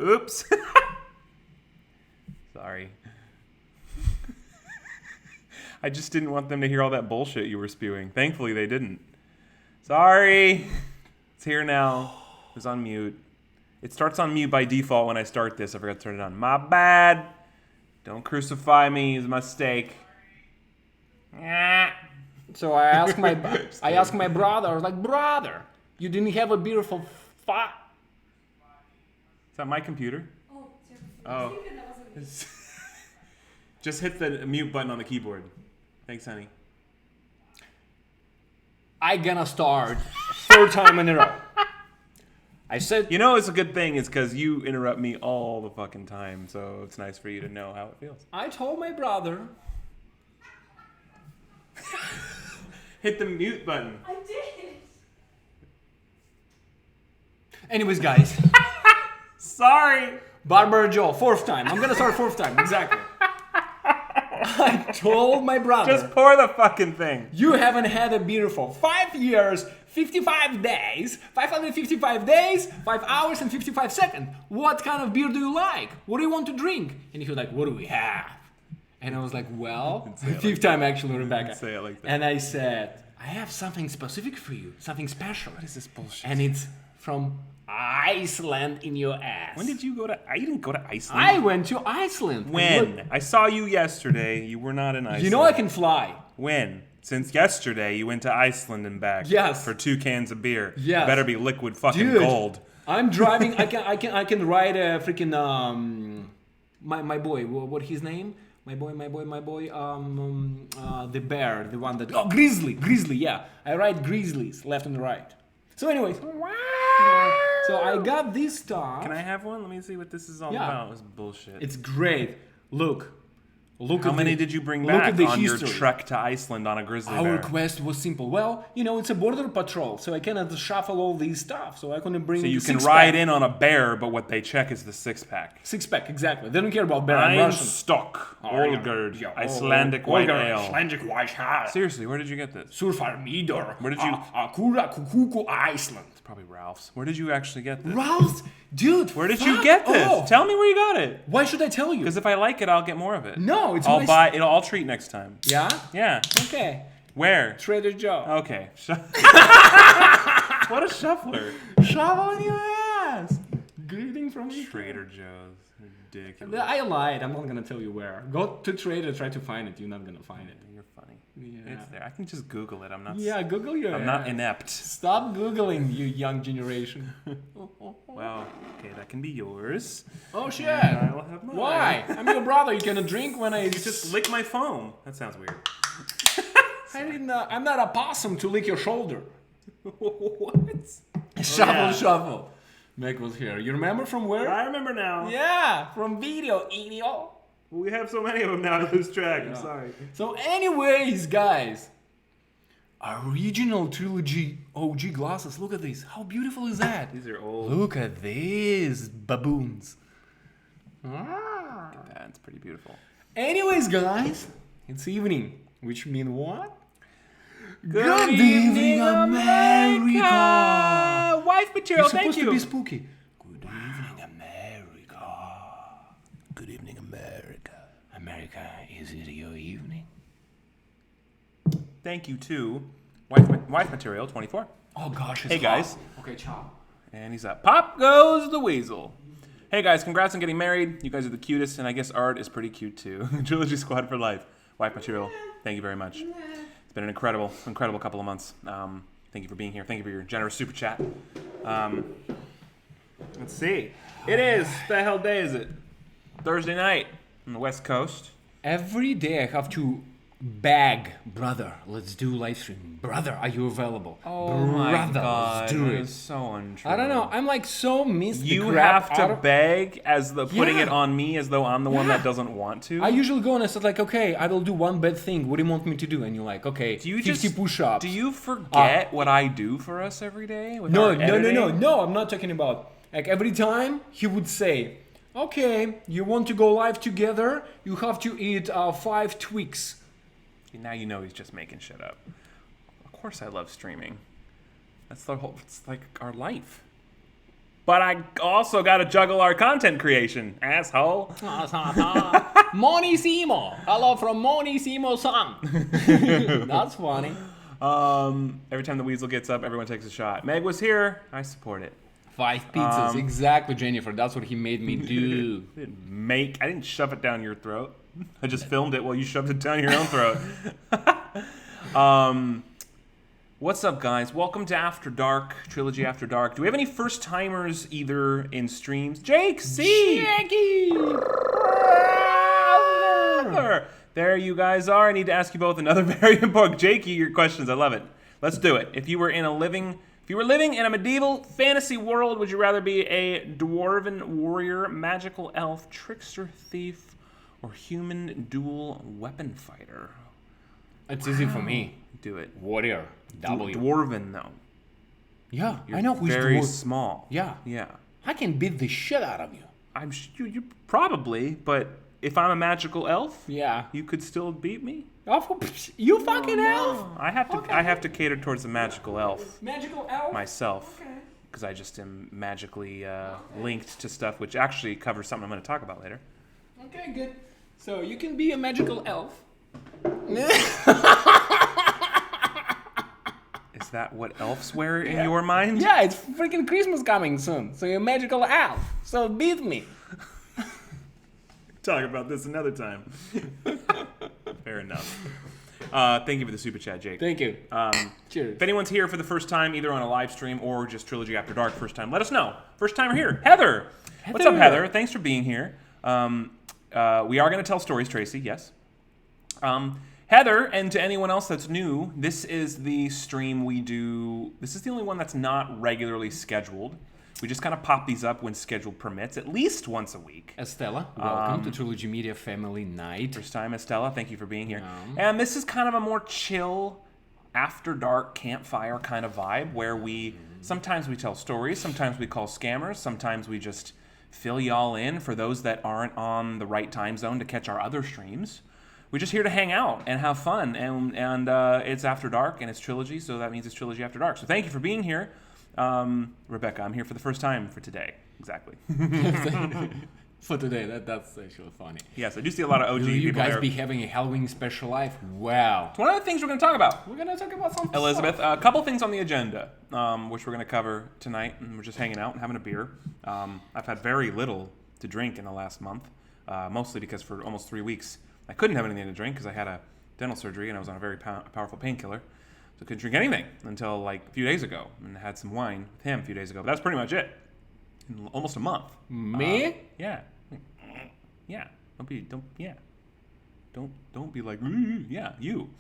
Oops. Sorry. I just didn't want them to hear all that bullshit you were spewing. Thankfully, they didn't. Sorry. It's here now. It was on mute. It starts on mute by default when I start this. I forgot to turn it on. My bad. Don't crucify me. It's a mistake. So I asked my brother. I was like, brother, you didn't have a beautiful Is that my computer? Oh. Just hit the mute button on the keyboard. Thanks, honey. I gonna start third time in a row. I said, You know, it's a good thing. It's because you interrupt me all the fucking time, so it's nice for you to know how it feels. I told my brother. Hit the mute button. I did. Anyways, guys, Sorry. Barbara Joe, fourth time. I'm gonna start fourth time, exactly. I told my brother. Just pour the fucking thing. You haven't had a beautiful 5 years, 55 days, 555 days, 5 hours and 55 seconds. What kind of beer do you like? What do you want to drink? And he was like, what do we have? And I was like, well, fifth time actually, Rebecca. Say it like that. And I said, I have something specific for you, something special. What is this bullshit? And it's from Iceland in your ass. When did you go to... I didn't go to Iceland. I went to Iceland. When? Look, I saw you yesterday. You were not in Iceland. you know I can fly. When? Since yesterday, you went to Iceland and back. Yes. For 2 cans of beer. Yes. Better be liquid fucking Dude, gold. I'm driving. I can ride a freaking my boy. What his name? My boy. The bear, the one that Grizzly. Yeah, I ride Grizzlies left and right. So, anyways, so I got this stuff. Can I have one? Let me see what this is all Yeah. about. This bullshit. It's great. Look. How many did you bring look back at the on your history. trek to Iceland on a grizzly Our bear? quest was simple. Well, you know, it's a border patrol, so I cannot shuffle all these stuff. So I couldn't bring. So you can six-pack. ride in on a bear, but what they check is the 6-pack. 6-pack, exactly. They don't care about bear and Russian. Stock, Oh, Olgerd, yeah. Icelandic white Olgerd, ale. Icelandic white ale. Seriously, where did you get this? Surfarmidor. Where did you- Kura Kukuku, Iceland. It's probably Ralph's. Where did you actually get this? Ralph's? Dude, Where did you get this? Oh. Tell me where you got it. Why should I tell you? Because if I like it, I'll get more of it. No, it's I'll my... buy it. I'll treat next time. Yeah? Yeah. Okay. Where? Trader Joe. Okay. What a shuffler. Shovel in your ass. Greeting from me. Trader Joe's. Ridiculous. I lied. I'm not gonna tell you where. Go to Trader, try to find it. You're not gonna find it. You're funny. Yeah. It's there. I can just Google it. I'm not. Yeah, Google your I'm not ass. inept. Stop Googling, you young generation. Well, okay, that can be yours. Oh shit. And I will have mine. Why? I'm your brother. You cannot drink when I You just lick my phone. That sounds weird. I didn't. I'm not a possum to lick your shoulder. What? Shuffle. Meg was here. You remember from where? I remember now. Yeah, from video, idiot. We have so many of them now to lose track. I'm sorry. So, anyways, guys, original Trilogy OG glasses. Look at this. How beautiful is that? These are old. Look at these baboons. That's pretty beautiful. Anyways, guys, it's evening, which means what? Good evening, America. Wife material, It's supposed thank to you. be spooky. Good evening, America. Good evening, America. America, is it your evening? Thank you to Wife Material 24. Oh gosh, it's Hey, guys. hot. Okay, ciao. And he's up. Pop goes the weasel. Hey guys, congrats on getting married. You guys are the cutest, and I guess Art is pretty cute too. Trilogy Squad for life. Wife Material, thank you very much. It's been an incredible couple of months. Thank you for being here. Thank you for your generous super chat. Let's see. It is. The hell day is it? Thursday night on the West Coast. Every day I have to beg, brother, let's do live stream. Brother, are you available? Brother, let's do that it. is so untrue. I don't know. I'm like so missed the You crap have out to of- beg as the putting Yeah. it on me as though I'm the one Yeah. that doesn't want to. I usually go and I said like, okay, I will do one bad thing. What do you want me to do? And you're like, okay, do you 50 just push-ups. Do you forget what I do for us every day? With No, our editing? no. I'm not talking about like every time he would say, okay, you want to go live together? You have to eat 5 Twix. Now you know he's just making shit up. Of course I love streaming. That's the whole. It's like our life. But I also got to juggle our content creation, asshole. Monissimo. Hello from Monissimo-san. That's funny. Every time the weasel gets up, everyone takes a shot. Meg was here. I support it. 5 pizzas. Exactly, Jennifer. That's what he made me do. I didn't shove it down your throat. I just filmed it while you shoved it down your own throat. What's up, guys? Welcome to After Dark, Trilogy After Dark. Do we have any first-timers either in streams? Jake C! Jackie! There you guys are. I need to ask you both another very important... Jakey, your questions. I love it. Let's do it. If you were living in a medieval fantasy world, would you rather be a dwarven warrior, magical elf, trickster, thief, or human dual weapon fighter? It's easy for me. Do it. Warrior. W. Dwarven, though. Yeah, You're I know who's very dwarf. small. Yeah. Yeah. I can beat the shit out of you. You probably, but if I'm a magical elf, Yeah. you could still beat me. You fucking elf. I have to cater towards the magical elf Magical elf. myself, because I just am magically linked to stuff, which actually covers something I'm going to talk about later. Okay, good. So you can be a magical elf. Is that what elves wear in your mind? Yeah, it's freaking Christmas coming soon. So you're a magical elf. So beat me. Talk about this another time. Fair enough. Thank you for the super chat, Jake. Thank you. Cheers. If anyone's here for the first time, either on a live stream or just Trilogy After Dark first time, let us know. First timer here, Heather. What's up, Heather? Thanks for being here. We are going to tell stories, Tracy, yes. Heather, and to anyone else that's new, this is the stream we do. This is the only one that's not regularly scheduled. We just kind of pop these up when schedule permits, at least once a week. Estella, welcome to Trilogy Media Family Night. First time, Estella. Thank you for being here. And this is kind of a more chill, after dark campfire kind of vibe where sometimes we tell stories, sometimes we call scammers, sometimes we just fill y'all in for those that aren't on the right time zone to catch our other streams. We're just here to hang out and have fun, and it's After Dark, and it's Trilogy, so that means it's Trilogy After Dark. So thank you for being here. Rebecca, I'm here for the first time for today. Exactly. For today, that's actually funny. Yes, I do see a lot of OG Will you people guys there. be having a Halloween special live? Wow. It's one of the things we're going to talk about. We're going to talk about something. Elizabeth, a couple things on the agenda, which we're going to cover tonight, and we're just hanging out and having a beer. I've had very little to drink in the last month, mostly because for almost 3 weeks I couldn't have anything to drink because I had a dental surgery and I was on a very powerful painkiller. So I couldn't drink anything until like a few days ago, and had some wine with him a few days ago. But that's pretty much it. In almost a month. Me? Yeah. Yeah. Don't be like, yeah, you.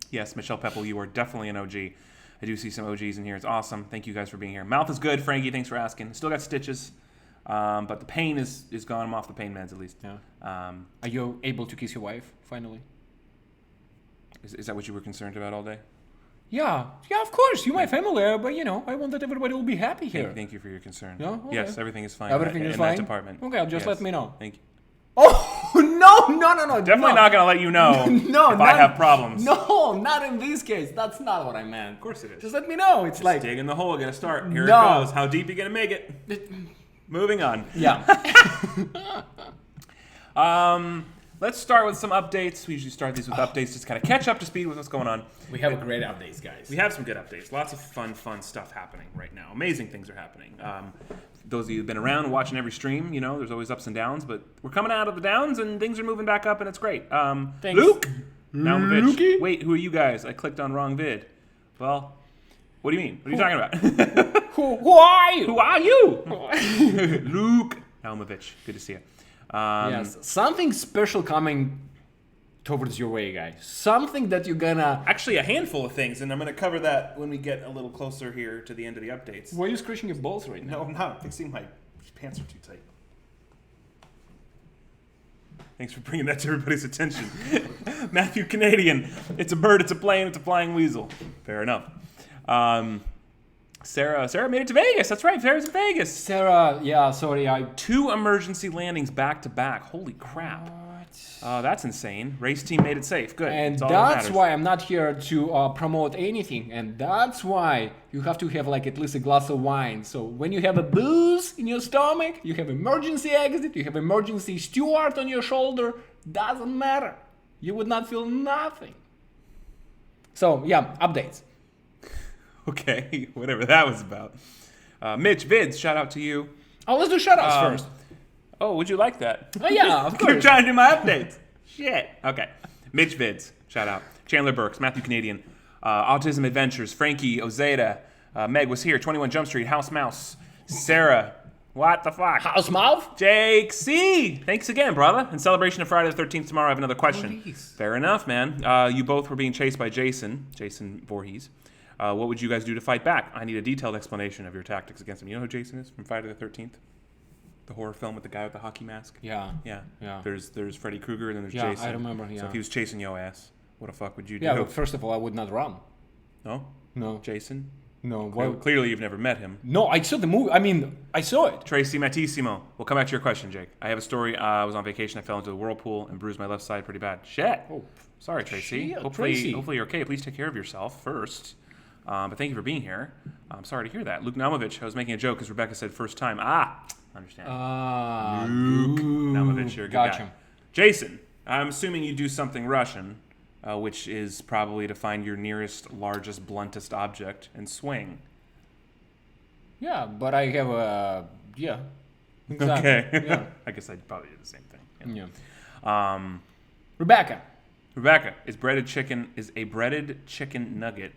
Yes, Michelle Peppel, you are definitely an OG. I do see some OGs in here. It's awesome. Thank you guys for being here. Mouth is good, Frankie. Thanks for asking. Still got stitches, but the pain is gone. I'm off the pain meds at least. Yeah. Are you able to kiss your wife finally? Is that what you were concerned about all day? Yeah, of course. You're my family, but I want that everybody will be happy here. Thank you for your concern. Yeah? Okay. Yes, everything is fine. Everything is in fine? that department. Okay, just Yes. let me know. Thank you. Oh, no. Definitely not going to let you know if I have problems. No, not in this case. That's not what I meant. Of course it is. Just let me know. It's like... Dig in the hole, gonna start. Here No. it goes. How deep you gonna make it? Moving on. Yeah. Let's start with some updates. We usually start these with updates, just kind of catch up to speed with what's going on. We have great updates, guys. We have some good updates. Lots of fun stuff happening right now. Amazing things are happening. Those of you who've been around watching every stream, there's always ups and downs, but we're coming out of the downs and things are moving back up and it's great. Thanks. Luke Naumovich. Lukey? Wait, who are you guys? I clicked on wrong vid. Well, what do you mean? What are you talking about? Who are you? Who are you? Luke Naumovich. Good to see you. Yes, something special coming towards your way, guys. Something that you're gonna... Actually, a handful of things, and I'm going to cover that when we get a little closer here to the end of the updates. Why are you scratching your balls right now? No, I'm not. Fixing my pants are too tight. Thanks for bringing that to everybody's attention. Matthew Canadian. It's a bird, it's a plane, it's a flying weasel. Fair enough. Sarah made it to Vegas. That's right. Sarah's in Vegas. Sarah, yeah, sorry, 2 emergency landings back to back. Holy crap. That's insane. Race team made it safe. Good. And That's all that that's matters. why I'm not here to promote anything. And that's why you have to have like at least a glass of wine. So when you have a booze in your stomach, you have emergency exit, you have emergency steward on your shoulder, doesn't matter. You would not feel nothing. So yeah, updates. Okay, whatever that was about. Mitch Vids, shout out to you. Oh, let's do shoutouts first. Oh, would you like that? Oh yeah, of You're course. trying to do my updates. Shit. Okay. Mitch Vids, shout out. Chandler Burks, Matthew Canadian, Autism Adventures, Frankie Ozeda, Meg was here, 21 Jump Street, House Mouse, Sarah, what the fuck? House mouth? Jake C. Thanks again, brother. In celebration of Friday the 13th tomorrow, I have another question. Please. Fair enough, man. You both were being chased by Jason Voorhees. What would you guys do to fight back? I need a detailed explanation of your tactics against him. You know who Jason is from Friday the 13th? The horror film with the guy with the hockey mask? Yeah. Yeah. Yeah. There's Freddy Krueger and then there's Yeah, Jason. I remember, So yeah. if he was chasing your ass, what the fuck would you do? Yeah, but first of all, I would not run. No? No. Jason? No. Well, clearly you've never met him. No, I saw the movie. I mean, I saw it. Tracy Mattissimo. We'll come back to your question, Jake. I have a story. I was on vacation. I fell into the whirlpool and bruised my left side pretty bad. Shit. Oh, Sorry, Tracy. shit, Hopefully Tracy. you're okay. Please take care of yourself first. But thank you for being here. I'm sorry to hear that. Luke Naumovich. I was making a joke because Rebecca said first time. Understand. Luke Naumovich, you're a good Gotcha. guy. Jason, I'm assuming you do something Russian, which is probably to find your nearest, largest, bluntest object and swing. Yeah, but I have a Exactly. Okay. Yeah. I guess I'd probably do the same thing. Yeah. Rebecca. Rebecca, is a breaded chicken nugget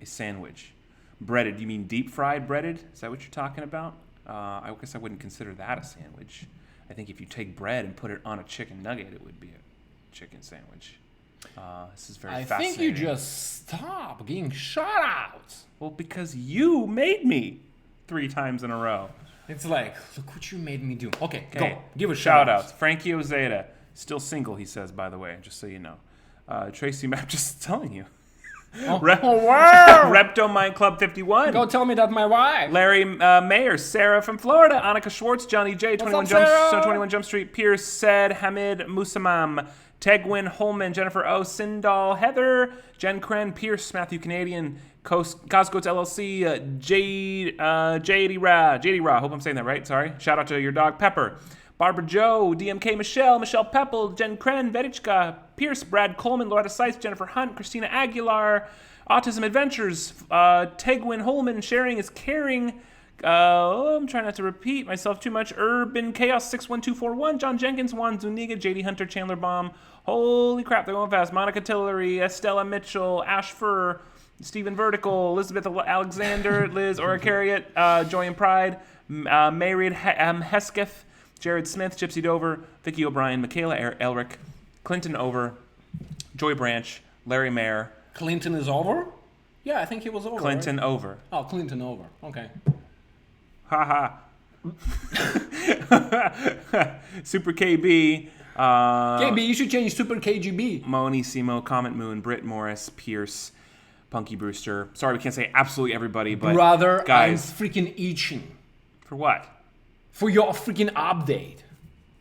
a sandwich? Breaded, you mean deep fried breaded? Is that what you're talking about? I guess I wouldn't consider that a sandwich. I think if you take bread and put it on a chicken nugget, it would be a chicken sandwich. This is very I fascinating. think you just stop getting shout-outs. Well, because you made me 3 times in a row. It's like, look what you made me do. Okay, Okay. go. Give a Shout shout-out. outs. Frankie Ozeda, still single, he says, by the way, just so you know. Tracy Map, just telling you. Oh, wow! Repto Mind Club 51. Go tell me that my wife. Larry Mayer, Sarah from Florida, Annika Schwartz, Johnny J, 21 Jump Street, Pierce Said, Hamid Musamam, Tegwin Holman, Jennifer O, Sindal, Heather, Jen Kren, Pierce, Matthew Canadian, Coscoats LLC, JD Ra, hope I'm saying that right, sorry. Shout out to your dog Pepper. Barbara Joe, DMK Michelle Peppel, Jen Kren, Vedichka, Pierce, Brad Coleman, Loretta Seitz, Jennifer Hunt, Christina Aguilar, Autism Adventures, Tegwin Holman, Sharing is Caring, I'm trying not to repeat myself too much, Urban Chaos 61241, John Jenkins, Juan Zuniga, JD Hunter, Chandler Baum, holy crap, they're going fast, Monica Tillery, Estella Mitchell, Ash Fur, Stephen Vertical, Elizabeth Alexander, Liz Oricariot, Joy and Pride, Mayreed Hesketh, Jared Smith, Gypsy Dover, Vicky O'Brien, Michaela Elric, Clinton Over, Joy Branch, Larry Mayer. Clinton is over? Yeah, I think he was over. Clinton right? Over. Oh, Clinton over. Okay. Haha. Super KB. KB, you should change Super KGB. Moni, Simo, Comet Moon, Britt Morris, Pierce, Punky Brewster. Sorry, we can't say absolutely everybody, but Brother, guys, I'm freaking itching for what? for your freaking update.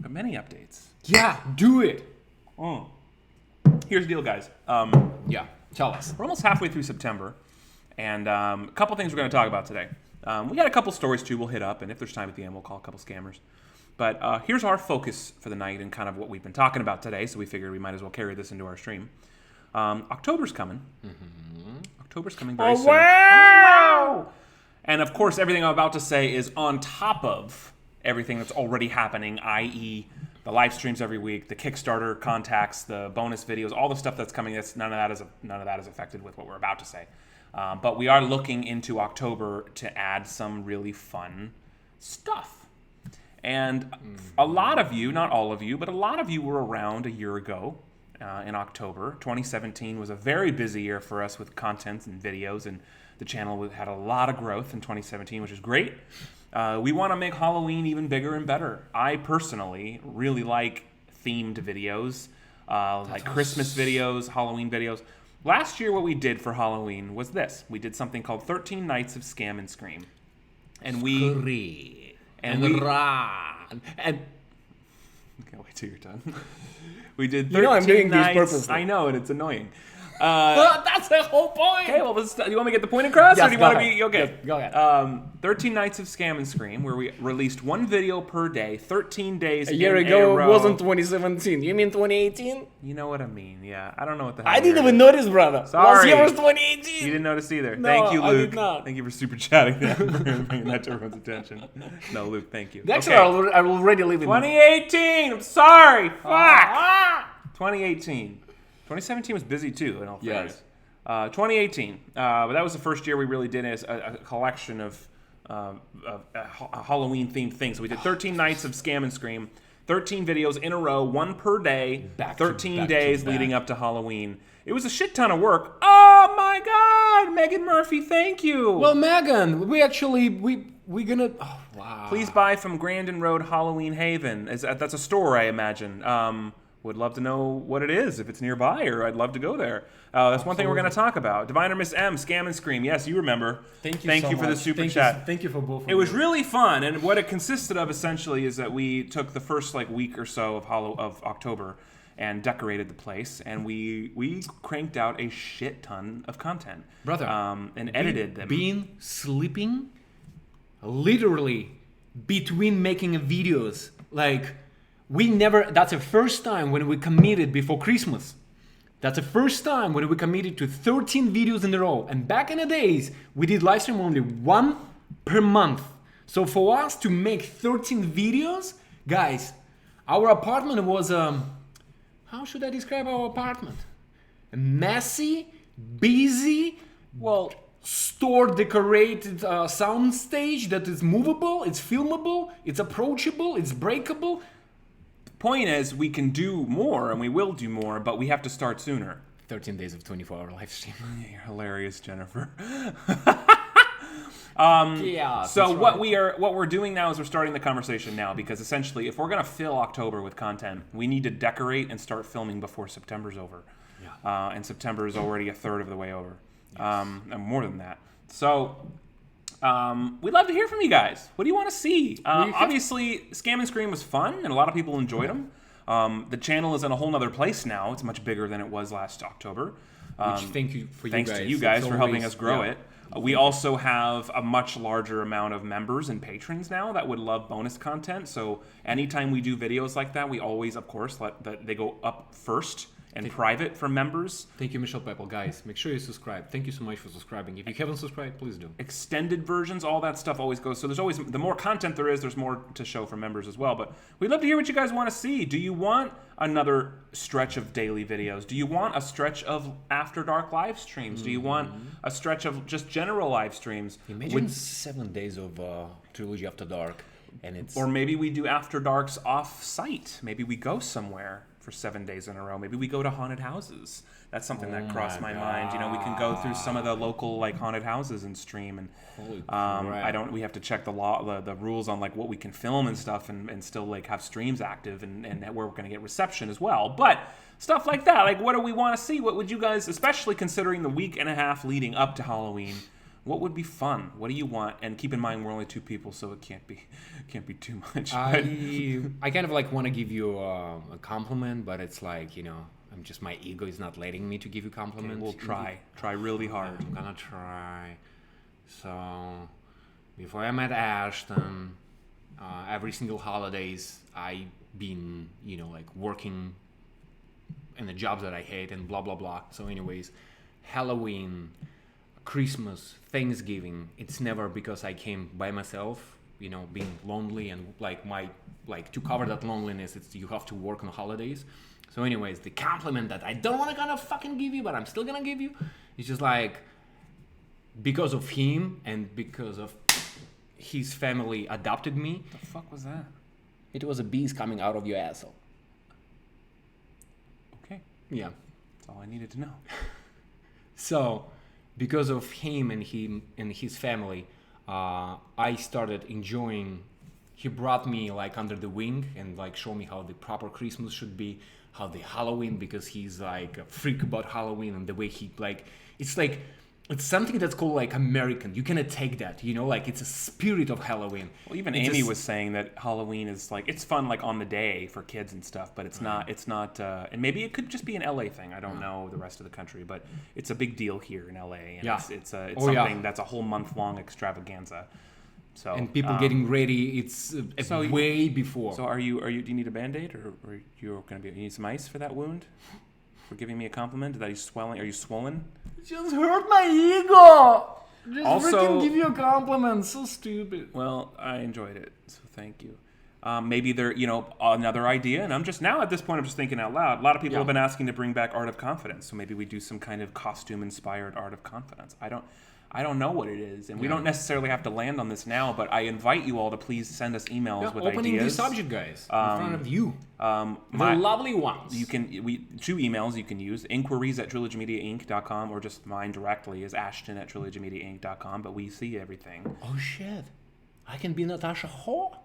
But many updates. Yeah, do it. Here's the deal, guys. Yeah, tell us. We're almost halfway through September, and a couple things we're going to talk about today. We got a couple stories, too, we'll hit up, and if there's time at the end, we'll call a couple scammers. But here's our focus for the night and kind of what we've been talking about today, so we figured we might as well carry this into our stream. October's coming. Mm-hmm. October's coming very soon. Wow! And, of course, everything I'm about to say is on top of everything that's already happening, i.e., the live streams every week, the Kickstarter contacts, the bonus videos, all the stuff that's coming. None of that is affected with what we're about to say. But we are looking into October to add some really fun stuff. And a lot of you, not all of you, but a lot of you were around a year ago in October. 2017 was a very busy year for us with content and videos, and the channel had a lot of growth in 2017, which is great. We want to make Halloween even bigger and better. I personally really like themed videos, like Christmas videos, Halloween videos. Last year, what we did for Halloween was this. We did something called 13 Nights of Scam and Scream. And we... And run. And Can't wait till you're done. We did 13 You know I'm doing these nights. purposely. I know, and it's annoying. That's the whole point. Okay, well, do you want me to get the point across, Yes, or do you go want to ahead. be okay? Yes, go ahead. 13 nights of Scam and Scream, where we released one video per day, 13 days. A year in ago, a it row. wasn't 2017. You mean 2018? You know what I mean? Yeah, I don't know what the hell. I didn't year even it is. notice, brother. Sorry. Last year was You 2018. didn't notice either. No, Thank you, I Luke. did not. Thank you for super chatting that, for bringing that to everyone's attention. No, Luke, thank you. Actually, Okay. I already live in 2018. I'm sorry. Fuck. 2018. 2017 was busy too. In all fairness. 2018. But that was the first year we really did a collection of Halloween-themed things. So we did 13 nights of Scam and Scream, 13 videos in a row, one per day, Back to 13 back to days back. leading up to Halloween. It was a shit ton of work. Oh my God, Megan Murphy, thank you. Well, Megan, we're gonna. Oh wow. Please buy from Grandin Road Halloween Haven. That's a store, I imagine. Would love to know what it is, if it's nearby, or I'd love to go there. That's one thing we're going to talk about. Diviner Miss M, Scam and Scream. Yes, you remember. Thank you Thank so you for the much. super chat. Thank you for both of It was you. really fun, and what it consisted of essentially is that we took the first week or so of October and decorated the place, and we cranked out a shit ton of content, Brother, and edited them. Been sleeping, literally between making videos. That's the first time when we committed before Christmas. That's the first time when we committed to 13 videos in a row. And back in the days, we did live stream only one per month. So for us to make 13 videos, guys, our apartment was, how should I describe our apartment? A messy, busy, store decorated sound stage that is movable, it's filmable, it's approachable, it's breakable. Point is, we can do more, and we will do more, but we have to start sooner. 13 days of 24-hour live stream. You're hilarious, Jennifer. Yeah. So that's what right. we're doing now is we're starting the conversation now, because essentially, if we're gonna fill October with content, we need to decorate and start filming before September's over. Yeah. And September is already a third of the way over, and more than that. So. We'd love to hear from you guys. What do you want to see? Obviously, Scam and Scream was fun, and a lot of people enjoyed them. The channel is in a whole nother place now. It's much bigger than it was last October. Thank you for you Thanks guys. to you guys It's for helping always- us grow yeah. it. We also have a much larger amount of members and patrons now that would love bonus content. So anytime we do videos like that, we always, of course, they go up first and private for members. Thank you, Michelle Pepple. Guys, make sure you subscribe. Thank you so much for subscribing. If you haven't subscribed, please do. Extended versions, all that stuff always goes. So there's always, the more content there is, there's more to show for members as well. But we'd love to hear what you guys want to see. Do you want another stretch of daily videos? Do you want a stretch of After Dark live streams? Do you want a stretch of just general live streams? Imagine 7 days of Trilogy After Dark, and it's... Or maybe we do After Darks off-site. Maybe we go somewhere for 7 days in a row. Maybe we go to haunted houses. That's something that crossed my mind. You know, we can go through some of the local haunted houses and stream. And Holy crap. we have to check the rules on what we can film and stuff, and still have streams active and where we're going to get reception as well. But stuff like that, what do we want to see? What would you guys, especially considering the week and a half leading up to Halloween, what would be fun? What do you want? And keep in mind, we're only 2 people, so it can't be too much. I kind of want to give you a compliment, but it's I'm just, my ego is not letting me to give you compliments. Okay, we'll try really hard. I'm gonna try. So before I met Ashton, every single holidays I been working in the jobs that I hate and blah blah blah. So anyways, Halloween, Christmas, Thanksgiving, it's never because I came by myself, being lonely and to cover that loneliness, it's you have to work on holidays. So anyways, the compliment that I don't want to gonna fucking give you, but I'm still gonna give you, is just because of him and because of his family adopted me. What the fuck was that? It was a bees coming out of your asshole. Okay. Yeah. That's all I needed to know. So, because of him and his family, I started enjoying. He brought me under the wing and showed me how the proper Christmas should be, how the Halloween, because he's a freak about Halloween and the way he it's It's something that's called like American. You cannot take that, like it's a spirit of Halloween. Well, even It's Amy was saying that Halloween is like, it's fun like on the day for kids and stuff, but it's not, and maybe it could just be an LA thing. I don't know the rest of the country, but it's a big deal here in LA. And it's something that's a whole month-long extravaganza. So, and people getting ready, it's way before. So do you need a Band-Aid or you're going to you need some ice for that wound? For giving me a compliment? That he's swelling? Are you swollen? Just hurt my ego. Just Also, freaking give you a compliment. So stupid. Well, I enjoyed it, so thank you. Maybe there, another idea, and I'm just now at this point, I'm just thinking out loud. A lot of people have been asking to bring back Art of Confidence, so maybe we do some kind of costume-inspired Art of Confidence. I don't know what it is, and we don't necessarily have to land on this now, but I invite you all to please send us emails with opening ideas. the subject, guys, in front of you. The lovely ones. Two emails you can use, inquiries@trilogymediainc.com, or just mine directly is ashton@trilogymediainc.com, but we see everything. Oh, shit. I can be Natasha Ho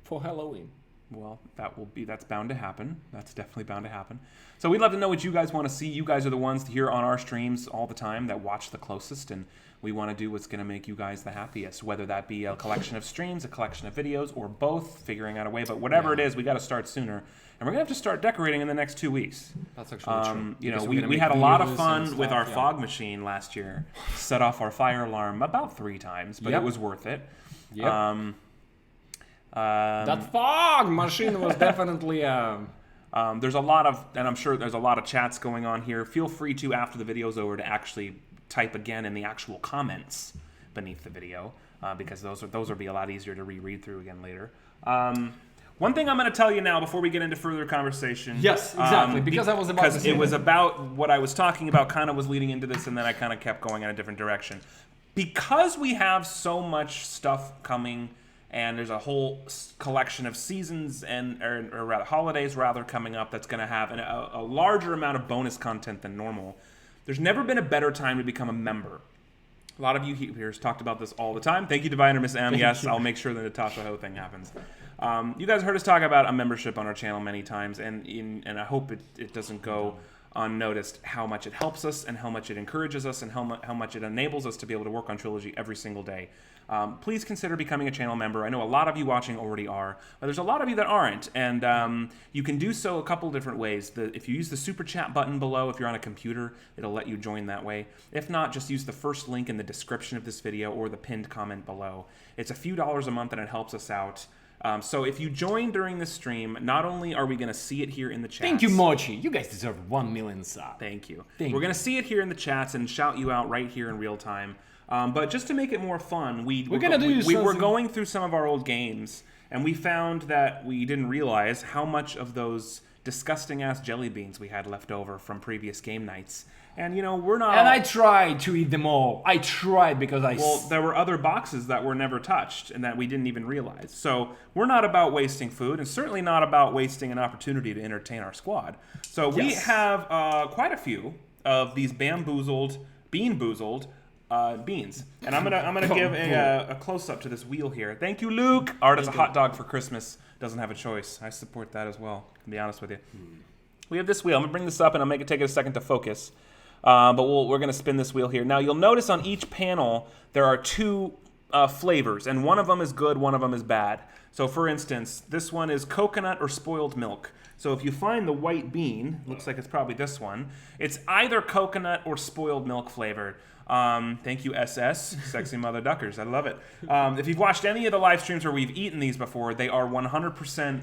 for Halloween. Well, that's bound to happen. That's definitely bound to happen. So we'd love to know what you guys want to see. You guys are the ones here on our streams all the time that watch the closest, and we want to do what's going to make you guys the happiest, whether that be a collection of streams, a collection of videos, or both, figuring out a way. But whatever it is, we got to start sooner. And we're going to have to start decorating in the next 2 weeks. That's actually true. We had a lot of fun with our fog machine last year. Set off our fire alarm about 3 times, but it was worth it. Yep. That fog machine was definitely... there's a lot of, and I'm sure there's a lot of chats going on here. Feel free to, after the video's over, to actually type again in the actual comments beneath the video, because those will be a lot easier to reread through again later. One thing I'm going to tell you now before we get into further conversation. Yes, exactly, because I was about to say it was about what I was talking about, kind of was leading into this, and then I kind of kept going in a different direction. Because we have so much stuff coming, and there's a whole collection of seasons or rather holidays coming up that's going to have a larger amount of bonus content than normal. There's never been a better time to become a member. A lot of you here talked about this all the time. Thank you, Diviner Miss M. Yes, I'll make sure the Natasha Ho thing happens. You guys heard us talk about a membership on our channel many times, and I hope it doesn't go unnoticed how much it helps us and how much it encourages us and how much it enables us to be able to work on Trilogy every single day. Please consider becoming a channel member. I know a lot of you watching already are, but there's a lot of you that aren't, and you can do so a couple different ways. If you use the super chat button below, if you're on a computer, it'll let you join that way. If not, just use the first link in the description of this video or the pinned comment below. It's a few dollars a month and it helps us out. So if you join during the stream, not only are we going to see it here in the chats. Thank you, Mochi. You guys deserve 1 million subs. Thank you. We're going to see it here in the chats and shout you out right here in real time. But just to make it more fun, we were going through some of our old games, and we found that we didn't realize how much of those disgusting-ass jelly beans we had left over from previous game nights. And, we're not... And I tried to eat them all. I tried because Well, there were other boxes that were never touched and that we didn't even realize. So we're not about wasting food, and certainly not about wasting an opportunity to entertain our squad. So we have quite a few of these bean-boozled beans. And I'm gonna give a close-up to this wheel here. Thank you, Luke. Art is a hot dog for Christmas. Doesn't have a choice. I support that as well, to be honest with you. We have this wheel. I'm gonna bring this up and I'll take it a second to focus. But we're going to spin this wheel here. Now, you'll notice on each panel, there are 2 flavors, and one of them is good, one of them is bad. So, for instance, this one is coconut or spoiled milk. So if you find the white bean, looks like it's probably this one, it's either coconut or spoiled milk flavored. Thank you, SS, Sexy Mother Duckers. I love it. If you've watched any of the live streams where we've eaten these before, they are 100%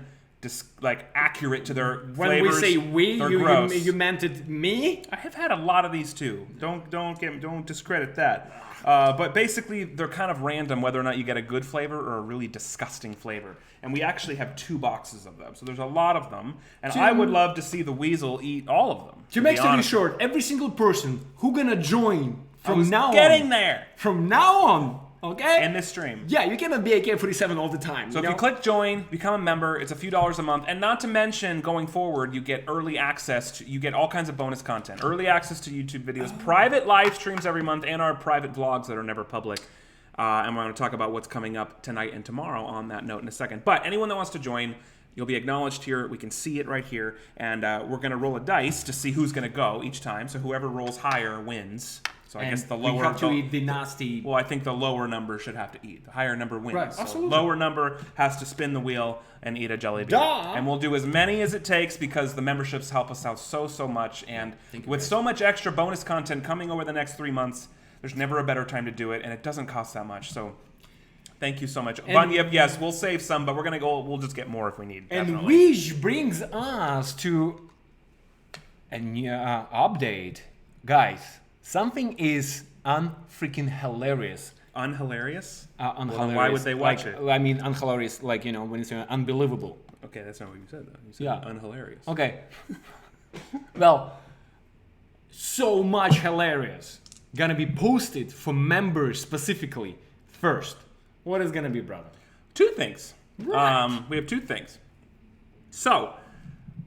accurate to their when flavors. We say we, you meant it me? I have had a lot of these too. Don't discredit that. But basically, they're kind of random whether or not you get a good flavor or a really disgusting flavor. And we actually have 2 boxes of them, so there's a lot of them. And I would love to see the weasel eat all of them. To make story short, every single person who gonna join from now on. Okay? In this stream. Yeah, you cannot be AK-47 all the time. So if you click join, become a member, it's a few dollars a month. And not to mention, going forward, you get early access you get all kinds of bonus content. Early access to YouTube videos, private live streams every month, and our private vlogs that are never public. And we're going to talk about what's coming up tonight and tomorrow on that note in a second. But anyone that wants to join, you'll be acknowledged here. We can see it right here. And we're going to roll a dice to see who's going to go each time. So whoever rolls higher wins. So I guess the you lower have to eat the nasty. Well, I think the lower number should have to eat. The higher number wins. Right, so absolutely. lower number has to spin the wheel and eat a jelly bean. Duh. And we'll do as many as it takes because the memberships help us out so much. And with so much extra bonus content coming over the next 3 months, there's never a better time to do it, and it doesn't cost that much. So thank you so much. Bunyip, yes, we'll save some, but we'll just get more if we need. And Definitely. which brings us to a new update. Guys, something is unfreaking hilarious. Unhilarious? Unhilarious. Well, then why would they watch it? I mean, unhilarious, like, when it's unbelievable. Okay, that's not what you said, though. You said unhilarious. Okay. Well, so much hilarious. Gonna be posted for members specifically. First, what is gonna be, brother? 2 things. Right. We have 2 things. So,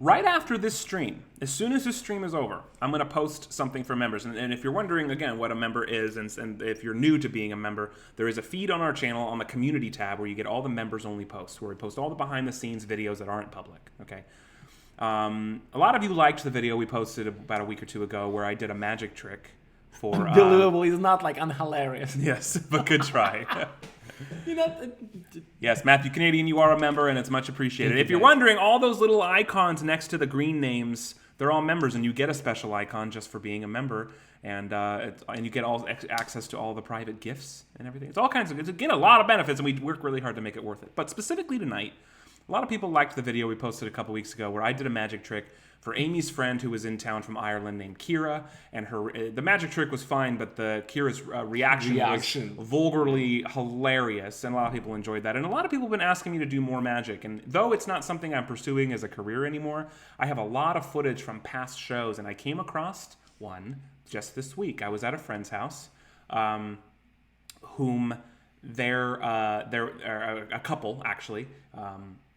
right after this stream, as soon as this stream is over, I'm going to post something for members. And if you're wondering, again, what a member is, and if you're new to being a member, there is a feed on our channel on the community tab where you get all the members-only posts, where we post all the behind-the-scenes videos that aren't public, okay? A lot of you liked the video we posted about a week or 2 ago where I did a magic trick for... Unbelievable. It's not like unhilarious. Yes, but good try. You know... Yes, Matthew Canadian, you are a member, and it's much appreciated. Thank If you, you're wondering, all those little icons next to the green names, they're all members, and you get a special icon just for being a member, and you get all access to all the private gifts and everything. It's all kinds of... It's, again, a lot of benefits, and we work really hard to make it worth it. But specifically tonight, a lot of people liked the video we posted a couple weeks ago where I did a magic trick for Amy's friend who was in town from Ireland named Kira, and the magic trick was fine, but Kira's reaction was vulgarly hilarious, and a lot of people enjoyed that. And a lot of people have been asking me to do more magic, and though it's not something I'm pursuing as a career anymore, I have a lot of footage from past shows, and I came across one just this week. I was at a friend's house, whom they're a couple actually.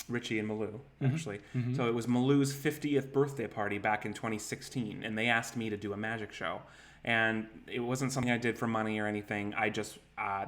Richie and Malou, actually. Mm-hmm. So it was Malou's 50th birthday party back in 2016, and they asked me to do a magic show. And it wasn't something I did for money or anything. I just,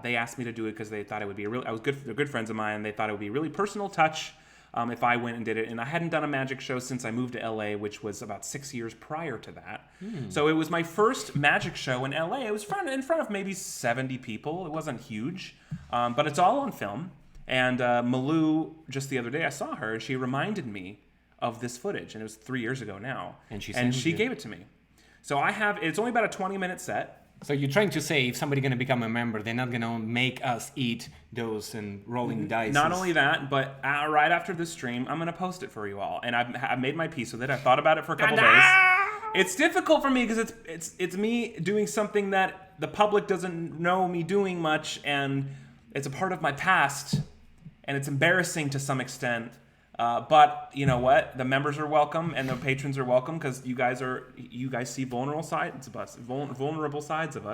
they asked me to do it because they thought it would be they're good friends of mine, and they thought it would be a really personal touch if I went and did it. And I hadn't done a magic show since I moved to LA, which was about 6 years prior to that. So it was my first magic show in LA. It was in front of maybe 70 people. It wasn't huge, but it's all on film. And Malou, just the other day, I saw her, and she reminded me of this footage, and it was 3 years ago now. And she gave it to me. So it's only about a 20-minute set. So you're trying to say if somebody's going to become a member, they're not going to make us eat those and rolling dice. Not only that, but right after this stream, I'm going to post it for you all. And I've made my peace with it. I thought about it for a couple days. It's difficult for me because it's me doing something that the public doesn't know me doing much, and it's a part of my past. And it's embarrassing to some extent, but you know what? The members are welcome, and the patrons are welcome because you guys see vulnerable sides of us,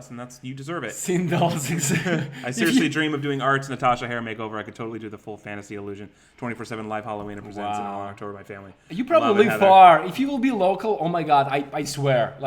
and you deserve it. I seriously dream of doing Art's Natasha hair makeover. I could totally do the full fantasy illusion, 24/7 live Halloween and presents in all October by family. You probably live far. If you will be local, oh my God, I swear,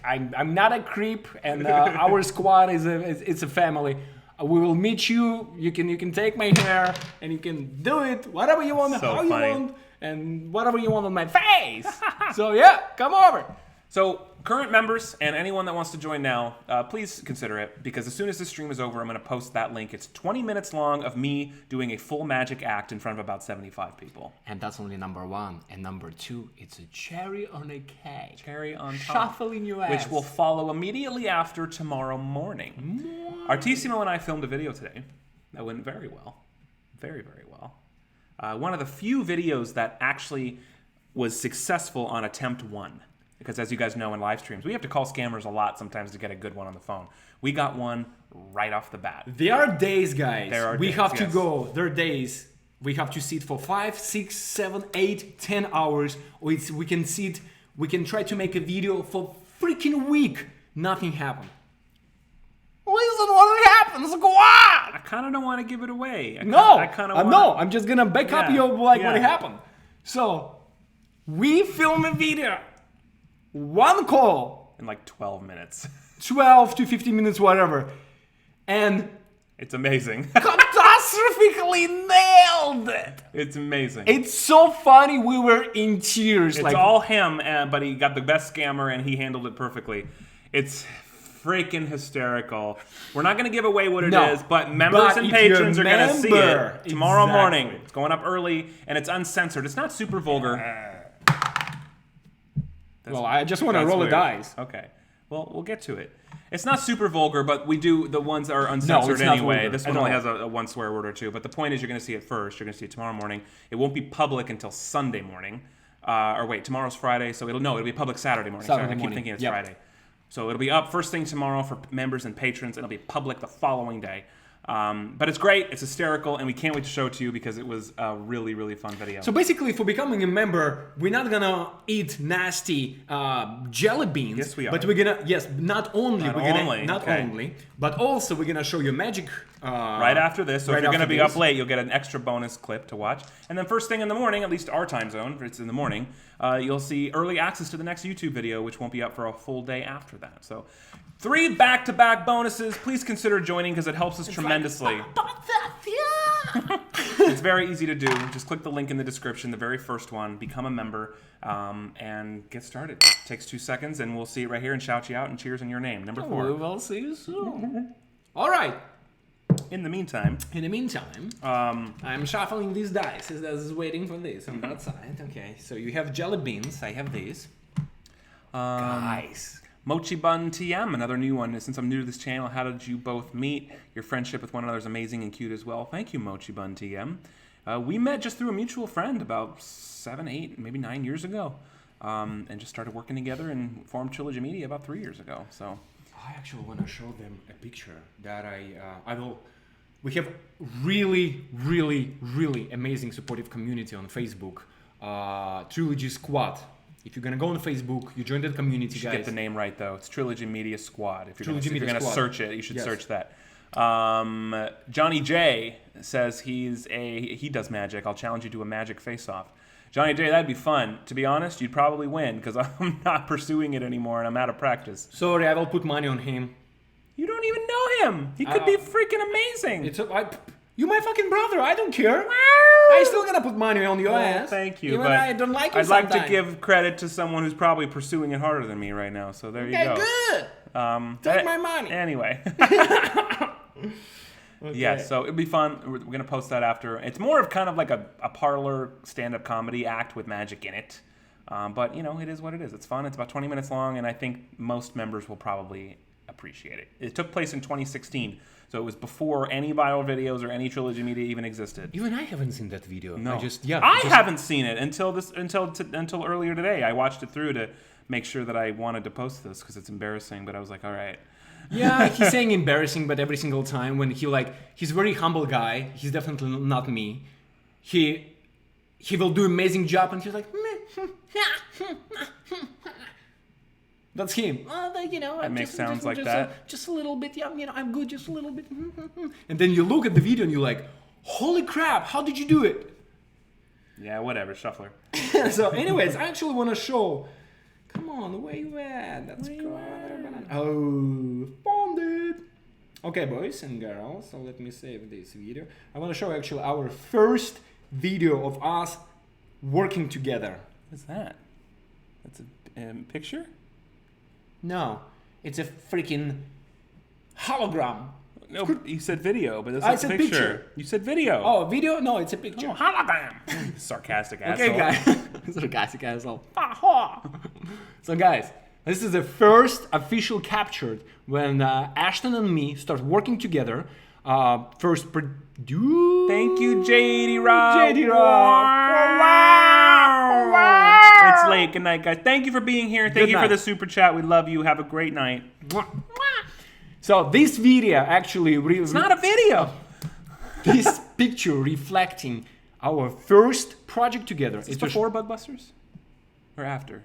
I'm not a creep, and our squad is a family. We will meet you. You can take my hair and you can do it whatever you want, how you want, and whatever you want on my face. So yeah, come over. So current members and anyone that wants to join now, please consider it, because as soon as this stream is over, I'm going to post that link. It's 20 minutes long of me doing a full magic act in front of about 75 people. And that's only number 1. And number 2, it's a cherry on a cake. Cherry on top. Shuffling your ass. Which will follow immediately after tomorrow morning. Artissimo and I filmed a video today that went very well. Very, very well. One of the few videos that actually was successful on attempt 1. Because as you guys know in live streams, we have to call scammers a lot sometimes to get a good one on the phone. We got one right off the bat. There are days, guys. We have to yes. go. There are days we have to sit for 5, 6, 7, 8, 10 hours. We can try to make a video for freaking week. Nothing happened. Listen what happens. Go on. I kind of don't want to give it away. I'm just gonna back up what happened. So we film a video. One call in like 12 minutes. 12 to 15 minutes, whatever. And it's amazing. Catastrophically nailed it. It's amazing. It's so funny. We were in tears. It's all him, but he got the best scammer and he handled it perfectly. It's freaking hysterical. We're not going to give away what it No, is, but members but and if patrons are you're a going to see member, it tomorrow exactly. morning. It's going up early, and it's uncensored. It's not super vulgar. Well, I just want to roll weird. the dice. Okay. Well, we'll get to it. It's not super vulgar, but we do the ones that are uncensored it's not anyway. vulgar This at one only all. has a one swear word or two, but the point is you're going to see it first. You're going to see it tomorrow morning. It won't be public until Sunday morning. Or wait, tomorrow's Friday, so it'll be public Saturday morning. Saturday Sorry, I keep morning. thinking it's Yep. Friday. So it'll be up first thing tomorrow for members and patrons, and it'll be public the following day. But it's great, it's hysterical, and we can't wait to show it to you because it was a really, really fun video. So basically, for becoming a member, we're not gonna eat nasty jelly beans. Yes, we are. But we're gonna not only, okay. but also we're gonna show you magic. Right after this, so right if you're going to after be this. up late, you'll get an extra bonus clip to watch. And then first thing in the morning, at least our time zone, if it's in the morning, you'll see early access to the next YouTube video, which won't be up for a full day after that. So 3 back-to-back bonuses. Please consider joining because it helps us tremendously. It's very easy to do. Just click the link in the description, the very first one, become a member, and get started. It takes 2 seconds, and we'll see it right here and shout you out and cheers in your name. Number 4. We will see you soon. All right. In the meantime, I'm shuffling these dice as I was waiting for this on that side. Okay, so you have jelly beans. I have these. Guys. Mochi Bun TM, another new one. Since I'm new to this channel, how did you both meet? Your friendship with one another is amazing and cute as well. Thank you, Mochi Bun TM. We met just through a mutual friend about 7, 8, maybe 9 years ago, and just started working together and formed Trilogy Media about 3 years ago. So I actually want to show them a picture that I will. We have really, really, really amazing supportive community on Facebook. Trilogy Squad. If you're gonna go on Facebook, you join that community, you should guys. get the name right though. It's Trilogy Media Squad. If you're Trilogy gonna Media Squad. search it, you should Yes. search that. Johnny J says he does magic. I'll challenge you to a magic face-off. Johnny J, that'd be fun. To be honest, you'd probably win because I'm not pursuing it anymore and I'm out of practice. Sorry, I will put money on him. You don't even know him. He could be freaking amazing. You're my fucking brother. I don't care. I still gonna put money on your ass. Thank you. Even but I don't like you I'd like to sometimes. give credit to someone who's probably pursuing it harder than me right now. So there you go. Okay, good. Take my money. Anyway. Okay. Yeah, so it'd be fun. We're going to post that after. It's more of kind of like a parlor stand-up comedy act with magic in it. But, you know, it is what it is. It's fun. It's about 20 minutes long, and I think most members will probably appreciate it. It took place in 2016, so it was before any viral videos or any Trilogy Media even existed. Even I haven't seen that video. No, I haven't seen it until earlier today. I watched it through to make sure that I wanted to post this because it's embarrassing. But I was like, all right. Yeah, he's saying embarrassing, but every single time when he's a very humble guy. He's definitely not me. He will do amazing job, and he's like, that's him. You know, That makes sounds like that. Just a little bit. Yeah, you know, I'm good. Just a little bit. And then you look at the video and you're like, holy crap! How did you do it? Yeah, whatever, shuffler. So, anyways, I actually want to show. Come on, where you at? That's great. Oh, found it. Okay, boys and girls, so let me save this video. I want to show actually our first video of us working together. What's that? That's a picture? No, it's a freaking hologram. No, you said video, but that's a picture. You said video. Oh, video? No, it's a picture. Oh, hologram. Sarcastic asshole. Okay, guys. Sarcastic asshole. So, guys, this is the first official captured when Ashton and me start working together. First produce. Thank you, JD Rob. JD Rob. Wow. It's late. Good night, guys. Thank you for being here. Thank you for the super chat. We love you. Have a great night. So this video actually... It's not a video. This picture reflecting our first project together. Is this before Bugbusters? Or after?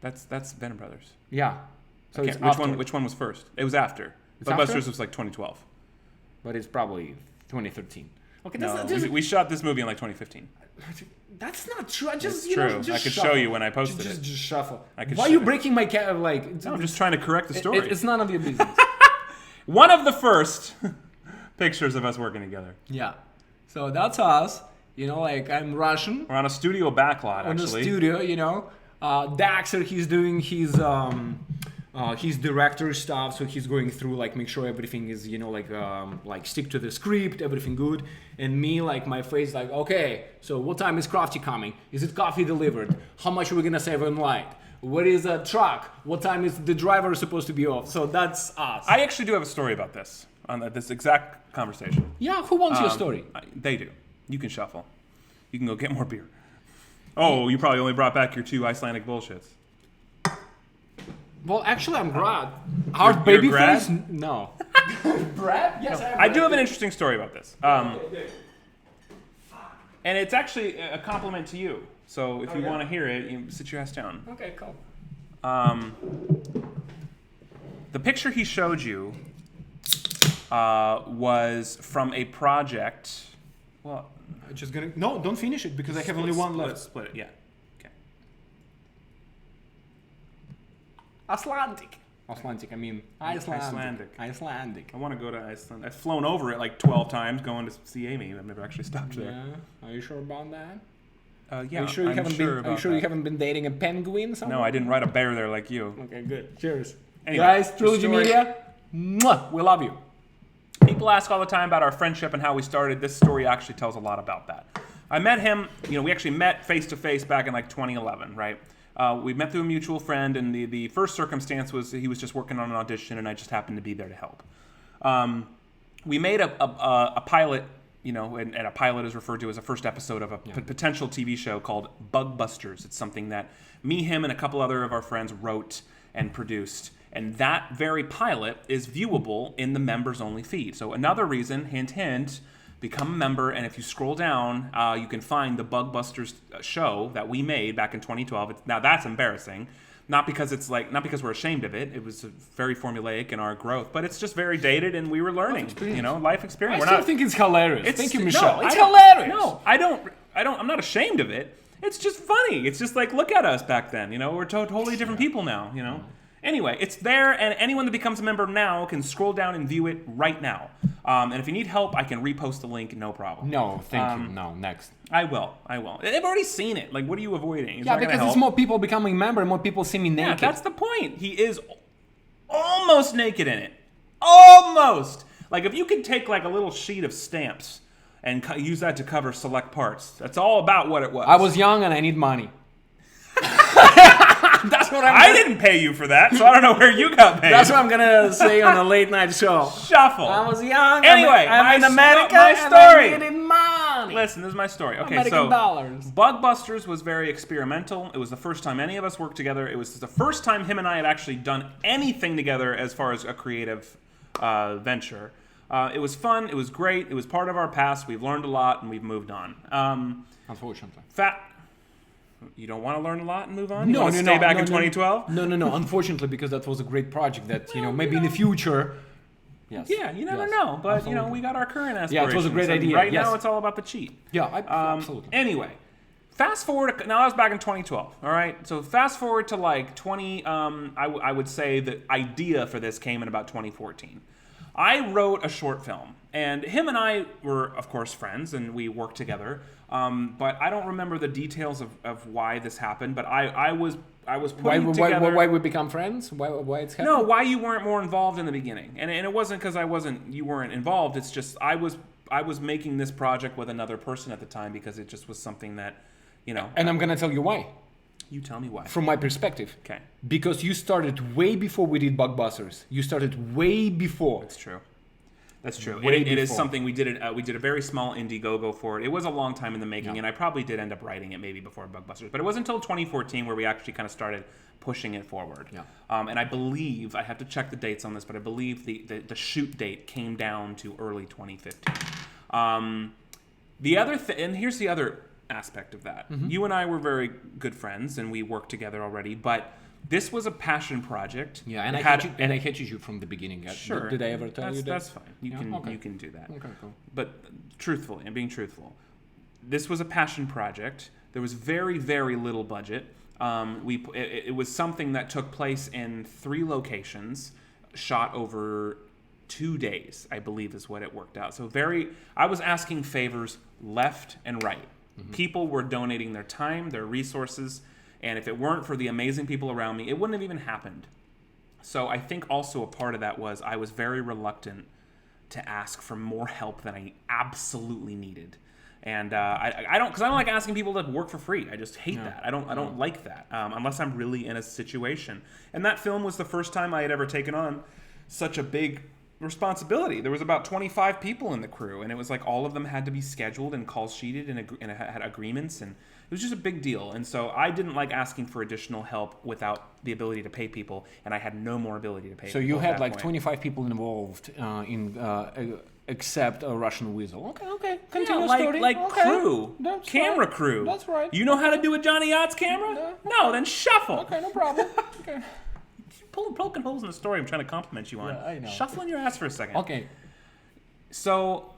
That's Venom Brothers. Yeah. So it's which one was first? It was after. Bugbusters was like 2012. But it's probably 2013. Okay, no, we shot this movie in like 2015. That's not true. It's true. I could show you when I posted it. Just shuffle. Why are you breaking my cat? No, I'm just trying to correct the story. It's none of your business. One of the first pictures of us working together. Yeah. So that's us. You know, like I'm Russian. We're on a studio backlot, actually. On the studio, you know. Daxter, he's doing his He's director stuff, so he's going through like make sure everything is like stick to the script, everything good. And me, like my face, like okay, so what time is Crafty coming? Is it coffee delivered? How much are we gonna save on light? Where is the truck? What time is the driver supposed to be off? So that's us. I actually do have a story about this on this exact conversation. Yeah, who wants your story? They do. You can shuffle. You can go get more beer. Oh, you probably only brought back your 2 Icelandic bullshits. Well, actually, I'm Grad. Our You're baby Grad? face? No. Brad? Yes, I do have an interesting story about this. And it's actually a compliment to you. So if you want to hear it, you sit your ass down. Okay, cool. The picture he showed you was from a project. Well, I'm just gonna... No, don't finish it because I have only one left. Split it, yeah. Okay. Icelandic. I mean Icelandic. Icelandic. I want to go to Iceland. I've flown over it like 12 times going to see Amy. I've never actually stopped there. Yeah. Are you sure about that? Yeah, Are you sure you I'm sure Are you sure you haven't been dating a penguin somewhere? No, I didn't ride a bear there like you. Okay, good. Cheers. Anyway, Guys, Trilogy story- Media, mwah, we love you. People ask all the time about our friendship and how we started. This story actually tells a lot about that. I met him, we actually met face to face back in like 2011, right? We met through a mutual friend, and the first circumstance was he was just working on an audition, and I just happened to be there to help. We made a pilot, and a pilot is referred to as a first episode of a potential TV show called Bug Busters. It's something that me, him, and a couple other of our friends wrote and produced. And that very pilot is viewable in the members-only feed. So another reason, hint, hint, become a member, and if you scroll down, you can find the Bug Busters show that we made back in 2012. Now that's embarrassing, not because we're ashamed of it. It was very formulaic in our growth, but it's just very dated, and we were learning, life experience. I still think it's hilarious. Thank you, Michelle. No, it's hilarious. No, I'm not ashamed of it. It's just funny. It's just like, look at us back then. We're totally different people now. Anyway, it's there, and anyone that becomes a member now can scroll down and view it right now. And if you need help, I can repost the link, no problem. No, thank you. No, next. I will. They've already seen it. Like, what are you avoiding? It's yeah, not gonna because help. it's more people becoming member, more people see me naked. Yeah, that's the point. He is almost naked in it. Almost. Like, if you could take like a little sheet of stamps and use that to cover select parts, that's all about what it was. I was young and I need money. That's what I didn't pay you for that, so I don't know where you got paid. That's what I'm gonna say on a late night show. Shuffle. I was young. Anyway, I'm in America. my story. And I needed money. Listen, this is my story. Okay, American so dollars. Bug Busters was very experimental. It was the first time any of us worked together. It was the first time him and I had actually done anything together as far as a creative venture. It was fun. It was great. It was part of our past. We've learned a lot, and we've moved on. Unfortunately. You don't want to learn a lot and move on? You want to stay back in 2012? No. Unfortunately, because that was a great project that, maybe in the future... Yes. Yeah, you never know. But, absolutely. We got our current aspirations. Yeah, it was a great idea. Right yes. now, it's all about the cheat. Yeah, absolutely. Anyway, fast forward... Now, that was back in 2012, all right? So fast forward to, like, I would say the idea for this came in about 2014. I wrote a short film, and him and I were, of course, friends, and we worked together. But I don't remember the details of why this happened. But I was putting together. Why we become friends? Why it's happening? No, why you weren't more involved in the beginning, and it wasn't because you weren't involved. It's just I was making this project with another person at the time because it just was something that, And I'm gonna tell you why. You tell me why. From my perspective. Okay. Because you started way before we did Bug Busters. You started way before. That's true. That's true. Way It is before. something we did. We did a very small Indiegogo for it. It was a long time in the making, Yeah. and I probably did end up writing it maybe before Bug Busters. But it wasn't until 2014 where we actually kind of started pushing it forward. Yeah. And I believe, I have to check the dates on this, but I believe the shoot date came down to early 2015. The other and here's the other aspect of that. Mm-hmm. You and I were very good friends, and we worked together already, but this was a passion project. Yeah, and I hated you from the beginning. Sure. Did I ever tell you that? That's fine. You can do that. Okay, cool. But truthfully, I'm being truthful. This was a passion project. There was very, very little budget. It was something that took place in 3 locations, shot over 2 days, I believe is what it worked out. So I was asking favors left and right. Mm-hmm. People were donating their time, their resources, and if it weren't for the amazing people around me, it wouldn't have even happened. So I think also a part of that was I was very reluctant to ask for more help than I absolutely needed. And I don't, because I don't like asking people to work for free. I just hate that. I don't like that unless I'm really in a situation. And that film was the first time I had ever taken on such a big responsibility. There was about 25 people in the crew, and it was like all of them had to be scheduled and call sheeted and had agreements, and it was just a big deal. And so I didn't like asking for additional help without the ability to pay people, and I had no more ability to pay people. So you at had that like point. 25 people involved except a Russian weasel. Okay. Continue Yeah, story. like Okay. crew, That's camera right. crew. That's right. You know how to do a Johnny Yachts camera? No, then shuffle. Okay, no problem. Okay. Poking holes in the story I'm trying to compliment you on. Yeah, I know. Shuffling your ass for a second. Okay. So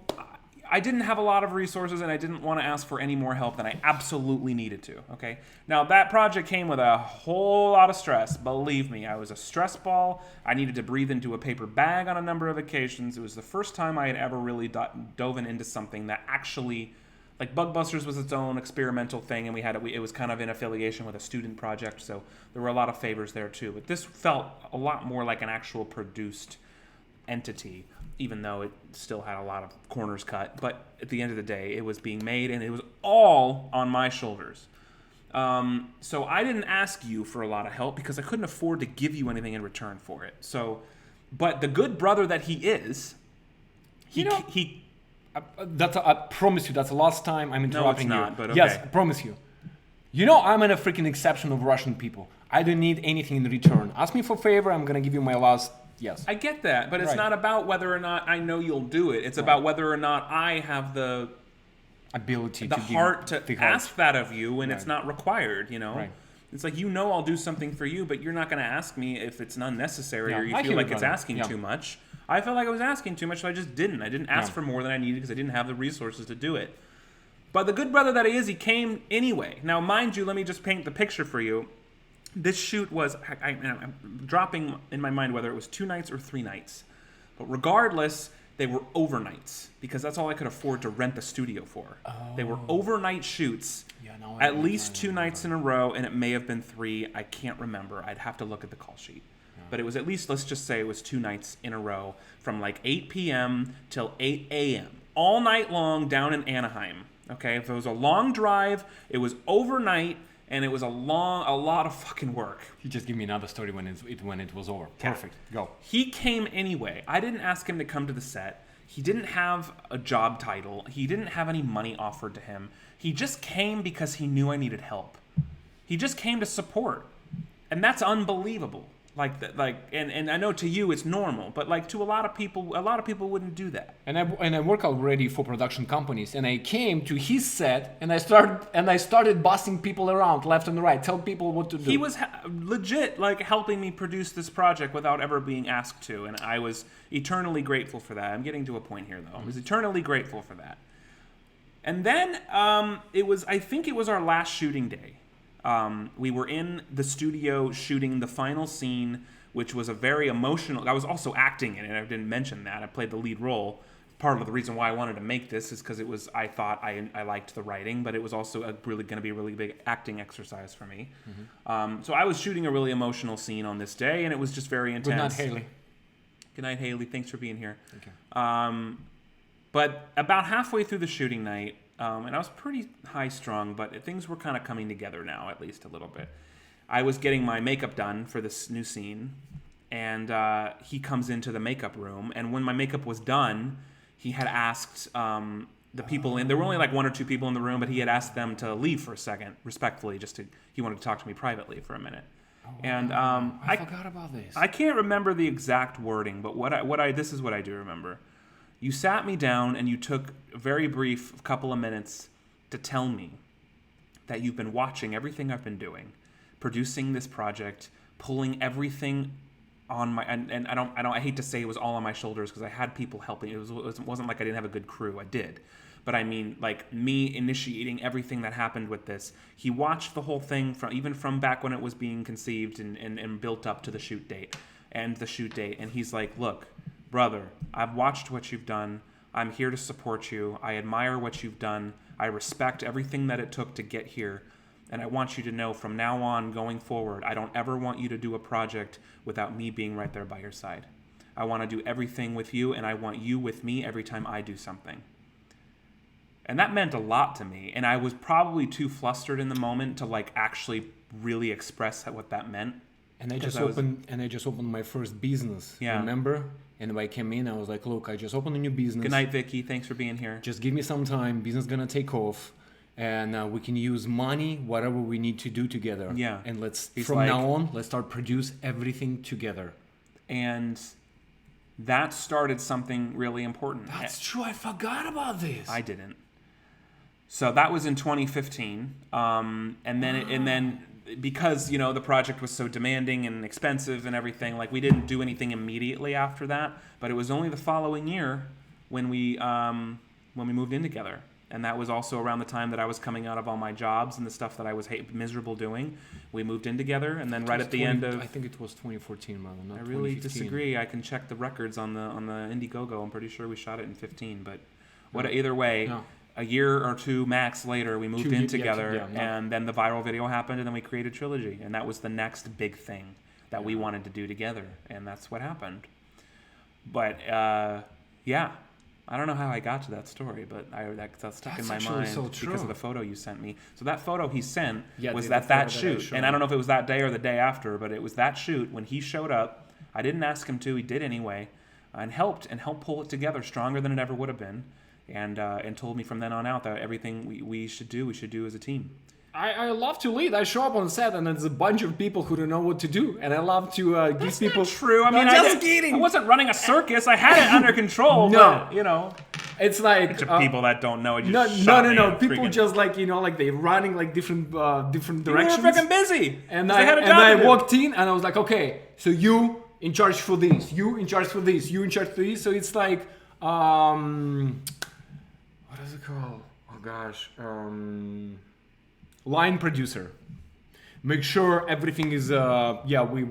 I didn't have a lot of resources, and I didn't want to ask for any more help than I absolutely needed to. Okay. Now that project came with a whole lot of stress. Believe me, I was a stress ball. I needed to breathe into a paper bag on a number of occasions. It was the first time I had ever really dove into something that actually, like Bugbusters was its own experimental thing, and it was kind of in affiliation with a student project, so there were a lot of favors there too. But this felt a lot more like an actual produced entity, even though it still had a lot of corners cut. But at the end of the day, it was being made, and it was all on my shoulders. So I didn't ask you for a lot of help because I couldn't afford to give you anything in return for it. So, but the good brother that he is, he I promise you, that's the last time I'm interrupting not, you. but okay. Yes, I promise you. You know I'm in a freaking exception of Russian people. I don't need anything in return. Ask me for a favor, I'm gonna give you my last yes. I get that, but it's Right. not about whether or not I know you'll do it. It's about whether or not I have the Ability the to heart to the heart. ask that of you when it's Right. not required, you know? Right. It's like, I'll do something for you, but you're not going to ask me if it's unnecessary Yeah, or you I feel hear like you, it's brother. asking Yeah. too much. I felt like I was asking too much, so I just didn't. I didn't ask Yeah. for more than I needed because I didn't have the resources to do it. But the good brother that he is, he came anyway. Now, mind you, let me just paint the picture for you. This shoot was, I'm dropping in my mind whether it was 2 nights or 3 nights. But regardless, they were overnights because that's all I could afford to rent the studio for. They were overnight shoots, at least 2 nights in a row, and it may have been 3. I can't remember. I'd have to look at the call sheet. But it was at least, let's just say it was 2 nights in a row from like 8 p.m. till 8 a.m. all night long down in Anaheim. Okay, if it was a long drive, it was overnight, and it was a lot of fucking work. You just give me another story when it was over. Perfect. Go. He came anyway. I didn't ask him to come to the set. He didn't have a job title. He didn't have any money offered to him. He just came because he knew I needed help. He just came to support. And that's unbelievable. And I know to you it's normal, but like to a lot of people wouldn't do that. And I work already for production companies, and I came to his set, and I started bossing people around left and right, tell people what to do. He was legit like helping me produce this project without ever being asked to, and I was eternally grateful for that. I'm getting to a point here though. I was eternally grateful for that. And then I think it was our last shooting day. We were in the studio shooting the final scene, which was a very emotional. I was also acting in it. I didn't mention that. I played the lead role. Part of the reason why I wanted to make this is because I thought I liked the writing, but it was also going to be a really big acting exercise for me. Mm-hmm. So I was shooting a really emotional scene on this day, and it was just very intense. Good night, Haley. Good night, Haley. Thanks for being here. Thank you. But about halfway through the shooting night, and I was pretty high-strung, but things were kind of coming together now, at least a little bit. I was getting my makeup done for this new scene, and he comes into the makeup room, and when my makeup was done, he had asked the people in. There were only like 1 or 2 people in the room, but he had asked them to leave for a second, respectfully, he wanted to talk to me privately for a minute. And I forgot about this. I can't remember the exact wording, but this is what I do remember. You sat me down and you took a very brief couple of minutes to tell me that you've been watching everything I've been doing, producing this project, pulling everything on my and I hate to say it was all on my shoulders because I had people helping. It wasn't like I didn't have a good crew. I did. But I mean, like me initiating everything that happened with this. He watched the whole thing from back when it was being conceived and built up to the shoot date. And he's like, look, brother, I've watched what you've done. I'm here to support you. I admire what you've done. I respect everything that it took to get here. And I want you to know from now on, going forward, I don't ever want you to do a project without me being right there by your side. I want to do everything with you, and I want you with me every time I do something. And that meant a lot to me. And I was probably too flustered in the moment to like actually really express what that meant. And I just opened my first business. Yeah. Remember? And when I came in, I was like, look, I just opened a new business. Good night, Vicky. Thanks for being here. Just give me some time. Business gonna take off. And we can use money, whatever we need to do together. Yeah. And He's from like, now on, let's start produce everything together. And that started something really important. That's true. I forgot about this. I didn't. So that was in 2015. And then because, you know, the project was so demanding and expensive and everything, like we didn't do anything immediately after that, but it was only the following year when we moved in together. And that was also around the time that I was coming out of all my jobs and the stuff that I was miserable doing. We moved in together, and then right at the end of... I think it was 2014, rather, not 2015. I really disagree. I can check the records on the Indiegogo. I'm pretty sure we shot it in 15, but either way... No. A year or two max later, we moved in together, and then the viral video happened, and then we created Trilogy, and that was the next big thing that we wanted to do together, and that's what happened. But yeah, I don't know how I got to that story, but that's stuck in my mind because of the photo you sent me. So that photo he sent was that shoot, and I don't know if it was that day or the day after, but it was that shoot when he showed up. I didn't ask him to; he did anyway, and helped pull it together stronger than it ever would have been. And told me from then on out that everything we should do as a team. I love to lead. I show up on set and there's a bunch of people who don't know what to do, and I love to give people. Not true. I mean, I wasn't running a circus. I had it under control. No, but, you know, it's like people that don't know it. No. People just like like they're running like different directions. You were freaking busy. And I walked in and I was like, okay, so you in charge for this, you in charge for this, you in charge for this. So it's like. What is it called? Oh gosh. Line producer. Make sure everything is we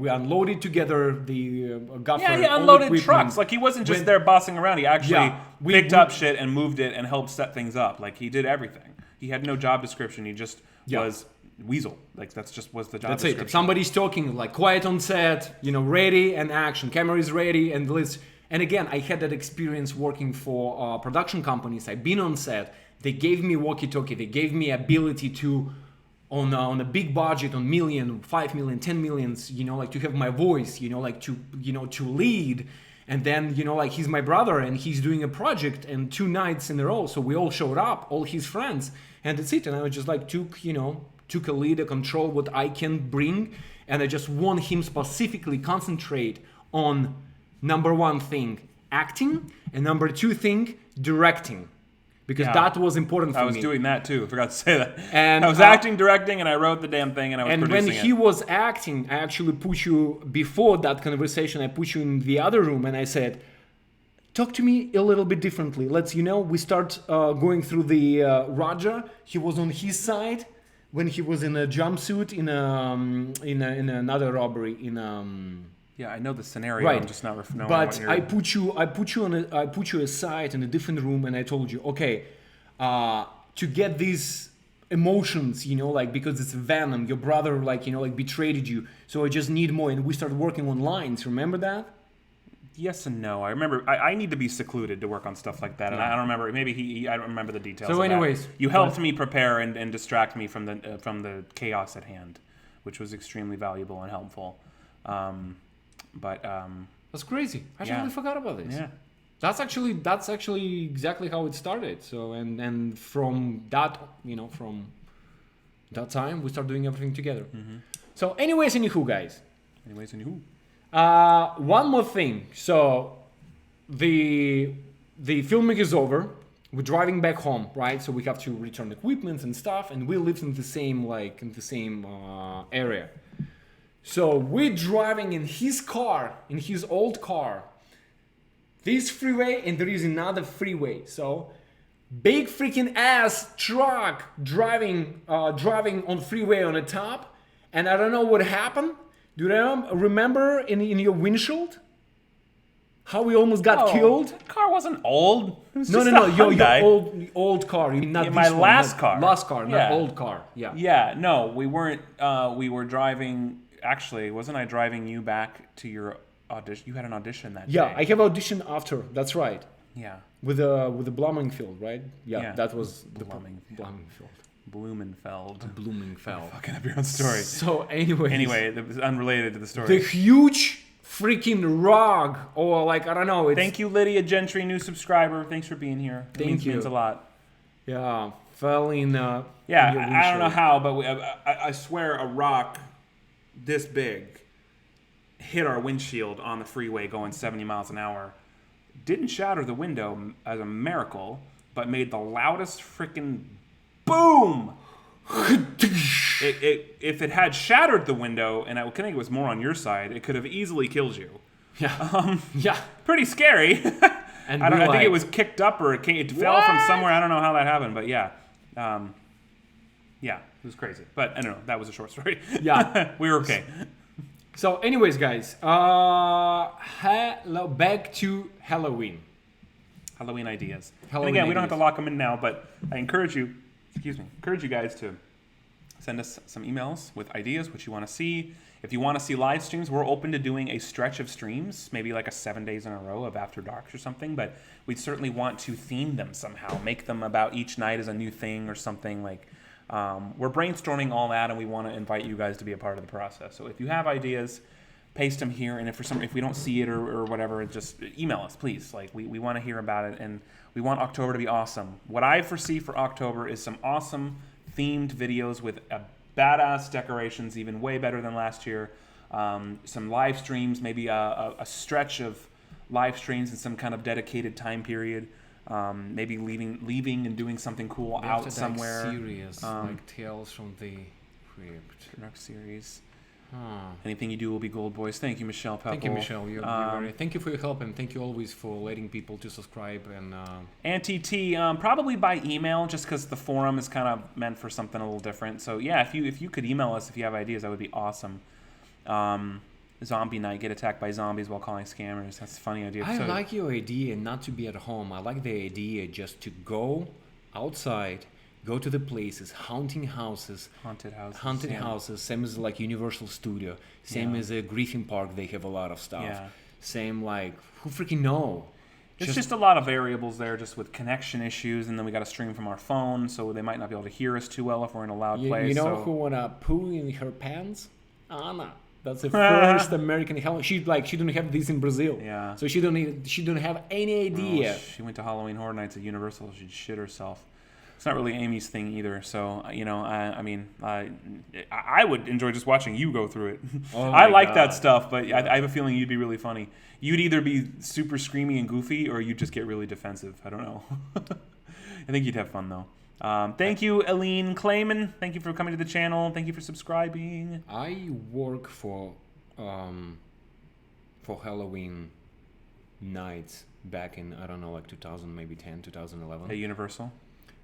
unloaded together the gaffer. He unloaded trucks. Like he wasn't just there bossing around. He actually picked up shit and moved it and helped set things up. Like he did everything. He had no job description. He just was Weasel. Like was the job description. It. If somebody's talking like quiet on set, ready and action. Camera is ready and let's. And again, I had that experience working for production companies. I've been on set. They gave me walkie-talkie. They gave me ability to, on a big budget, on million, 5 million, 10 millions, to have my voice, to lead. And then, he's my brother and he's doing a project and 2 nights in a row. So we all showed up, all his friends, and that's it. And I was just took a lead, a control, what I can bring. And I just want him specifically concentrate on number 1 thing, acting, and number 2 thing, directing. Because that was important for me. I was doing that too, I forgot to say that. And I was acting, directing, and I wrote the damn thing, and I was producing it. And when he was acting, I actually put you, before that conversation, I put you in the other room, and I said, talk to me a little bit differently. Let's, we start going through the Raja. He was on his side when he was in a jumpsuit in another robbery, Yeah, I know the scenario. Right. I'm just not knowing but what you're... I put you aside in a different room, and I told you, okay, to get these emotions, because it's venom. Your brother, betrayed you, so I just need more. And we started working on lines. Remember that? Yes and no. I remember. I need to be secluded to work on stuff like that, and I don't remember. Maybe I don't remember the details. So, anyways, you helped me prepare and distract me from the chaos at hand, which was extremely valuable and helpful. That's crazy. I totally forgot about this. Yeah. That's actually exactly how it started. So and from that, from that time we start doing everything together. Mm-hmm. So anywho, guys. One more thing. So the filming is over. We're driving back home, right? So we have to return equipment and stuff, and we live in the same area. So we're driving in his car, in his old car, this freeway, and there is another freeway. So big freaking ass truck driving on freeway on the top, and I don't know what happened. Do you remember in your windshield? How we almost got killed? The car wasn't old. It was No, just no, a no. Your Hyundai. old car. You mean not Yeah, this my one, last not- car. Last car, not Yeah. old car. Yeah. Yeah, no, we weren't. We were driving. Actually, wasn't I driving you back to your audition? You had an audition that Yeah, day. I have audition after. That's right. Yeah. With the Blumingfield, right? Yeah, Yeah. that was the Blumenfeld. Blumenfield. Blumenfeld. Blumenfeld. Fucking up your own story. So anyway, That was unrelated to the story. the huge freaking rug, or like I don't know. It's, Thank you, Lydia Gentry, new subscriber. Thanks for being here. It Thank you. means a lot. Yeah, fell in. Yeah, in your I don't know windshield. how, but I swear a rock this big hit our windshield on the freeway going 70 miles an hour. Didn't shatter the window as a miracle, but made the loudest freaking boom. If it had shattered the window, and I think it was more on your side, it could have easily killed you. Yeah. Yeah. Pretty scary. And I think like, it was kicked up or it fell from somewhere. I don't know how that happened, but yeah. Yeah, it was crazy. But I don't know. That was a short story. Yeah. We were okay. So, anyways, guys, back to Halloween. Halloween ideas. Halloween and again, we don't have ideas. to lock them in now, but I encourage you guys to send us some emails with ideas, what you want to see. If you want to see live streams, we're open to doing a stretch of streams, maybe like a 7 days in a row of After Darks or something, but we'd certainly want to theme them somehow, make them about each night as a new thing or something. Like we're brainstorming all that, and we want to invite you guys to be a part of the process. So if you have ideas, paste them here, and if we don't see it or whatever, just email us, please. Like we want to hear about it, and we want October to be awesome. What I foresee for October is some awesome themed videos with a badass decorations, even way better than last year. Some live streams, maybe a stretch of live streams in some kind of dedicated time period. Maybe leaving and doing something cool out somewhere. Series, like Tales from the Crypt. Dark series. Anything you do will be gold, boys. Thank you, Michelle Pepple. Thank you, Michelle. Thank you for your help, and thank you always for letting people to subscribe. And Auntie T, probably by email, just because the forum is kind of meant for something a little different. So yeah, if you could email us if you have ideas, that would be awesome. Zombie night, get attacked by zombies while calling scammers. That's a funny idea. I like your idea not to be at home. I like the idea just to go outside, go to the places, haunted houses, same as like Universal Studio, same as a Griffin Park. They have a lot of stuff. Yeah. Same like who freaking know. There's just a lot of variables there, just with connection issues, and then we got to stream from our phone, so they might not be able to hear us too well if we're in a loud place. You know who wanna poo in her pants? Anna. That's the first American Halloween. She don't have this in Brazil. Yeah. So she don't have any idea. She went to Halloween Horror Nights at Universal. She'd shit herself. It's not really Amy's thing either. So I would enjoy just watching you go through it. Oh I my like God. that stuff, but I have a feeling you'd be really funny. You'd either be super screamy and goofy, or you'd just get really defensive. I don't know. I think you'd have fun though. Thank you, Aline Clayman. Thank you for coming to the channel. Thank you for subscribing. I work for Halloween nights back in, I don't know, like 2000, maybe 2011. At Universal?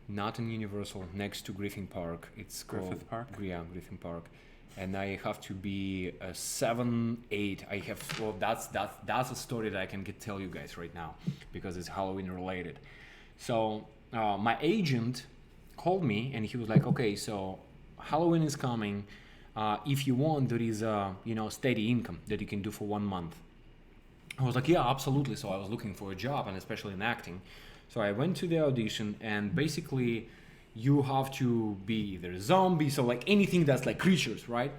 Not in Universal, next to Griffin Park. It's called Griffith Park? Yeah, Griffin Park. And I have to be a 7, 8. I have, well, that's a story that I can tell you guys right now because it's Halloween related. So my agent called me and he was like, okay, so Halloween is coming. If you want, there is a steady income that you can do for 1 month. I was like, yeah, absolutely. So I was looking for a job, and especially in acting. So I went to the audition, and basically you have to be either zombies or like anything that's like creatures, right?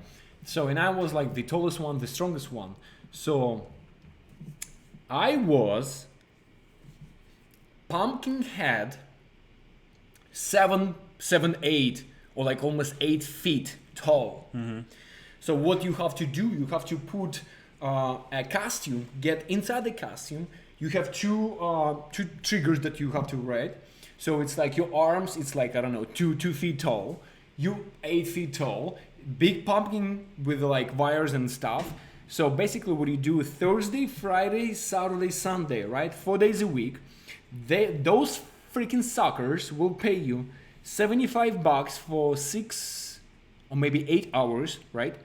So, and I was like the tallest one, the strongest one. So I was pumpkin head, 7, 8, or like almost 8 feet tall. Mm-hmm. So what you have to do, you have to put a costume, get inside the costume. You have two triggers that you have to read. So it's like your arms, it's like, I don't know, 2 feet tall. You 8 feet tall. Big pumpkin with like wires and stuff. So basically what you do Thursday, Friday, Saturday, Sunday, right? 4 days a week. Those freaking suckers will pay you $75 for 6 or maybe 8 hours, right?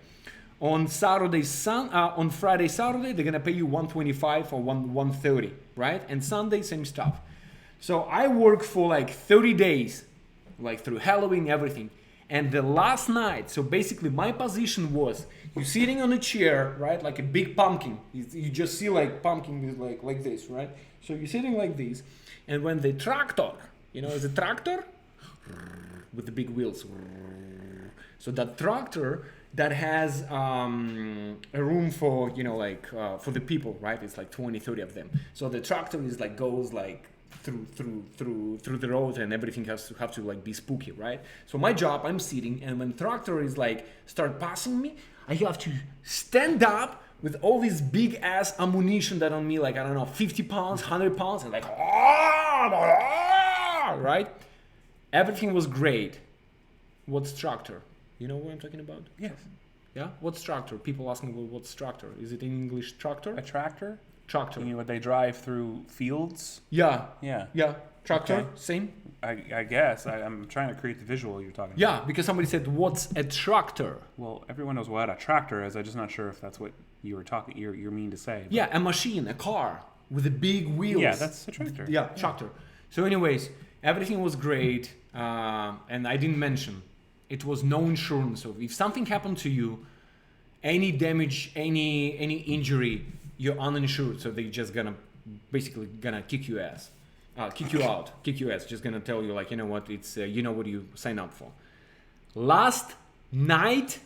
On on Friday, Saturday, they're gonna pay you $125 or $130, right? And Sunday, same stuff. So I work for like 30 days, like through Halloween, everything. And the last night, so basically my position was, you're sitting on a chair, right? Like a big pumpkin. You just see like pumpkin is like this, right? So you're sitting like this. And when the tractor, is a tractor with the big wheels. So that tractor that has a room for, for the people, right? It's like 20, 30 of them. So the tractor is like, goes like, through the road, and everything has to like be spooky, right? So my job, I'm sitting, and when tractor is like start passing me, I have to stand up with all this big ass ammunition that on me, like, I don't know, 50 pounds, 100 pounds, and like, right? Everything was great. What's tractor? You know what I'm talking about? Yes. Yeah? What's tractor? People asking, well, what's tractor? Is it in English tractor? A tractor? Tractor. You mean what they drive through fields? Yeah. Yeah. Yeah. Tractor, Okay. same. I guess. I'm trying to create the visual you're talking about. Yeah, because somebody said, what's a tractor? Well, everyone knows what a tractor is. I'm just not sure if that's what you were talking. You're mean to say. But Yeah, a machine, a car with the big wheels. yeah, that's a tractor. Yeah, tractor. So anyways, everything was great. And I didn't mention, it was no insurance. So if something happened to you, any damage, any injury, you're uninsured. So they just basically gonna kick you out. Just gonna tell you like, you know what, it's what you sign up for. Last ride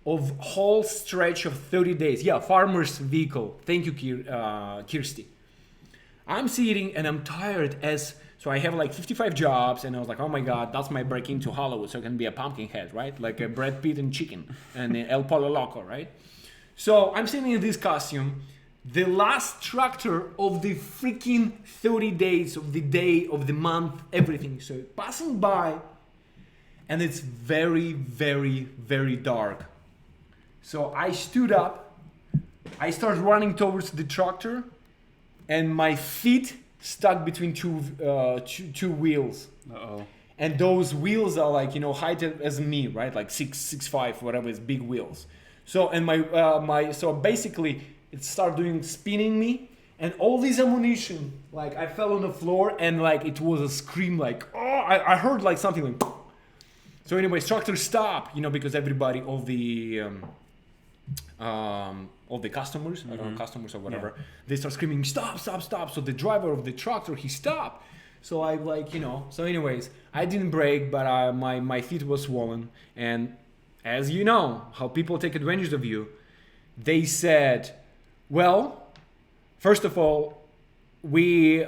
of whole stretch of 30 days. Yeah, farmer's vehicle. Thank you, Kirsty. I'm sitting and I'm tired so I have like 55 jobs, and I was like, oh my God, that's my break into Hollywood. So I can be a pumpkin head, right? Like a Brad Pitt and chicken and El Polo Loco, right? So I'm sitting in this costume, the last tractor of the freaking 30 days of the day, of the month, everything. So passing by, and it's very, very, very dark. So I stood up, I started running towards the tractor, and my feet stuck between two wheels. Uh-oh. And those wheels are like, height as me, right? Like 6'5", whatever, is big wheels. So, and so basically it started spinning me, and all this ammunition, like I fell on the floor, and like it was a scream, like, oh, I heard like something like, so anyways, tractor stop, because everybody, all the customers, I don't know, customers or whatever, they start screaming, stop. So the driver of the tractor, he stopped. So I so anyways, I didn't break, but my feet was swollen. And as you know, how people take advantage of you, they said, well, first of all, we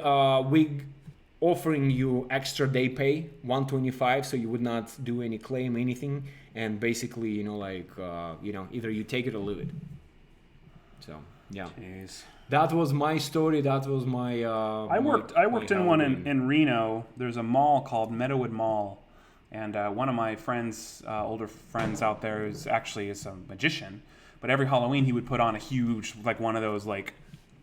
offering you extra day pay, $125, so you would not do any claim, anything. And basically, either you take it or leave it. So, yeah. Jeez. That was my story. That was my. I worked in one in Reno. There's a mall called Meadowood Mall, and one of my friends, older friends out there, is a magician. But every Halloween he would put on a huge, like one of those like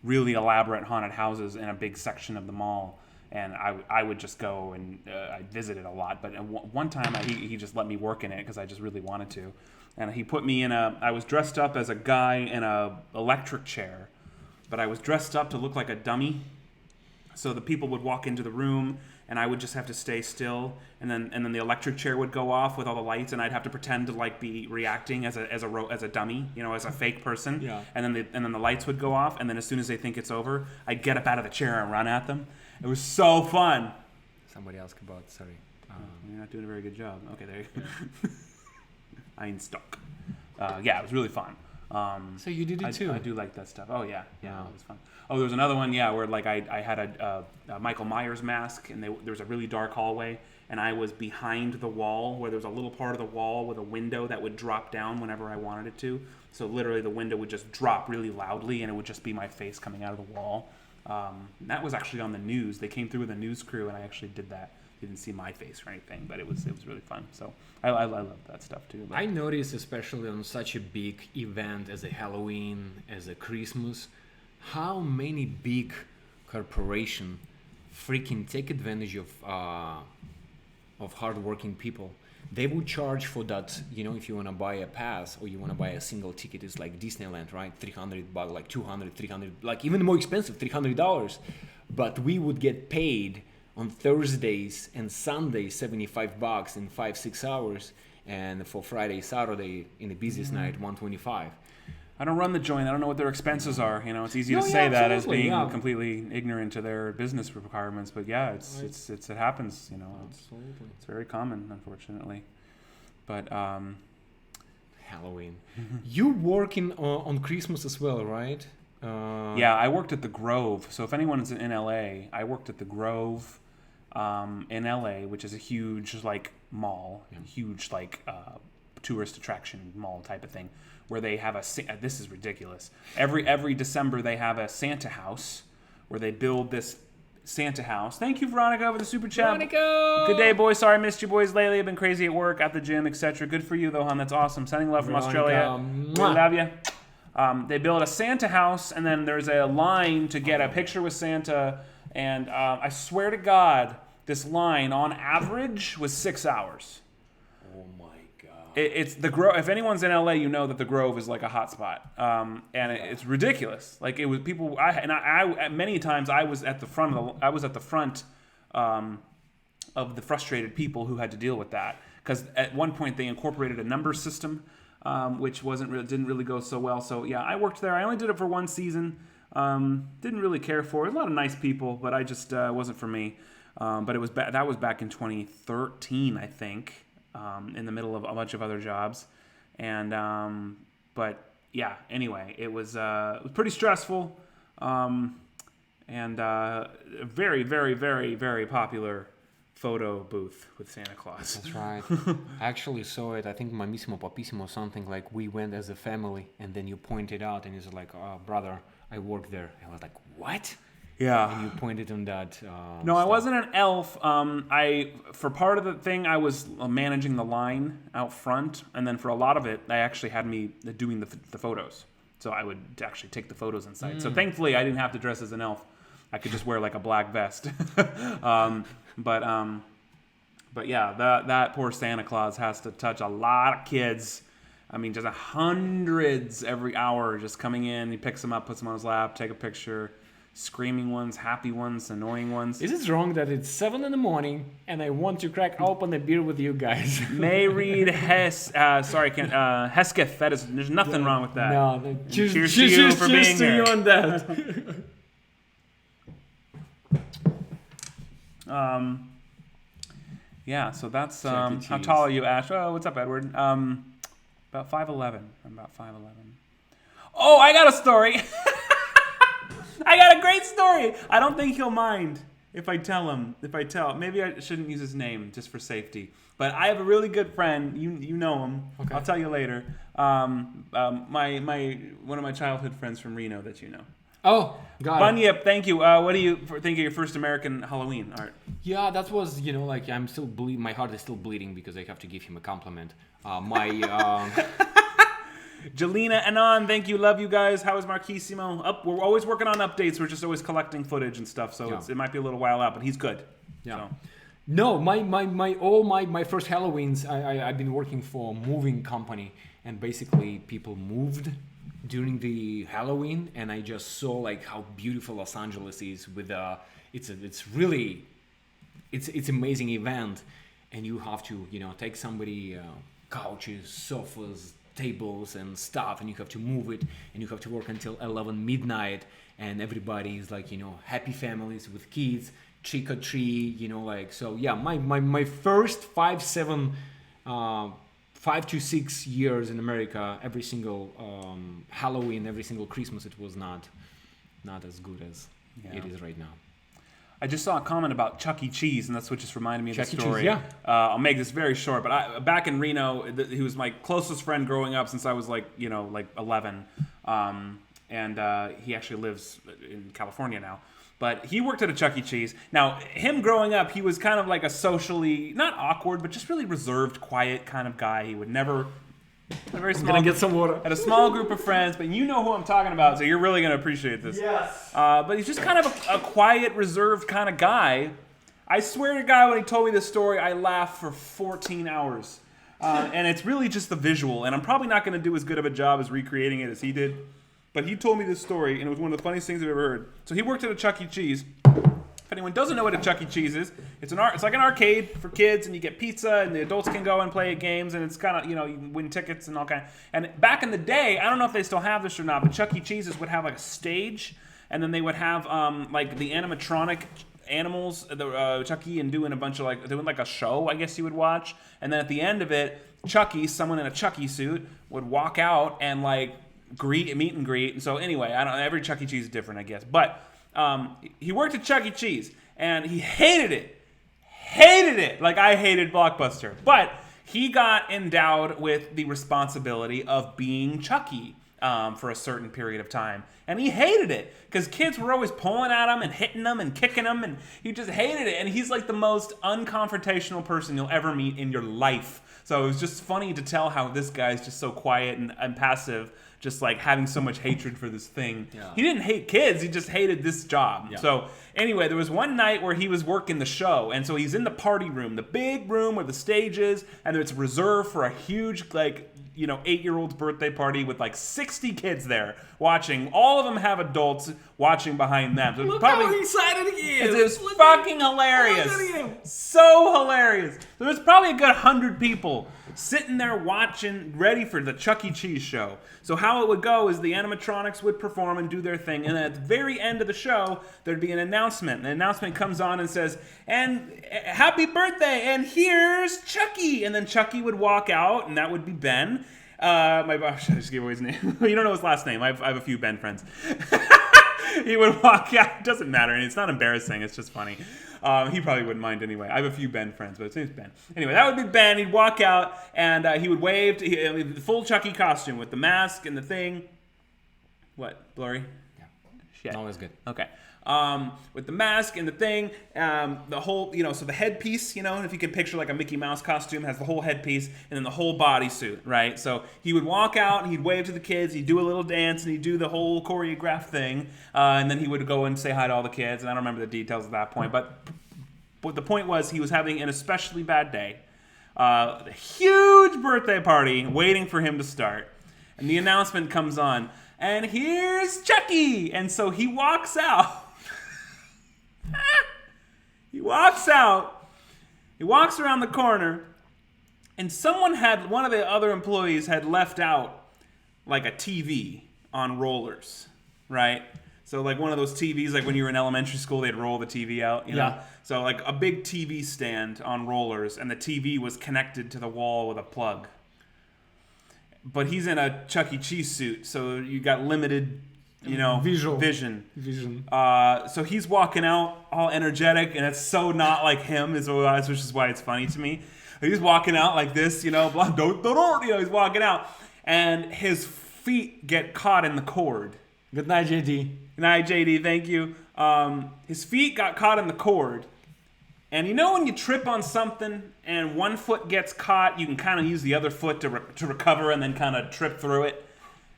really elaborate haunted houses in a big section of the mall. And I would just go and I visited a lot. But one time he just let me work in it because I just really wanted to. And he put me I was dressed up as a guy in a electric chair. But I was dressed up to look like a dummy. So the people would walk into the room and I would just have to stay still. And then the electric chair would go off with all the lights, and I'd have to pretend to like be reacting as a dummy, as a fake person. Yeah. And then the lights would go off, and then as soon as they think it's over, I'd get up out of the chair and run at them. It was so fun. Somebody asked about, sorry. You're not doing a very good job. Okay, there you go. I'm stuck. Yeah, it was really fun. So you did it too? I do like that stuff. Oh, yeah. Yeah, it was fun. Oh, there was another one, where like I had a Michael Myers mask, and there was a really dark hallway, and I was behind the wall where there was a little part of the wall with a window that would drop down whenever I wanted it to. So literally the window would just drop really loudly, and it would just be my face coming out of the wall. That was actually on the news. They came through with a news crew, and I actually did that. You didn't see my face or anything, but it was really fun. So I love that stuff too. But I noticed, especially on such a big event as a Halloween, as a Christmas, how many big corporations freaking take advantage of hardworking people. they would charge for that. If you want to buy a pass or you want to buy a single ticket, it's like Disneyland, right? $300, like 200, 300, like even more expensive, $300. But we would get paid on Thursdays and Sundays $75 in 5-6 hours, and for Friday, Saturday in the busiest night, $125. I don't run the joint. I don't know what their expenses are. It's easy to say that as being completely ignorant to their business requirements. But yeah, it happens. Absolutely. It's very common, unfortunately. But Halloween. You working on Christmas as well, right? Yeah, I worked at the Grove. So if anyone's in LA, I worked at the Grove in LA, which is a huge mall, huge tourist attraction mall type of thing, where they have this is ridiculous. Every December they have a Santa house where they build this Santa house. Thank you, Veronica, for the super chat. Veronica! Good day, boys. Sorry I missed you boys lately. I've been crazy at work, at the gym, etc. Good for you, though, hon. That's awesome. Sending love from Australia. We love you. They build a Santa house, and then there's a line to get a picture with Santa. And I swear to God, this line, on average, was 6 hours. Oh, my God. It's the Grove. If anyone's in LA, you know that the Grove is like a hot spot. And it's ridiculous. Like, it was people... I many times, I was at the front of the frustrated people who had to deal with that. Because at one point, they incorporated a number system, which didn't really go so well. So yeah, I worked there. I only did it for one season. Didn't really care for it. A lot of nice people, but I just wasn't for me. But that was back in 2013, I think, in the middle of a bunch of other jobs. And but yeah, anyway, it was pretty stressful, and a very, very, very, very popular photo booth with Santa Claus. That's right. I actually saw it. I think Mamissimo Papissimo, something like we went as a family, and then you pointed out, and he's like, "Oh, brother, I work there." And I was like, "What?" Yeah. And you pointed on that. No, I wasn't an elf. For part of the thing, I was managing the line out front, and then for a lot of it, they actually had me doing the photos. So I would actually take the photos inside. So thankfully, I didn't have to dress as an elf. I could just wear like a black vest. But yeah, that poor Santa Claus has to touch a lot of kids. I mean, just hundreds every hour just coming in. He picks them up, puts them on his lap, take a picture. Screaming ones, happy ones, annoying ones. Is it wrong that it's 7 a.m. and I want to crack open a beer with you guys? Mayreed Hesketh. There's nothing wrong with that. No, cheers to you for being here. You on that. Yeah, so that's how tall are you, Ash? Oh, what's up, Edward? About 5'11". I'm about 5'11". Oh, I got a story. I got a great story. I don't think he'll mind if I tell him. Maybe I shouldn't use his name just for safety. But I have a really good friend. You know him. Okay. I'll tell you later. One of my childhood friends from Reno that you know. Oh, got Bunyip, thank you. What do you think of your first American Halloween art? Yeah, that was, I'm still my heart is still bleeding because I have to give him a compliment. Jelena Anon, thank you, love you guys. How is Marquisimo? We're always working on updates. We're just always collecting footage and stuff, so it might be a little while out, but he's good. Yeah. So. No, my first Halloweens, I've been working for a moving company, and basically people moved during the Halloween, and I just saw like how beautiful Los Angeles is with it's amazing event, and you have to take somebody couches, sofas, tables and stuff, and you have to move it, and you have to work until 11 midnight, and everybody is like happy families with kids, trick or treat, so yeah, my first 5 to 6 years in America, every single Halloween, every single Christmas, it was not as good as it is right now. I just saw a comment about Chuck E. Cheese, and that's what just reminded me of the story. Cheese, yeah. I'll make this very short, but back in Reno, he was my closest friend growing up since I was like 11, and he actually lives in California now. But he worked at a Chuck E. Cheese. Now, him growing up, he was kind of like a socially, not awkward, but just really reserved, quiet kind of guy. He would never... A very small get some water. Had a small group of friends, but you know who I'm talking about, so you're really going to appreciate this. Yes. But he's just kind of a quiet, reserved kind of guy. I swear to God, when he told me this story, I laughed for 14 hours. And it's really just the visual. And I'm probably not going to do as good of a job as recreating it as he did. But he told me this story, and it was one of the funniest things I've ever heard. So he worked at a Chuck E. Cheese. If anyone doesn't know what a Chuck E. Cheese is, it's like an arcade for kids, and you get pizza, and the adults can go and play games, and it's kind of, you win tickets and all kind of. And back in the day, I don't know if they still have this or not, but Chuck E. Cheese's would have like a stage, and then they would have like the animatronic animals, Chucky, and doing like a show, I guess you would watch. And then at the end of it, Chucky, someone in a Chucky suit, would walk out and like meet and greet. And so anyway, I don't know, every Chuck E. Cheese is different, I guess. But he worked at Chuck E. Cheese, and he hated it. Like I hated Blockbuster. But he got endowed with the responsibility of being Chucky for a certain period of time. And he hated it because kids were always pulling at him and hitting him and kicking him, and he just hated it. And he's like the most unconfrontational person you'll ever meet in your life. So it was just funny to tell how this guy's just so quiet and passive, just like having so much hatred for this thing. Yeah. He didn't hate kids, he just hated this job. Yeah. So anyway, there was one night where he was working the show, and so he's in the party room, the big room where the stage is, and it's reserved for a huge, 8-year-old's birthday party with like 60 kids there watching. All of them have adults watching behind them. So Look how excited he is. It was fucking hilarious. So hilarious. There was probably a good 100 people sitting there watching, ready for the Chuck E. Cheese show. So how it would go is the animatronics would perform and do their thing, and then at the very end of the show, there'd be an announcement. And the announcement comes on and says, "And happy birthday, and here's Chucky." And then Chucky would walk out, and that would be Ben. I just gave away his name. You don't know his last name. I have a few Ben friends. He would walk out. It doesn't matter. It's not embarrassing. It's just funny. He probably wouldn't mind anyway. I have a few Ben friends, but his name's Ben. Anyway, that would be Ben. He'd walk out, and he would wave. The full Chucky costume with the mask and the thing. What? Blurry? Yeah. Shit. Always good. Okay. With the mask and the thing, the whole, so the headpiece, if you can picture like a Mickey Mouse costume, has the whole headpiece and then the whole bodysuit, right? So he would walk out and he'd wave to the kids, he'd do a little dance, and he'd do the whole choreographed thing, and then he would go and say hi to all the kids, and I don't remember the details at that point, but the point was he was having an especially bad day, a huge birthday party waiting for him to start, and the announcement comes on, and here's Chucky, and so he walks out. He walks out, he walks around the corner, and one of the other employees had left out like a TV on rollers, right? So like one of those TVs, like when you were in elementary school, they'd roll the TV out, you know? Yeah. So like a big TV stand on rollers, and the TV was connected to the wall with a plug. But he's in a Chuck E. Cheese suit, so you got limited vision. So he's walking out all energetic, and it's so not like him, which is why it's funny to me. He's walking out like this, he's walking out, and his feet get caught in the cord. Good night, JD. Good night, JD. Thank you. His feet got caught in the cord. And when you trip on something and one foot gets caught, you can kind of use the other foot to recover and then kind of trip through it?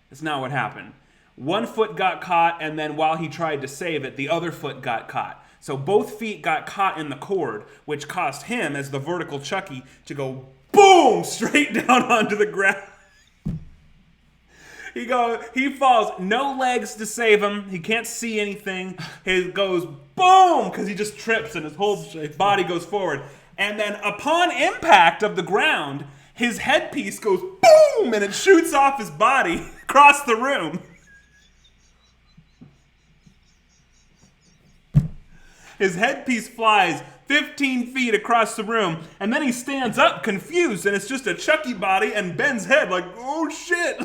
That's not what happened. One foot got caught, and then while he tried to save it, the other foot got caught. So both feet got caught in the cord, which caused him, as the vertical Chucky, to go boom straight down onto the ground. He falls, no legs to save him. He can't see anything. He goes boom because he just trips and his whole body goes forward. And then upon impact of the ground, his headpiece goes boom and it shoots off his body across the room. His headpiece flies 15 feet across the room, and then he stands up confused, and it's just a Chucky body and Ben's head like, oh shit.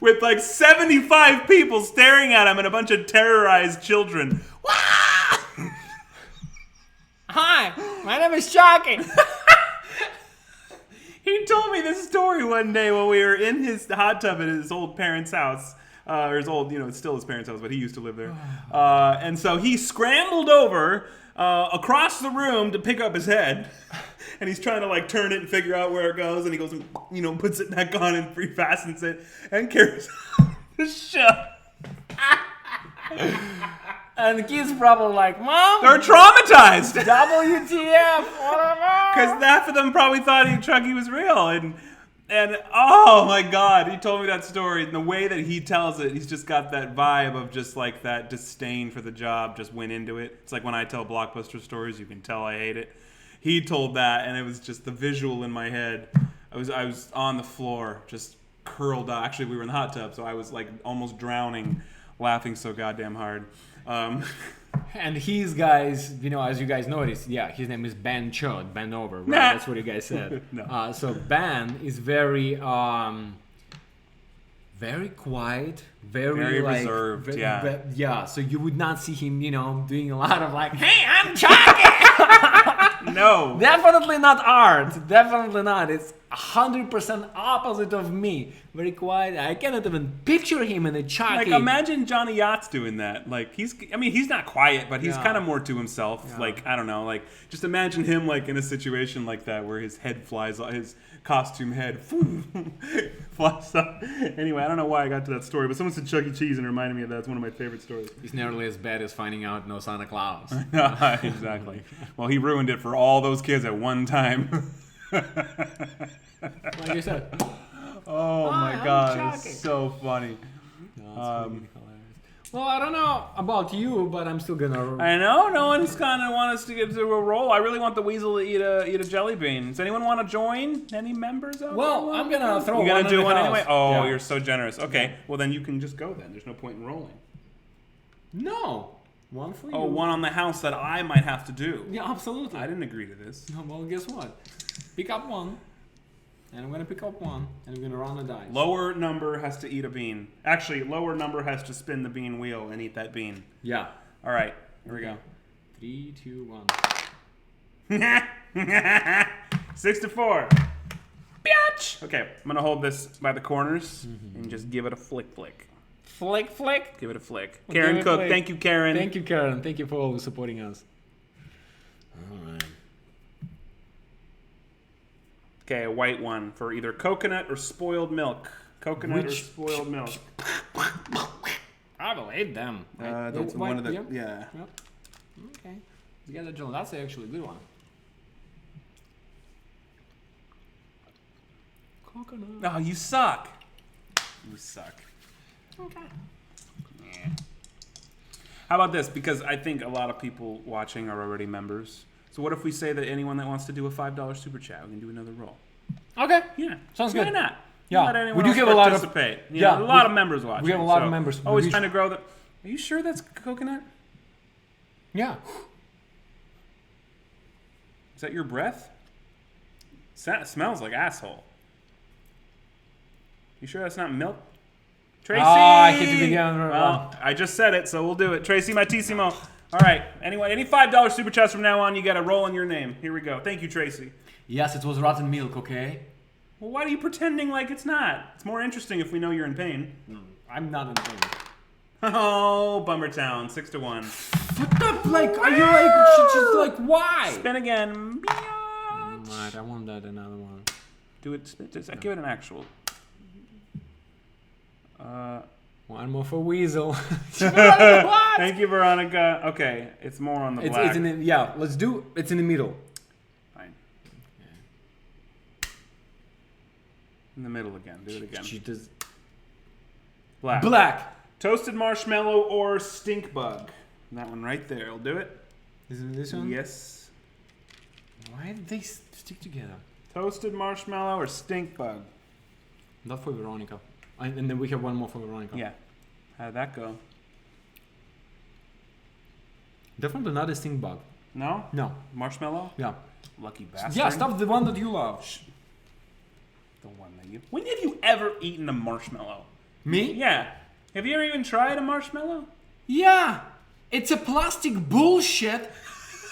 With like 75 people staring at him and a bunch of terrorized children. Hi, my name is Chucky. He told me this story one day when we were in his hot tub at his old parents' house. Or his old, it's still his parents' house, but he used to live there. And so he scrambled over across the room to pick up his head. And he's trying to like turn it and figure out where it goes. And he goes and, puts it back on and refastens it and carries on the show. And kids probably like, Mom, They're traumatized. WTF, whatever. Because half of them probably thought Chucky was real, and oh my God, he told me that story. And the way that he tells it, he's just got that vibe of just like that disdain for the job just went into it. It's like when I tell Blockbuster stories, you can tell I hate it. He told that, and it was just the visual in my head. I was on the floor, just curled up. Actually, we were in the hot tub, so I was like almost drowning, laughing so goddamn hard. And his guys, as you guys noticed, his name is Ben Chod, bend over, right? Nah. That's what you guys said. No. So Ben is very quiet, very like, reserved, yeah. So you would not see him, doing a lot of like, hey, I'm Chucky! No. Definitely not art. Definitely not. It's 100% opposite of me. Very quiet. I cannot even picture him in a Chucky. Like, imagine Johnny Yachts doing that. Like, he's not quiet, but he's kind of more to himself. Yeah. Like, I don't know. Like, just imagine him, like, in a situation like that where his head flies, his costume head flies up. Anyway, I don't know why I got to that story, but someone said Chuck E. Cheese and it reminded me of that. It's one of my favorite stories. It's nearly as bad as finding out no Santa Claus. Exactly. Well, he ruined it for all those kids at one time. Like you said. Oh my I'm God, it's Chucky. so funny. No, it's hilarious. Well, I don't know about you, but I'm still gonna. I know, no one's kind of want us to get to a roll. I really want the weasel to eat a jelly bean. Does anyone want to join? Any members out Well, there? I'm gonna throw one. You're gonna do in the one house. anyway? Oh, Yeah. you're so generous. Okay, well then you can just go then. There's no point in rolling. No, one for you. Oh, one on the house that I might have to do. Yeah, absolutely. I didn't agree to this. Well, guess what? Pick up one, and I'm gonna pick up one, and I'm gonna roll the dice. Lower number has to eat a bean. Actually, lower number has to spin the bean wheel and eat that bean. Yeah. All right, here we go. 3, 2, 1. 6 to 4. Bitch! Okay, I'm gonna hold this by the corners and just give it a flick. Flick. Give it a flick. Give Karen it a Cook, flick. thank you, Karen. Thank you, Karen. Thank you for always supporting us. All right. Okay, a white one for either coconut or spoiled milk. Coconut or spoiled milk. I will eat them. It's one of the Yep. yeah. Yep. Okay. You got that, John. That's actually a good one. Coconut. Oh, you suck. You suck. Okay. Yeah. How about this? Because I think a lot of people watching are already members. So what if we say that anyone that wants to do a $5 super chat, we can do another roll? Okay. Yeah. Sounds Why good. not? Yeah. Let anyone We do else have a lot of- participate. yeah, a lot we- of members watching. we have a lot of so members. Always We trying to grow the. Are you sure that's coconut? Yeah. Is that your breath? Smells like asshole. You sure that's not milk? Tracy! I hit it again. Well, I just said it, so we'll do it. Tracy Matissimo. All right. Anyway, any $5 super chats from now on, you got to roll in your name. Here we go. Thank you, Tracy. Yes, it was rotten milk, okay? Well, why are you pretending like it's not? It's more interesting if we know you're in pain. I'm not in pain. Oh, Bummertown, 6 to 1. What the? Like, are you like, she's like, why? Spin again. Right, I want that another one. Do it. Just give it an actual. One more for Weasel. Thank you, Veronica. Okay, it's more on the black. It's in the, yeah, let's do, it's in the middle. Fine. In the middle again. Do it again. She does. Black. Black. Toasted marshmallow or stink bug. That one right there. I'll do it. Is it this one? Yes. Why did they stick together? Toasted marshmallow or stink bug. Not for Veronica. And then we have one more for Veronica. Yeah. How'd that go? Definitely not a stink bug. No? No. Marshmallow? Yeah. Lucky bastard. Yeah, stop the one that you love. The one that you... When have you ever eaten a marshmallow? Me? Yeah. Have you ever even tried a marshmallow? Yeah. It's a plastic bullshit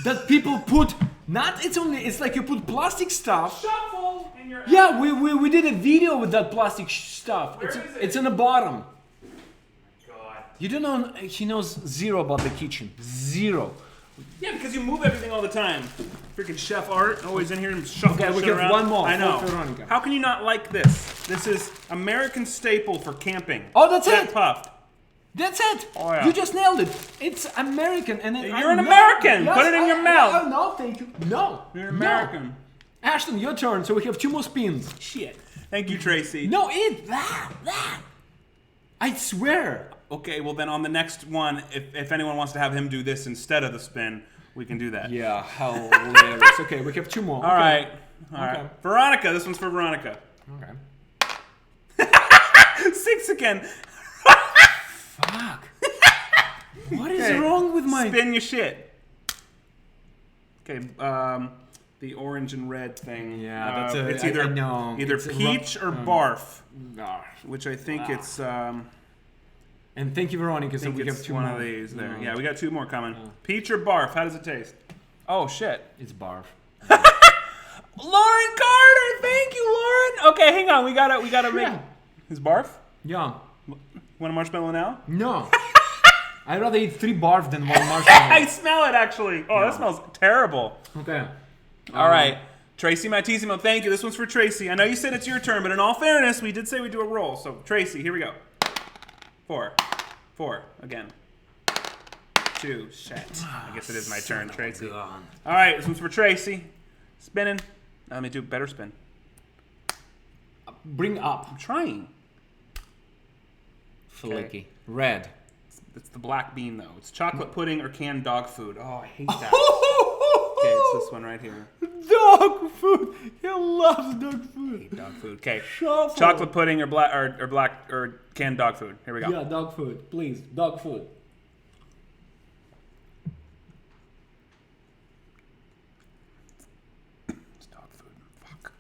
that people put. Not. It's like you put plastic stuff. Shuffle in your... Yeah, we did a video with that plastic stuff. Where is it? It's in the bottom. God. You don't know. He knows zero about the kitchen. Zero. Yeah, because you move everything all the time. Freaking Chef Art, always in here and shuffling Okay, we shit have around. one more I know. for Veronica. How can you not like this? This is American staple for camping. Oh, that's Jet it? puffed. That's it. Oh, yeah. You just nailed it. It's American, and You're an American. Put it in your mouth. Oh, no, thank you. No. You're an American. No. Ashton, your turn. So we have 2 more spins. Shit. Thank you, Tracy. No, that. I swear. Okay, well then on the next one, if anyone wants to have him do this instead of the spin, we can do that. Yeah, hilarious. Okay, we have 2 more. All right. Veronica, this one's for Veronica. Okay. 6 again. Fuck. What is wrong with my... Spin your shit. Okay, the orange and red thing. Yeah, that's it's either peach or barf, which I think it's... and thank you, Veronica, so we have 2 one more. of these there. Yeah, we got 2 more coming. Peach or barf, how does it taste? Oh, shit. It's barf. Lauren Carter, thank you, Lauren. Okay, hang on, we gotta make... Is barf? Yeah. Want a marshmallow now? No. I'd rather eat 3 barf than 1 marshmallow. I smell it, actually. Oh, that smells terrible. Okay. All right. Tracy Matissimo, thank you. This one's for Tracy. I know you said it's your turn, but in all fairness, we did say we do a roll. So, Tracy, here we go. 4. Again. 2. Shit. I guess it is my turn, Tracy. All right, this one's for Tracy. Spinning. Let me do better spin. Bring up. I'm trying. Flicky. Red. It's the black bean, though. It's chocolate pudding or canned dog food. Oh, I hate that. Okay, it's this one right here. Dog food. He loves dog food. I hate dog food. Okay. Shuffle. Chocolate pudding or black or canned dog food. Here we go. Yeah, dog food. Please, dog food. It's dog food. Fuck.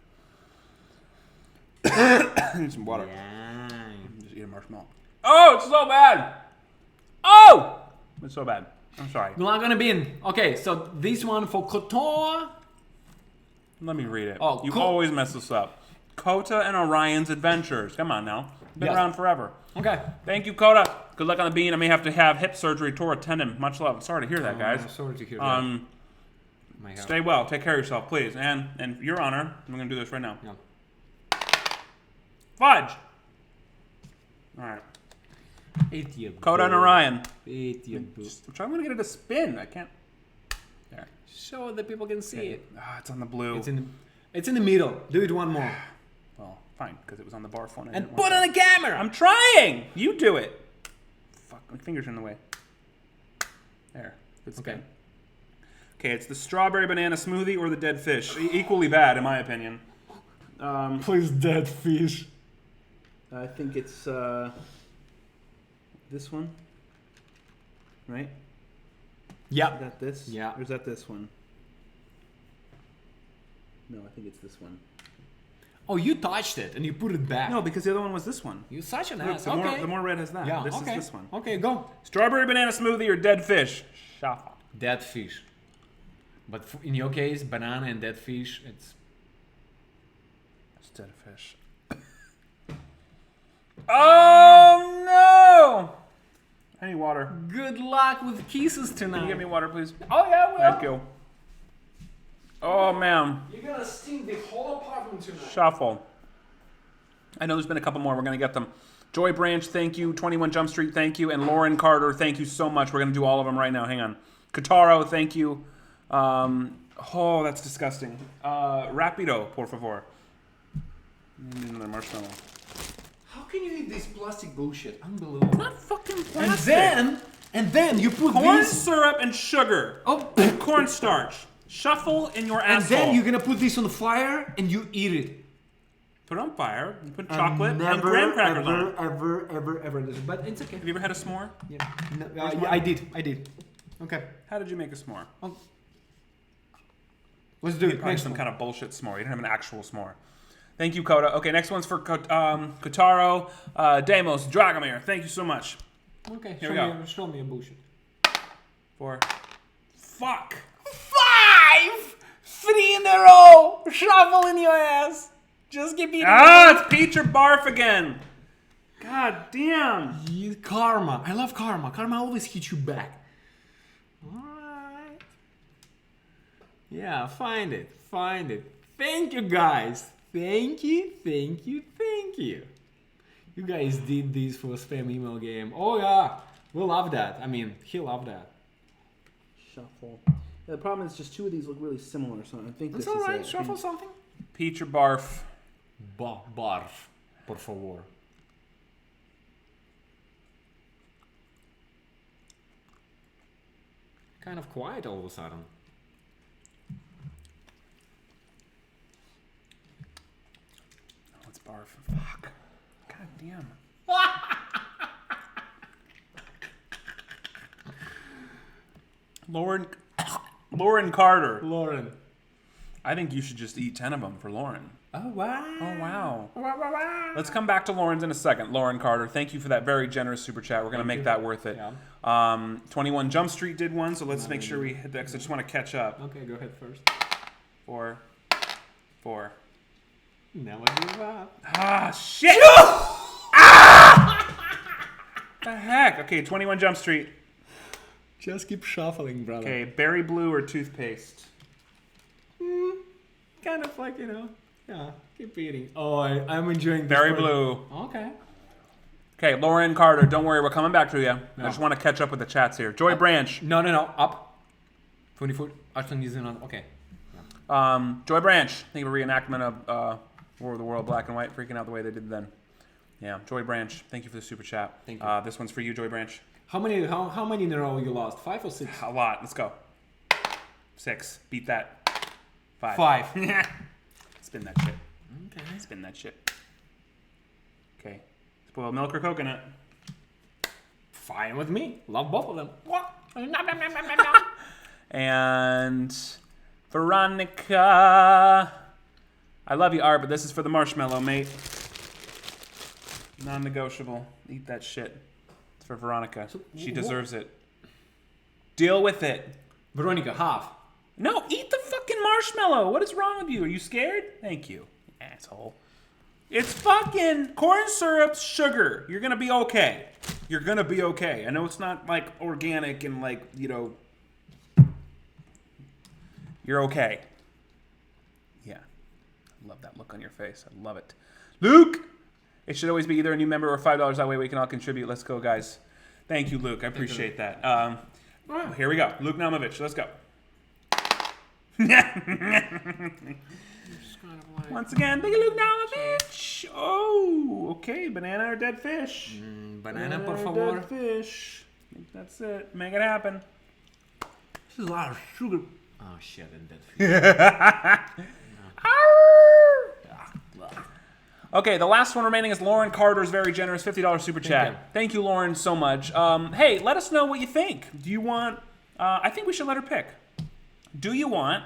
I need some water. Yeah. Just eat a marshmallow. Oh, it's so bad. Oh! It's so bad. I'm sorry. Not gonna be in. Okay, so this one for Kotor. Let me read it. Oh, you always mess this up. Kota and Orion's Adventures. Come on now. Been around forever. Okay. Thank you, Kota. Good luck on the bean. I may have to have hip surgery, tore a tendon. Much love. Sorry to hear that, guys. Sorry to hear that. Stay well. Take care of yourself, please. And Your Honor, I'm going to do this right now. Yeah. Fudge! All right. Kota and Orion. I'm trying to get it to spin. I can't. There. So that people can see it. Ah, it's on the blue. It's in the middle. Do it one more. Well, fine, because it was on the barf one. And put on the camera. I'm trying. You do it. Fuck, my fingers are in the way. There. Good spin. Okay, it's the strawberry banana smoothie or the dead fish. Equally bad, in my opinion. Please, dead fish. I think it's this one, right? Yeah. Is that this? Yeah. Or is that this one? No, I think it's this one. Oh, you touched it and you put it back. No, because the other one was this one. You're such an Look, ass. the more red has that. Yeah, This is this one. Okay, go. Strawberry banana smoothie or dead fish? Shuffle. Dead fish. But in your case, banana and dead fish, it's dead fish. Oh no! I need water. Good luck with kisses tonight. Can you get me water, please? Oh yeah, well. Thank you. Oh man. You're gonna steam the whole apartment tonight. Shuffle. I know there's been a couple more. We're gonna get them. Joy Branch, thank you. 21 Jump Street, thank you. And Lauren Carter, thank you so much. We're gonna do all of them right now. Hang on. Kataro, thank you. Oh, that's disgusting. Rapido, por favor. Another marshmallow. How can you eat this plastic bullshit? Unbelievable. Not fucking plastic. And then you put corn this syrup and sugar. Oh, and cornstarch. Shuffle in your asshole. And then you're gonna put this on the fire and you eat it. Put it on fire and put chocolate and graham crackers on it. Ever. But it's okay. Have you ever had a s'more? Yeah. No, I did. Okay. How did you make a s'more? Oh. Let's do it. Probably some kind of bullshit s'more. You didn't have an actual s'more. Thank you, Coda. Okay, next one's for Kotaro, Demos, Dragomir. Thank you so much. Okay, Here we go. Show me a bullshit. 4. Fuck. 5! 3 in a row! Shuffle in your ass! Just keep eating. It's peach or barf again. God damn. Karma. I love karma. Karma always hits you back. Alright. Yeah, find it. Thank you, guys. Thank you. You guys did this for a spam email game. Oh yeah, we love that. I mean, he loved that. Shuffle. Yeah, the problem is just two of these look really similar, so I think It's this is alright. it. Shuffle something. Peach or barf? Barf, por favor. Kind of quiet all of a sudden. Oh, it's barf. Fuck. God damn. Lauren Carter. Lauren. I think you should just eat 10 of them for Lauren. Oh wow. Oh, wow. Wow. Let's come back to Lauren's in a second. Lauren Carter, thank you for that very generous super chat. We're going to make that worth it. Yeah. 21 Jump Street did one, so let's make sure we hit that because I just want to catch up. Okay, go ahead first. 4. Never give up. Ah, shit! Ah! The heck? Okay, 21 Jump Street. Just keep shuffling, brother. Okay, berry blue or toothpaste? Kind of like, yeah, keep eating. Oh, I'm enjoying this Berry part. blue. Okay. Okay, Lauren Carter, don't worry, we're coming back to you. No. I just want to catch up with the chats here. Joy Branch. No, up. 24. Actually, New Zealand. Okay. Joy Branch. Think of a reenactment of War of the World, black and white, freaking out the way they did then. Yeah, Joy Branch. Thank you for the super chat. Thank you. This one's for you, Joy Branch. How many in a row you lost? 5 or 6? A lot. Let's go. 6. Beat that. 5. 5. Spin that shit. Okay. Spin that shit. Okay. Spoiled milk or coconut? Fine with me. Love both of them. And Veronica. I love you, Art, but this is for the marshmallow, mate. Non-negotiable. Eat that shit. It's for Veronica. She deserves it. Deal with it. Veronica, half. No, eat the fucking marshmallow. What is wrong with you? Are you scared? Thank you, asshole. It's fucking corn syrup, sugar. You're gonna be okay. You're gonna be okay. I know it's not like organic and like, you're okay. Yeah. I love that look on your face. I love it. Luke! It should always be either a new member or $5. That way we can all contribute. Let's go, guys. Thank you, Luke. I appreciate that. Here we go. Luke Naumovich. Let's go. Once again, big Luke Naumovich. Oh, okay. Banana or dead fish? Banana, por or favor. dead fish. I think that's it. Make it happen. This is a lot of sugar. Oh, shit. And that. Okay, the last one remaining is Lauren Carter's very generous $50 super chat. Thank you, Lauren, so much. Hey, let us know what you think. Do you want... I think we should let her pick. Do you want...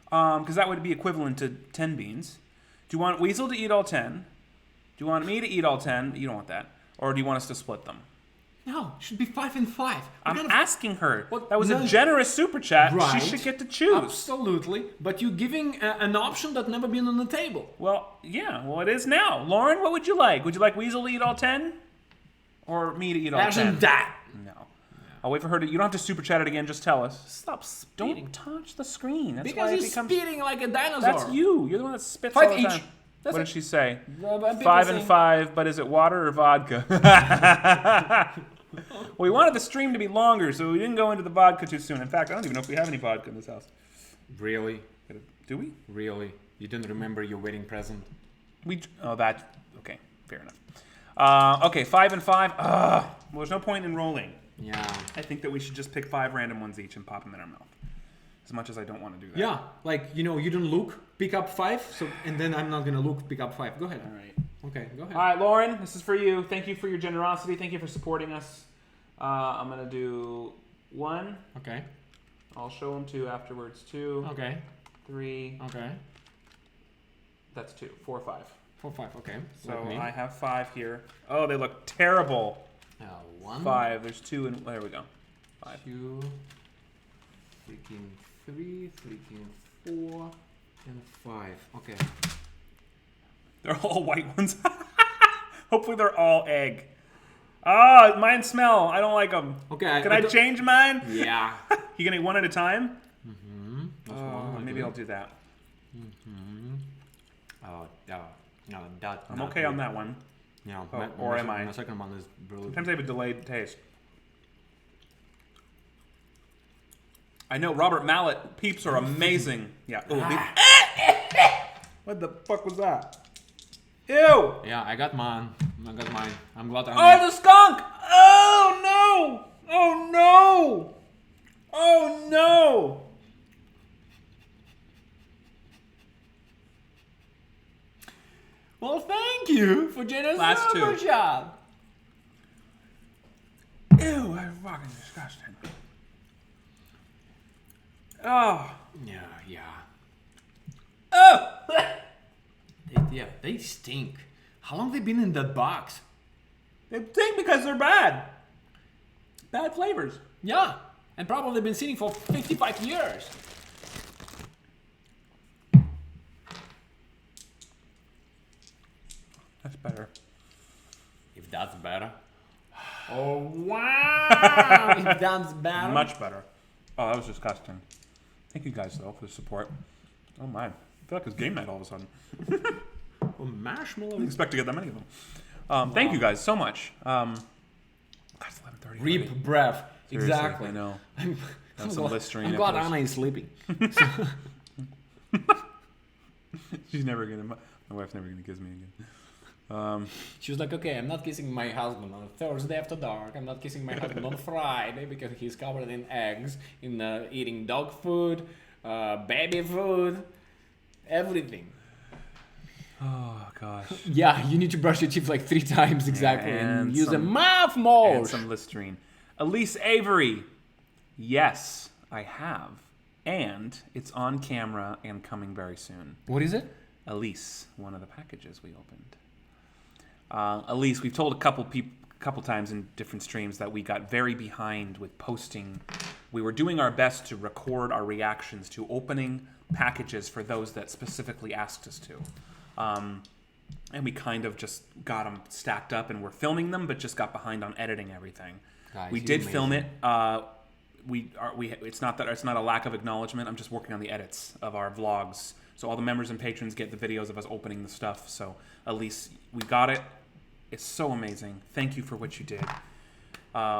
Because that would be equivalent to 10 beans. Do you want Weasel to eat all 10? Do you want me to eat all 10? You don't want that. Or do you want us to split them? No, it should be 5 and 5. I'm asking her. What? That was No. a generous super chat. Right. She should get to choose. Absolutely. But you're giving an option that never been on the table. Well, yeah. Well, it is now. Lauren, what would you like? Would you like Weasel to eat all 10? Or me to eat all 10? Imagine that. No. I'll wait for her to... You don't have to super chat it again. Just tell us. Stop spitting. Don't touch the screen. That's Because why it you're becomes... spitting like a dinosaur. That's you. You're the one that spits 5 all the each. time. That's What it. did she say? People 5 and say- 5, but is it water or vodka? Well, we wanted the stream to be longer, so we didn't go into the vodka too soon. In fact, I don't even know if we have any vodka in this house. Really? Do we? Really? You didn't remember your wedding present? That... Okay, fair enough. Okay, 5 and 5. Well, there's no point in rolling. Yeah. I think that we should just pick 5 random ones each and pop them in our mouth. As much as I don't want to do that. Yeah, like, you don't look, pick up 5, and then I'm not gonna look, pick up 5. Go ahead. All right. Okay, go ahead. All right, Lauren, this is for you. Thank you for your generosity. Thank you for supporting us. I'm going to do 1. Okay. I'll show them 2 afterwards. 2, Okay. 3. Okay. That's 2. 4, 5. 4, 5. Okay. So With me. I have 5 here. Oh, they look terrible. 1. 5. There's 2 and there we go. 5. 2. Freaking 3. Freaking 4. And 5. Okay. They're all white ones. Hopefully they're all egg. Ah, mine smell. I don't like them. Okay. Can I change mine? Yeah. You gonna eat one at a time? Mm-hmm. Maybe I'll do that. Mm-hmm. Oh, yeah. No, that. I'm okay on that one. Yeah. Or am I? My second one is really. Sometimes they have a delayed taste. I know Robert Mallet peeps are amazing. Yeah. Ooh, what the fuck was that? Ew! Yeah, I got mine. I'm glad I. Oh, the skunk! Oh no! Oh no! Oh no! Well, thank you for Jenna's Last super two. job. Ew, that's fucking disgusting. Oh. Yeah. Oh! They stink. How long have they been in that box? They stink because they're bad. Bad flavors. Yeah, and probably been sitting for 55 years. That's better. If that's better. Oh wow! If that's better. Much better. Oh, that was disgusting. Thank you guys though for the support. Oh my. I feel like it's game night all of a sudden. Oh, marshmallow. Didn't expect to get that many of them. Thank you guys so much. God, it's 11:30. Reap breath. Seriously, Exactly. I know. I'm That's some Listerine I'm glad nipples. Anna is sleeping. She's never gonna. My wife's never gonna kiss me again. She was like, okay, I'm not kissing my husband on Thursday after dark. I'm not kissing my husband on Friday because he's covered in eggs, in eating dog food, baby food, everything. Oh gosh. Yeah, you need to brush your teeth like 3 times exactly and And use a some- mouth And mouthwash. some Listerine. Elise Avery. Yes, I have. And it's on camera and coming very soon. What is it? Elise, one of the packages we opened. Elise, we've told a couple times in different streams that we got very behind with posting. We were doing our best to record our reactions to opening packages for those that specifically asked us to. And we kind of just got them stacked up and we're filming them, but just got behind on editing everything. Guys, We you're did film it. amazing. It's not a lack of acknowledgement. I'm just working on the edits of our vlogs, so all the members and patrons get the videos of us opening the stuff. So at least we got it. It's so amazing. Thank you for what you did.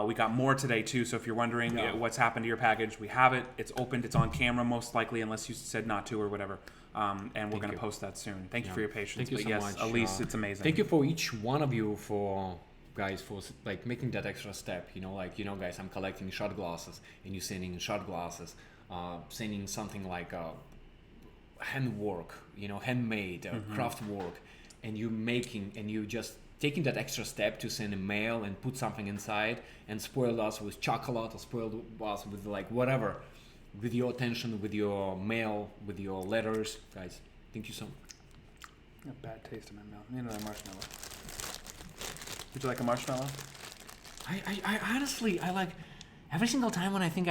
We got more today too. So if you're wondering what's happened to your package, we have it. It's opened. It's on camera most likely, unless you said not to or whatever. And we're going to post that soon. Thank you for your patience. Thank you but so yes, much. Elise, it's amazing. Thank you for each one of you for like making that extra step. Guys, I'm collecting shot glasses and you sending shot glasses, sending something like handwork, handmade craft work, and you just taking that extra step to send a mail and put something inside and spoiled us with chocolate or spoiled us with like whatever, with your attention, with your mail, with your letters. Guys, thank you so much. A bad taste in my mouth. You know that marshmallow. Would you like a marshmallow? I honestly, I like every single time when I think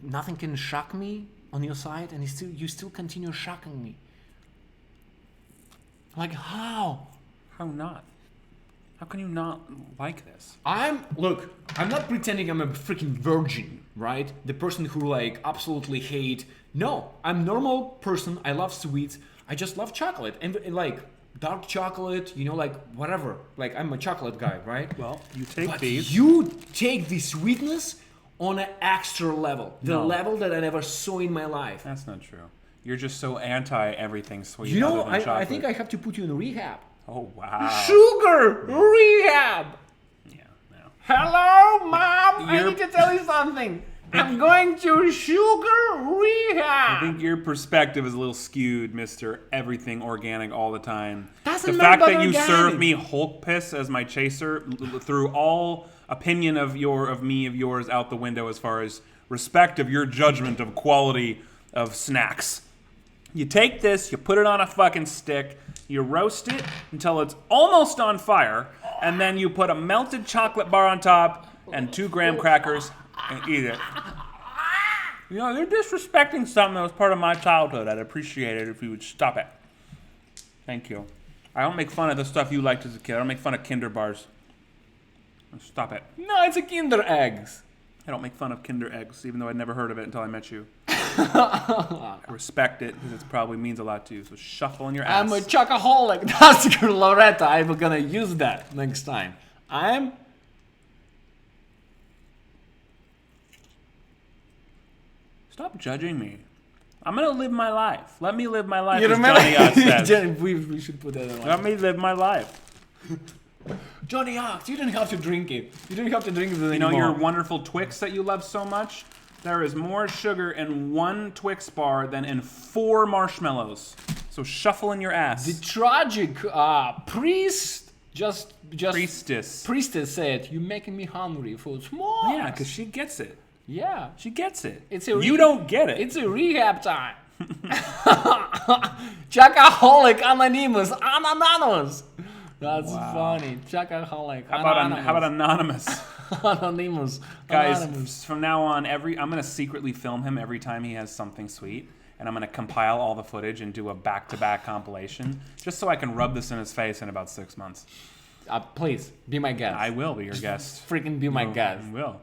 nothing can shock me on your side, and you still continue shocking me. Like how? How not? How can you not like this? I'm not pretending I'm a freaking virgin, right? The person who like absolutely hate. No, I'm a normal person. I love sweets. I just love chocolate and like dark chocolate, like whatever. Like I'm a chocolate guy, right? Well, you take But these. you take the sweetness on an extra level. The No. level that I never saw in my life. That's not true. You're just so anti everything sweet. You know, other than chocolate. I think I have to put you in rehab. Oh wow. Sugar rehab. Yeah. No. Hello, Mom. I You're- need to tell you something. I'm going to sugar I rehab. think your perspective is a little skewed, Mr. Everything organic all the time. Doesn't the matter fact about that you organic. serve me Hulk piss as my chaser threw all opinion of yours out the window as far as respect of your judgment of quality of snacks. You take this, you put it on a fucking stick, you roast it until it's almost on fire, and then you put a melted chocolate bar on top and 2 graham crackers and eat it. They're disrespecting something that was part of my childhood. I'd appreciate it if you would stop it. Thank you. I don't make fun of the stuff you liked as a kid. I don't make fun of Kinder bars. Stop it. No, it's a Kinder Eggs. I don't make fun of Kinder eggs, even though I'd never heard of it until I met you. I respect it because it probably means a lot to you. So shuffle in your ass. I'm a chocoholic. That's Loretta. I'm gonna use that next time. Stop judging me. I'm gonna live my life. Let me live my life. You as remember? Johnny Ox says. we should put that on. Let me live my life. Johnny Ox, you didn't have to drink it. You didn't have to drink it anymore. You know your wonderful Twix that you love so much? There is more sugar in one Twix bar than in 4 marshmallows. So shuffle in your ass. The tragic priest priestess said, "You're making me hungry for s'mores." Yeah, because she gets it. Yeah, She gets it. you don't get it. It's a rehab time. Chocoholic Anonymous. That's funny. Chocoholic. How about anonymous? Anonymous. Guys, Anonymous. from now on, I'm gonna secretly film him every time he has something sweet, and I'm gonna compile all the footage and do a back-to-back compilation, just so I can rub this in his face in about 6 months. Please be my guest. I will be your guest. Freaking be my guest. I will.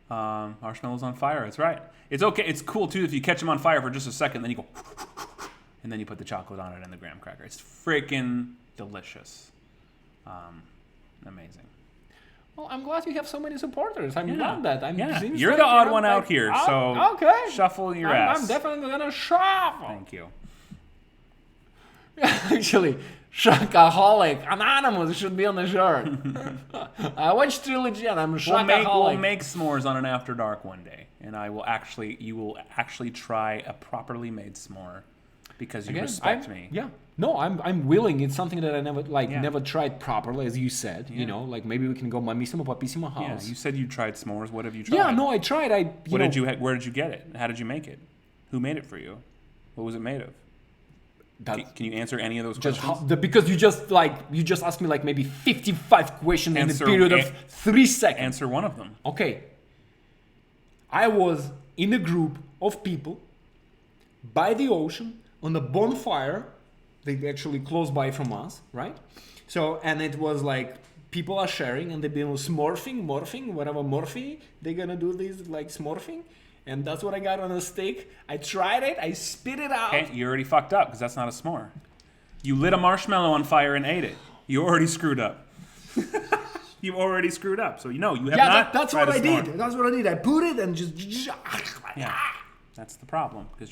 Marshmallows on fire. That's right. It's okay. It's cool too if you catch them on fire for just a second, then you go, and then you put the chocolate on it and the graham cracker. It's freaking delicious. Amazing. Well, I'm glad you have so many supporters. I'm glad that. Seems You're like the odd I'm one out like, here, oh, so okay. shuffle your ass. I'm definitely gonna shuffle. Thank you. Actually, Shockaholic Anonymous should be on the shirt. I watched Trilogy and I'm Shockaholic. We'll make s'mores on an After Dark one day, and you will actually try a properly made s'more because you respect me. Yeah. No, I'm willing. It's something that I never tried properly, as you said. Yeah. You know, like maybe we can go mamissimo papissimo house. Yeah, you said you tried s'mores. What have you tried? Yeah, no, I tried. Where did you get it? How did you make it? Who made it for you? What was it made of? Can you answer any of those questions? Because you just asked me like maybe 55 questions in the period of 3 seconds. Answer one of them. Okay. I was in a group of people by the ocean on a bonfire. They actually close by from us, right? So, and it was like people are sharing and they've been morphing, whatever morphy. They're gonna do this like smorphing. And that's what I got on a steak. I tried it. I spit it out. Okay, you already fucked up because that's not a s'more. You lit a marshmallow on fire and ate it. You already screwed up. You already screwed up. So you have not. That's what I did. That's what I did. I put it and just. Yeah, that's the problem because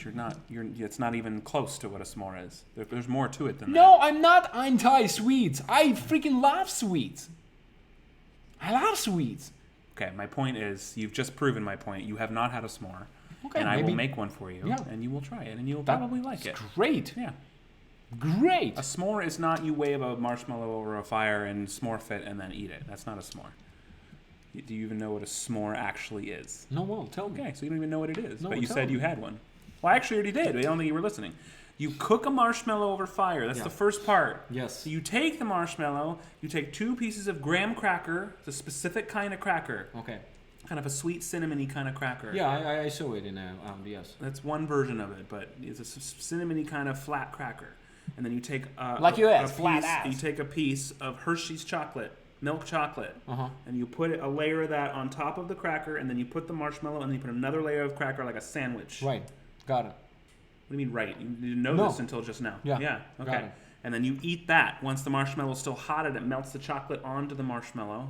it's not even close to what a s'more is. There's more to it than that. No, I'm not anti-sweets. I freaking love sweets. I love sweets. Okay, my point is, you've just proven my point. You have not had a s'more. Okay, and I will make one for you, and you will try it, and you'll probably like it. Great. Yeah. Great. A s'more is not you wave a marshmallow over a fire and s'more fit and then eat it. That's not a s'more. Do you even know what a s'more actually is? No, well, tell me. Okay, so you don't even know what it is, No, but you tell said me. you had one. Well, I actually already did. I don't think you were listening. You cook a marshmallow over fire. That's the first part. Yes. So you take the marshmallow, you take 2 pieces of graham cracker, it's a specific kind of cracker. Okay. Kind of a sweet cinnamony kind of cracker. Yeah, I saw it in yes. That's one version of it, but it's a cinnamony kind of flat cracker. And then you take You take a piece of Hershey's chocolate, milk chocolate, and you put a layer of that on top of the cracker, and then you put the marshmallow, and then you put another layer of cracker like a sandwich. Right. Got it. What do you mean, right? You didn't know this until just now. Yeah. Yeah. Got Okay. it. And then you eat that. Once the marshmallow is still hot, and it melts the chocolate onto the marshmallow,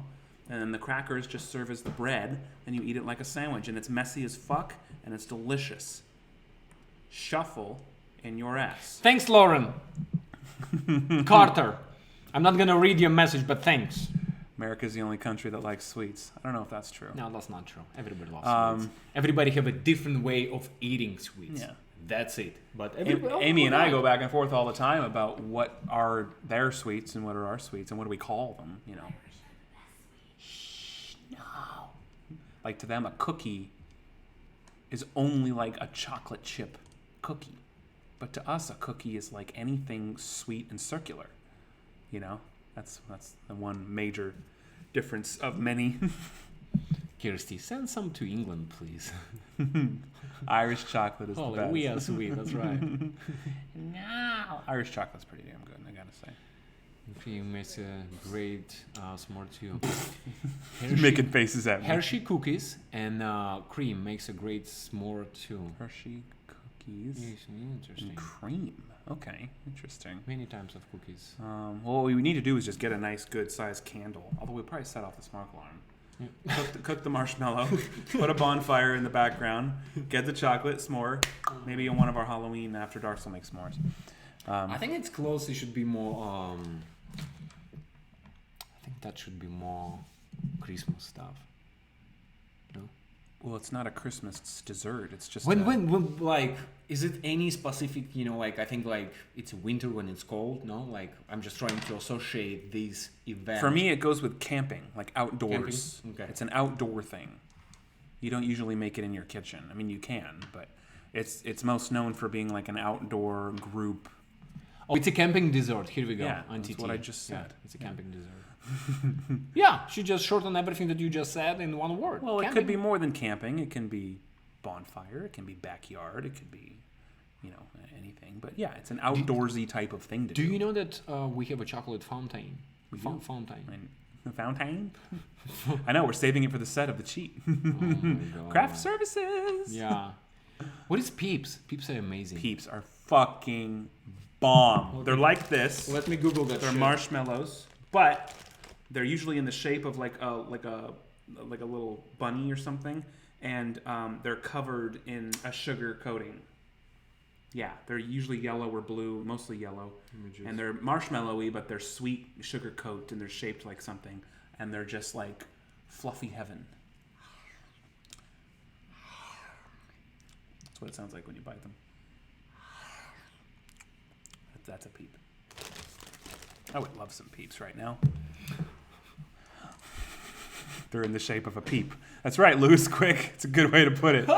and then the crackers just serve as the bread, and you eat it like a sandwich, and it's messy as fuck, and it's delicious. Shuffle in your ass. Thanks, Lauren. Carter. I'm not gonna read your message, but thanks. America's the only country that likes sweets. I don't know if that's true. No, that's not true. Everybody loves sweets. Everybody have a different way of eating sweets. Yeah. That's it. But Amy and I go back and forth all the time about what are their sweets and what are our sweets and what do we call them, you know. Shh, no. Like to them, a cookie is only like a chocolate chip cookie. But to us, a cookie is like anything sweet and circular. You know? That's the one major difference of many. Kirsty, send some to England, please. Irish chocolate is the best. We are sweet, that's right. No. Irish chocolate's pretty damn good, I gotta say. Cream makes a great s'more too. You're making faces at me. Hershey cookies and cream makes a great s'more too. Hershey cookies. Yes, interesting. And cream. Okay, interesting. Many types of cookies. Well, what we need to do is just get a nice, good-sized candle. Although we'll probably set off the smoke alarm. Yeah. Cook the marshmallow. Put a bonfire in the background. Get the chocolate s'more. Maybe in one of our Halloween After Darks will make s'mores. I think it's close. It should be more. I think that should be more Christmas stuff. No. Well, it's not a Christmas dessert. It's just When like, is it any specific? Like I think like it's winter when it's cold. No, like I'm just trying to associate these events. For me, it goes with camping, like outdoors. Camping? Okay. It's an outdoor thing. You don't usually make it in your kitchen. I mean, you can, but it's most known for being like an outdoor group. Oh, it's a camping dessert. Here we go. Yeah, on that's TT. what I just said. Yeah, it's a camping dessert. Yeah, she just shortened everything that you just said in one word. Well, camping. it could be more than camping. It can be bonfire. It can be backyard. It could be, anything. But yeah, it's an outdoorsy type of thing to do. Do you know that we have a chocolate fountain? Fountain. And fountain? I know, we're saving it for the set of the cheat. Oh my God. Craft services. Yeah. What is Peeps? Peeps are amazing. Peeps are fucking bomb. They're like this. Let me Google that. They're shit. marshmallows, but they're usually in the shape of like a little bunny or something, and they're covered in a sugar coating. Yeah, they're usually yellow or blue, mostly yellow, and they're marshmallowy, but they're sweet sugar coat, and they're shaped like something, and they're just like fluffy heaven. That's what it sounds like when you bite them. That's a peep. I would love some peeps right now. They're in the shape of a peep. That's right, Louis. Quick. It's a good way to put it.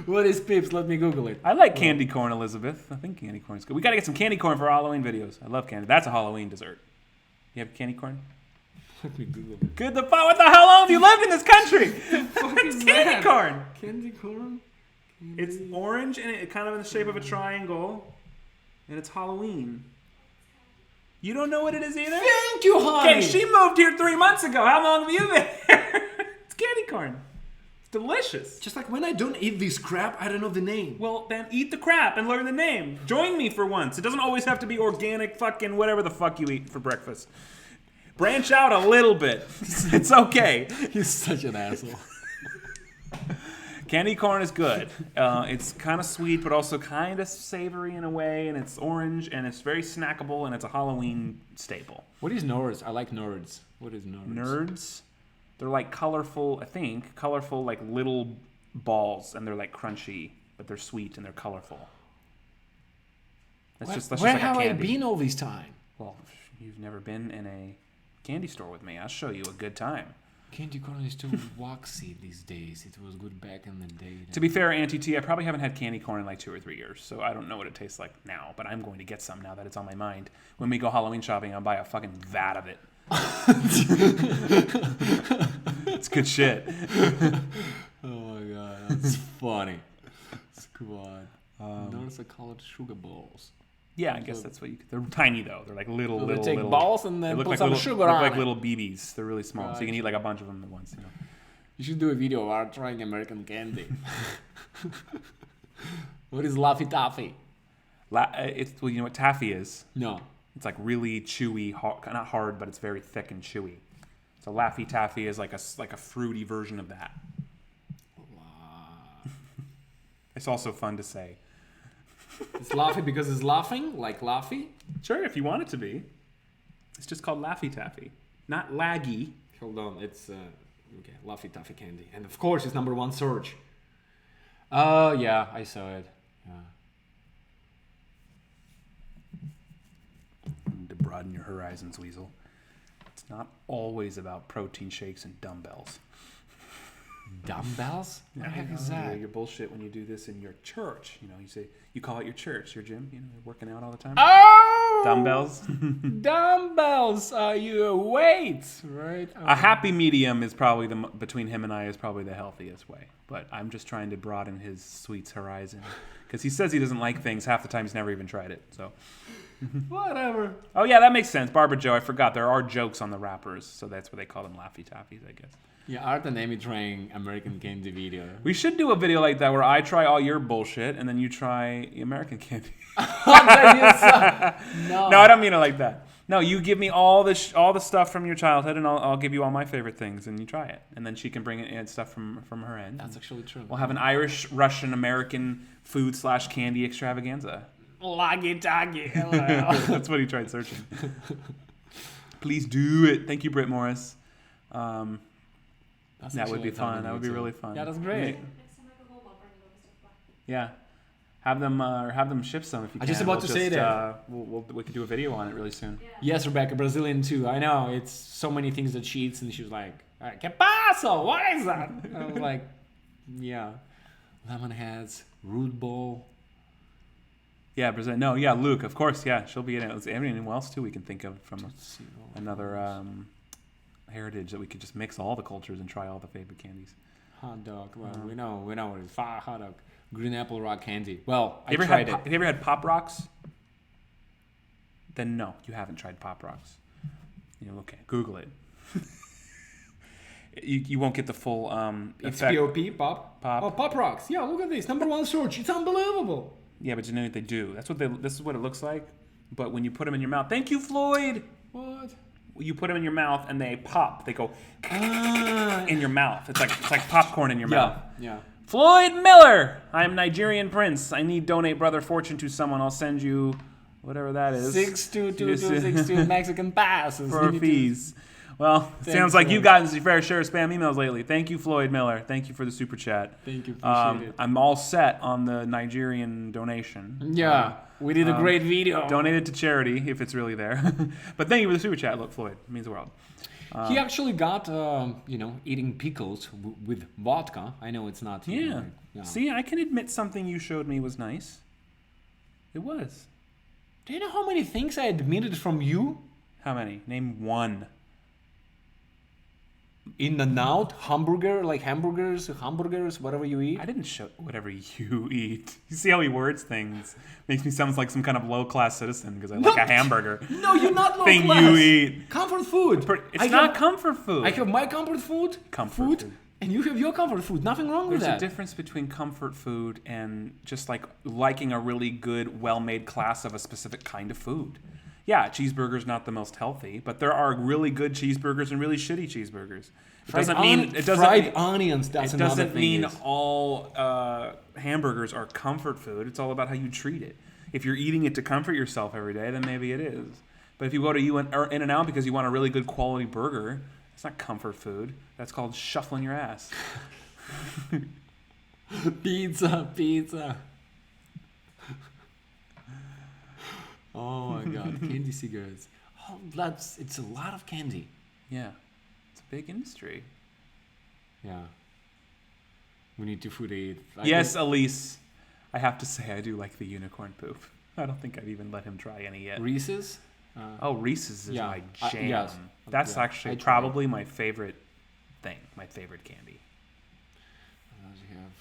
What is Peeps? Let me Google it. I like candy corn, Elizabeth. I think candy corn is good. We got to get some candy corn for our Halloween videos. I love candy. That's a Halloween dessert. You have candy corn? Let me Google it. Good the fuck. What the hell have you lived in this country? It's candy corn. Candy corn? It's orange and it kind of in the shape of a triangle. And it's Halloween. You don't know what it is either? Thank you, honey. Okay, she moved here 3 months ago. How long have you been here? It's candy corn. It's delicious. Just like when I don't eat this crap, I don't know the name. Well, then eat the crap and learn the name. Join me for once. It doesn't always have to be organic fucking whatever the fuck you eat for breakfast. Branch out a little bit. It's okay. You're such an asshole. Candy corn is good. It's kind of sweet, but also kind of savory in a way, and it's orange, and it's very snackable, and it's a Halloween staple. What is nerds? I like nerds. What is nerds? Nerds? They're like colorful, I think, like little balls, and they're like crunchy, but they're sweet and they're colorful. That's just Where like have a I candy. been all this time? Well, you've never been in a candy store with me. I'll show you a good time. Candy corn is too waxy these days. It was good back in the day. To be fair, Auntie T, I probably haven't had candy corn in like 2 or 3 years, so I don't know what it tastes like now, but I'm going to get some now that it's on my mind. When we go Halloween shopping, I'll buy a fucking vat of it. It's good shit. Oh my god, that's funny. Squad. Those are called sugar balls. Yeah, I guess that's what you could. They're tiny though. They're like little. So they little take little, balls and then they look put like some little, sugar look on like it. little BBs. They're really small, so you can eat like a bunch of them at once. You know. You should do a video of our trying American candy. What is Laffy Taffy? Well, you know what taffy is? No. It's like really chewy, not hard, but it's very thick and chewy. So Laffy Taffy is like a fruity version of that. It's also fun to say. It's Laffy because it's laughing, like Laffy? Sure, if you want it to be. It's just called Laffy Taffy, not laggy. Hold on, it's okay, Laffy Taffy candy. And of course it's #1 search. Oh yeah, I saw it. Yeah. To broaden your horizons, Weasel. It's not always about protein shakes and dumbbells. Dumbbells? What the heck is that? You're bullshit when you do this in your church. You know, you call it your church, your gym. You know, you're working out all the time. Oh! Dumbbells. Dumbbells. You weights, right? A happy medium is probably between him and I is probably the healthiest way. But I'm just trying to broaden his sweets horizon Because he says he doesn't like things. Half the time he's never even tried it. So. Whatever. Oh, yeah, that makes sense. Barbara Joe, I forgot. There are jokes on the wrappers, so that's what they call them, Laffy Taffies, I guess. Yeah, Art and Amy trying American candy video. We should do a video like that where I try all your bullshit and then you try American candy. No. No, I don't mean it like that. No, you give me all the stuff from your childhood, and I'll give you all my favorite things, and you try it. And then she can bring in stuff from her end. That's actually true. We'll have an Irish, Russian, American food/candy extravaganza. Laggy-taggy. That's what he tried searching. Please do it. Thank you, Britt Morris. That would be fun. That would be really fun. Yeah, that's great. Yeah. Have them ship some if you can. I was just about to say that. We could do a video on it really soon. Yes, Rebecca, Brazilian too. I know. It's so many things that she eats, and she was like, "Que paso? What is that?" I was like, yeah. Lemon heads, root bowl. Yeah, Brazil. No, yeah, Luke, of course, yeah. She'll be in it. Anyone else, too, we can think of from another heritage that we could just mix all the cultures and try all the favorite candies. Hot dog. Well, we know what it is. Hot dog. Green apple rock candy. Well, I tried tried it. Have you ever had Pop Rocks? Then no, you haven't tried Pop Rocks. Okay, Google it. You won't get the full It's effect. Pop? Pop. Oh, Pop Rocks. Yeah, look at this. #1 search. It's unbelievable. Yeah, but you know what they do. This is what it looks like. But when you put them in your mouth, thank you, Floyd. What? You put them in your mouth and they pop. They go in your mouth. It's like popcorn in your mouth. Yeah. Floyd Miller. I am Nigerian Prince. I need donate brother fortune to someone. I'll send you whatever that is. 62262 Mexican passes for fees. Well, it sounds like you've gotten your fair share of spam emails lately. Thank you, Floyd Miller. Thank you for the super chat. Thank you. Appreciate it. I'm all set on the Nigerian donation. Yeah, we did a great video. Donate it to charity if it's really there. But thank you for the super chat. Look, Floyd, it means the world. He actually got, eating pickles with vodka. I know it's not. Yeah. See, I can admit something you showed me was nice. It was. Do you know how many things I admitted from you? How many? Name one. In and out, hamburgers, whatever you eat. I didn't show whatever you eat. You see how he words things? Makes me sound like some kind of low-class citizen because I like a hamburger. No, you're not low thing class. You eat. Comfort food. It's not comfort food. I have my comfort food. And you have your comfort food. Nothing wrong with that. There's a difference between comfort food and just like liking a really good, well-made class of a specific kind of food. Yeah, cheeseburger's not the most healthy, but there are really good cheeseburgers and really shitty cheeseburgers. Fried onions. That's another thing. It doesn't mean all hamburgers are comfort food. It's all about how you treat it. If you're eating it to comfort yourself every day, then maybe it is. But if you go to In-N-Out because you want a really good quality burger, it's not comfort food. That's called shuffling your ass. Pizza. Oh my God, candy cigarettes. Oh, it's a lot of candy. Yeah, it's a big industry. Yeah. We need to food aid. Yes, Elise. I have to say I do like the unicorn poop. I don't think I've even let him try any yet. Reese's? Reese's is my jam. Yes. That's actually probably my favorite thing, my favorite candy. You have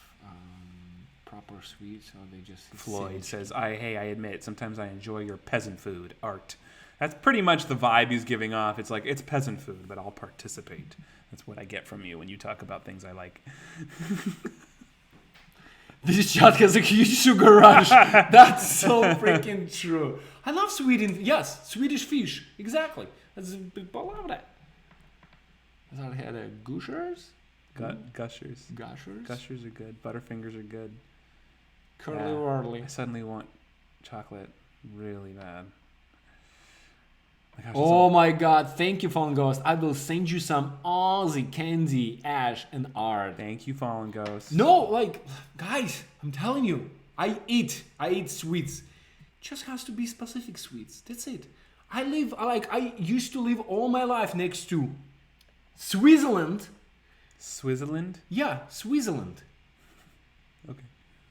proper sweets, or they just... Floyd says, I admit, sometimes I enjoy your peasant food, art. That's pretty much the vibe he's giving off. It's like, it's peasant food, but I'll participate. That's what I get from you when you talk about things I like. This chat has a huge sugar rush. That's so freaking true. I love Swedish fish. Exactly. I love that. I thought I had Gushers. Gushers. Gushers are good. Butterfingers are good. Curly Whirly. I suddenly want chocolate really bad. My God. Thank you, Fallen Ghost. I will send you some Aussie candy, Ash, and Art. Thank you, Fallen Ghost. No, guys, I'm telling you, I eat sweets. Just has to be specific sweets. That's it. I used to live all my life next to Switzerland. Switzerland? Yeah, Switzerland. Okay.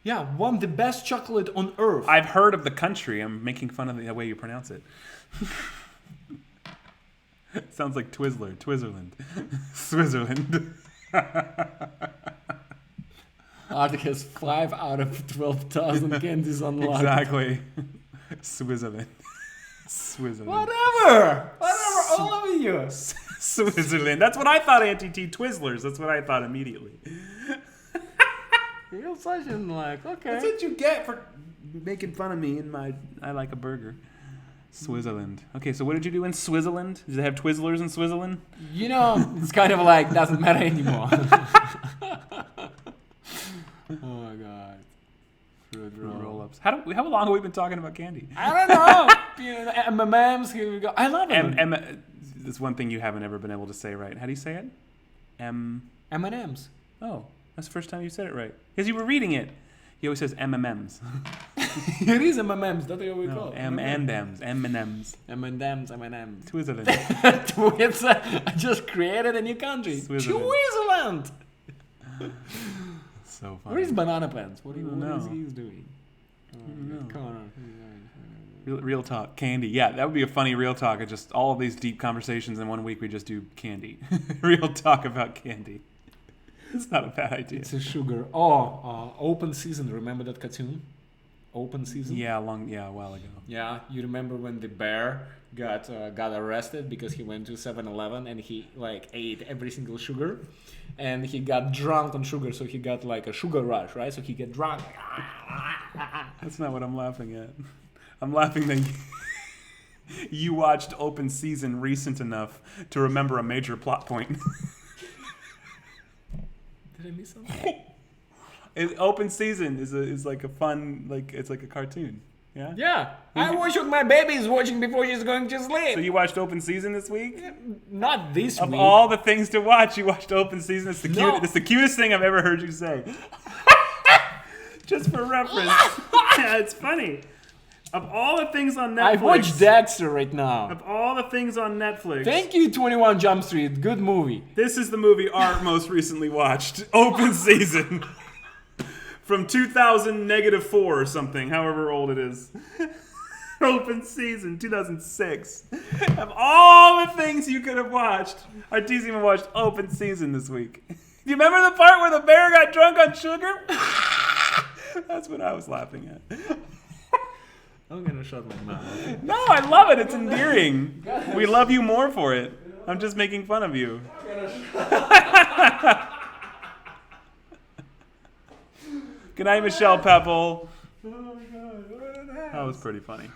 Yeah, one of the best chocolate on earth. I've heard of the country. I'm making fun of the way you pronounce it. Sounds like Twizzler. Switzerland. Arctic has 5 out of 12,000 candies unlocked. Exactly. Switzerland. Switzerland. Whatever, all of you. Switzerland. That's what I thought, Auntie Twizzlers. That's what I thought immediately. You're such an okay. That's what you get for making fun of me in my I like a burger. Switzerland. Okay, so what did you do in Switzerland? Did they have Twizzlers in Switzerland? It's kind of doesn't matter anymore. Oh my god. Fruit Roll-ups. How long have we been talking about candy? I don't know. M&M's, here we go. I love them. That's one thing you haven't ever been able to say right. How do you say it? M&M's. Oh, that's the first time you said it right. Because you were reading it. He always says M&M's. It is M&M's. That's what we call it. M&M's. M&M's. M&M's. M&M's. Switzerland. I just created a new country. Switzerland. So funny. Where is Banana Pants? What is he doing? Come on. Real talk. Candy. Yeah, that would be a funny real talk. Just all of these deep conversations in 1 week, we just do candy. Real talk about candy. It's not a bad idea. It's a sugar. Open Season. Remember that cartoon? Open Season? Yeah, a while ago. Yeah, you remember when the bear got arrested because he went to 7-Eleven and he ate every single sugar, and he got drunk on sugar, so he got a sugar rush, right? So he get drunk. That's not what I'm laughing at. I'm laughing that you watched Open Season recent enough to remember a major plot point. Did I miss something? Open Season is like a fun, it's like a cartoon. Yeah? Yeah. I watch what my baby is watching before she's going to sleep. So you watched Open Season this week? Not this week. Of all the things to watch, you watched Open Season. It's the cutest thing I've ever heard you say. Just for reference. Yeah, it's funny. Of all the things on Netflix. I watched Dexter right now. Of all the things on Netflix. Thank you, 21 Jump Street. Good movie. This is the movie Art most recently watched. Open Season. From 2000-4 or something, however old it is. Open Season, 2006. Of all the things you could have watched, Artesian watched Open Season this week. Do you remember the part where the bear got drunk on sugar? That's what I was laughing at. I'm gonna shut my mouth. No, I love it. It's endearing. We love you more for it. I'm just making fun of you. Good night, Michelle Pepple. That was pretty funny.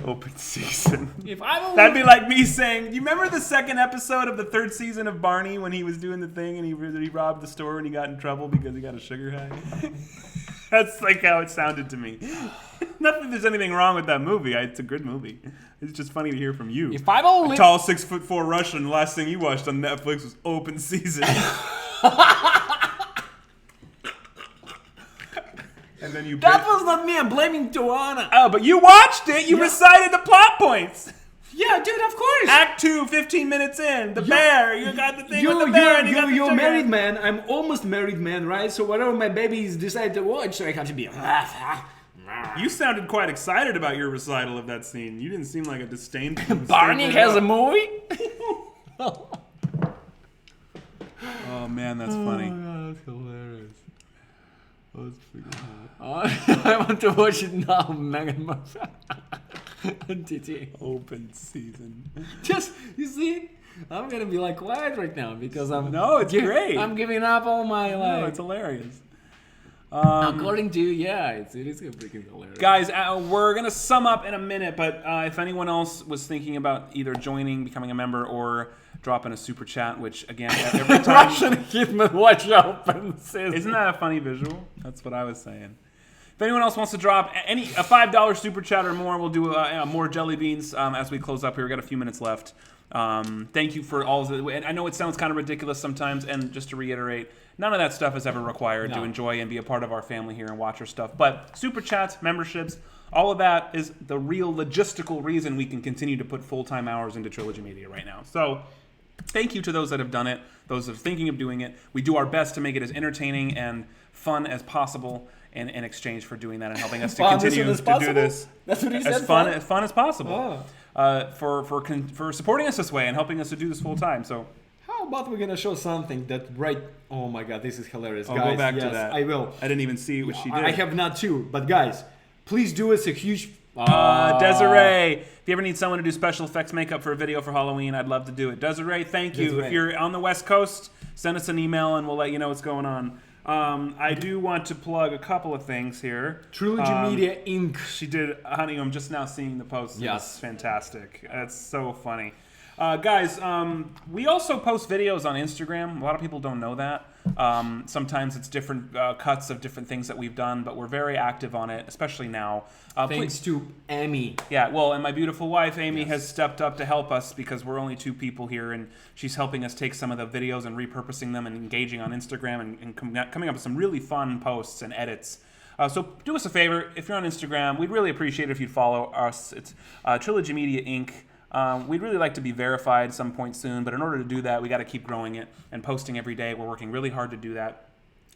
Open Season. That'd be like me saying, do you remember the second episode of the 3rd season of Barney when he was doing the thing and he robbed the store and he got in trouble because he got a sugar high? That's like how it sounded to me. Not that there's anything wrong with that movie. It's a good movie. It's just funny to hear from you. If I've only... A tall 6'4" Russian, the last thing you watched on Netflix was Open Season. And then you... That was not me. I'm blaming Tuana. Oh, but you watched it. You recited the plot points. Yeah, dude, of course. Act 2, 15 minutes in. The bear. You got the thing with the bear. And you're a married man. I'm almost married man, right? So whatever my babies decide to watch, so I have to be... You sounded quite excited about your recital of that scene. You didn't seem like a disdainful... Barney has a movie? Oh, man, that's funny. Oh, God, that's hilarious. I want to watch it now, Megan Murphy. Open Season. Just, you see, I'm going to be quiet right now because I'm... No, it's great. I'm giving up all my, No, it's hilarious. According to you, yeah, it is freaking hilarious. Guys, we're going to sum up in a minute, but if anyone else was thinking about either joining, becoming a member, or dropping a super chat, which, again, every time... Russian Hitman, watch Open Season. Isn't that a funny visual? That's what I was saying. If anyone else wants to drop a $5 super chat or more, we'll do more jelly beans as we close up here. We've got a few minutes left. Thank you for all of the... I know it sounds kind of ridiculous sometimes, and just to reiterate, none of that stuff is ever required to enjoy and be a part of our family here and watch our stuff. But super chats, memberships, all of that is the real logistical reason we can continue to put full-time hours into Trilogy Media right now. So thank you to those that have done it, those that are thinking of doing it. We do our best to make it as entertaining and fun as possible in exchange for doing that and helping us to continue to do this. That's what he said. As fun as possible. For supporting us this way and helping us to do this full time. So how about we're gonna show something that Oh my god, this is hilarious, I'll guys. go back yes, to that. I will. I didn't even see what she did. I have not too, but guys, please do us a huge. Desiree, if you ever need someone to do special effects makeup for a video for Halloween, I'd love to do it. Desiree, thank you. Desiree. If you're on the West Coast, send us an email and we'll let you know what's going on. I do want to plug a couple of things here. Trilogy Media Inc. She did, honey, I'm just now seeing the post. Yes. It's fantastic. That's so funny. Guys, we also post videos on Instagram. A lot of people don't know that. Sometimes it's different cuts of different things that we've done, but we're very active on it, especially now. Thanks to Amy. Yeah, well, and my beautiful wife, Amy, has stepped up to help us because we're only 2 people here, and she's helping us take some of the videos and repurposing them and engaging on Instagram and coming up with some really fun posts and edits. So do us a favor, if you're on Instagram, we'd really appreciate it if you'd follow us. It's Trilogy Media Inc. We'd really like to be verified some point soon, but in order to do that, we got to keep growing it and posting every day. We're working really hard to do that.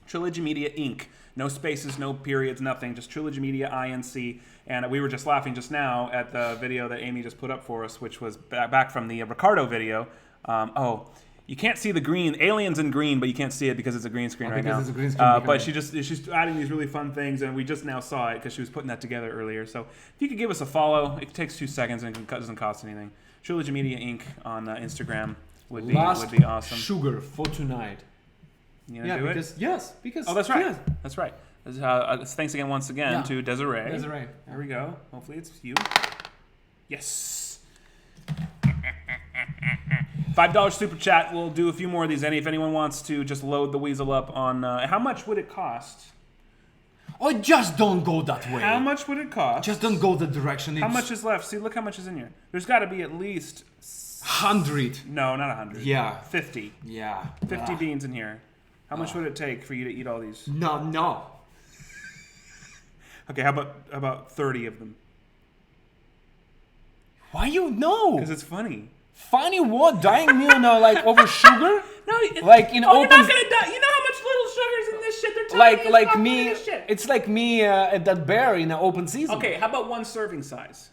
Trilogy Media Inc. No spaces, no periods, nothing. Just Trilogy Media Inc. And we were just laughing just now at the video that Amy just put up for us, which was back from the Ricardo video. You can't see the green. Alien's in green, but you can't see it because it's a green screen right now. It's a green screen but she's adding these really fun things, and we just now saw it because she was putting that together earlier. So if you could give us a follow, it takes 2 seconds and it doesn't cost anything. Trilogy Media Inc. on Instagram would be awesome. Sugar for tonight. You gonna do because, it? Yes, because Oh, that's right. yes. That's right. Thanks again once again to Desiree. Desiree. There we go. Hopefully it's you. Yes. $5 super chat. We'll do a few more of these. If anyone wants to just load the weasel up on how much would it cost? Oh, just don't go that way. How much would it cost? Just don't go that direction. How much is left? See, look how much is in here. There's got to be at least 100. No, not 100. Yeah. 50. Yeah. 50 beans in here. How much would it take for you to eat all these? No. Okay, how about 30 of them? Why you know? Because it's funny. Funny what? Dying meal now, like over sugar? No, like in open. You're not gonna die. You know how much little sugar's in this shit? They're telling me like it's me. this shit. It's like me at that bear in an open season. Okay, how about 1 serving size?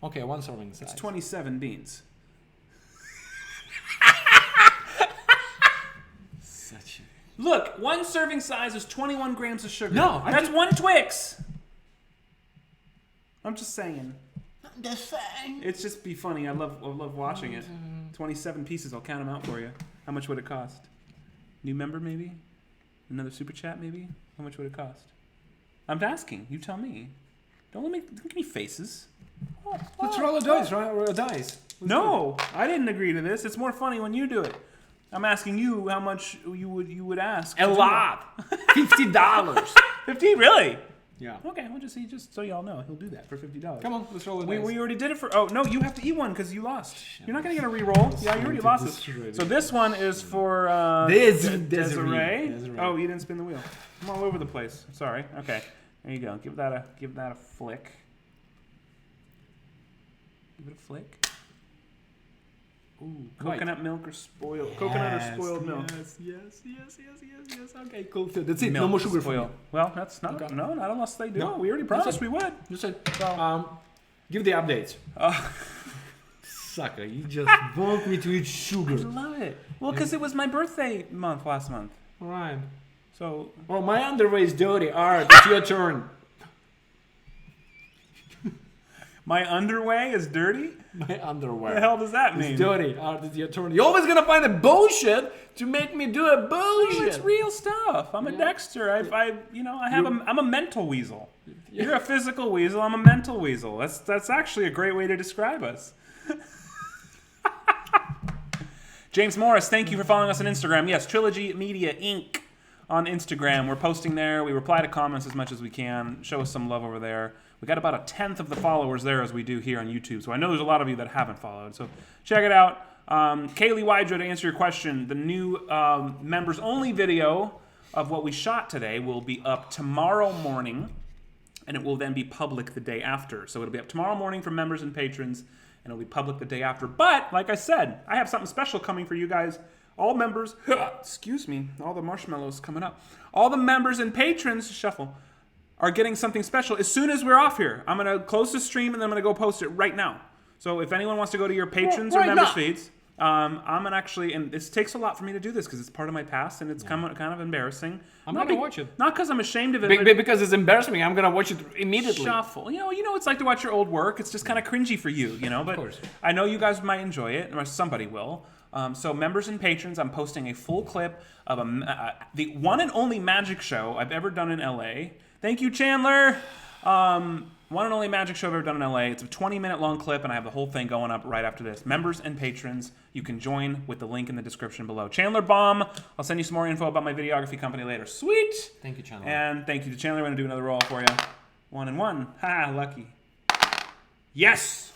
Okay, 1 serving size. It's 27 beans. Look, 1 serving size is 21 grams of sugar. No, that's 1 Twix. I'm just saying. It's just be funny. I love watching it. 27 pieces. I'll count them out for you. How much would it cost? New member maybe? Another super chat maybe? How much would it cost? I'm asking. You tell me. Don't give me faces. Let's roll a dice, right? Roll a dice. No, I didn't agree to this. It's more funny when you do it. I'm asking you how much you would ask. A lot. $50. 50? Really? Yeah. Okay, we'll just see, just so y'all know, he'll do that for $50. Come on, let's roll a dice. We already did it for. Oh no, you have to eat one because you lost. You're not gonna get a re-roll. Yeah, you already lost this. So this one is for Desiree. Oh, you didn't spin the wheel. I'm all over the place. Sorry. Okay, there you go. Give that a flick. Give it a flick. Ooh, coconut milk or spoiled coconut or spoiled milk. Yes. Okay, cool. That's it. Milk No more sugar for spoil. you. Well, that's not not unless they do. No. We already promised we would. You said. Give the updates. Sucker, you just want me to eat sugar. I love it. Well, because it was my birthday month last month. All right. So. Well, my underwear is dirty. All right, it's your turn. My underwear is dirty? My underwear. What the hell does that mean? It's dirty. All right, it's your turn. You're always gonna find a bullshit to make me do a bullshit. No, it's real stuff. I'm a Dexter. I'm a mental weasel. Yeah. You're a physical weasel. I'm a mental weasel. That's actually a great way to describe us. James Morris, thank you for following us on Instagram. Yes, Trilogy Media Inc. on Instagram. We're posting there. We reply to comments as much as we can. Show us some love over there. We got about 1/10 of the followers there as we do here on YouTube. So I know there's a lot of you that haven't followed. So check it out. Kaylee Wydra, to answer your question, the new members only video of what we shot today will be up tomorrow morning, and it will then be public the day after. So it'll be up tomorrow morning for members and patrons, and it'll be public the day after. But like I said, I have something special coming for you guys. All members, excuse me, all the marshmallows coming up. All the members and patrons, shuffle, are getting something special as soon as we're off here. I'm going to close the stream and then I'm going to go post it right now. So if anyone wants to go to your patrons or members feeds, I'm gonna actually, and this takes a lot for me to do this because it's part of my past and it's kind of embarrassing. I'm gonna watch it. Not because I'm ashamed of it, but Because it's embarrassing. I'm gonna watch it immediately. shuffle. You know, it's like to watch your old work. It's just kind of cringy for you, you know. But course. I know you guys might enjoy it, or somebody will. So members and patrons, I'm posting a full clip of the one and only magic show I've ever done in LA. Thank you, Chandler. One and only magic show I've ever done in LA. It's a 20-minute long clip, and I have the whole thing going up right after this. Members and patrons, you can join with the link in the description below. Chandler Baum. I'll send you some more info about my videography company later. Sweet. Thank you, Chandler. And thank you to Chandler. I'm going to do another roll for you. 1 and 1. Ha, lucky. Yes.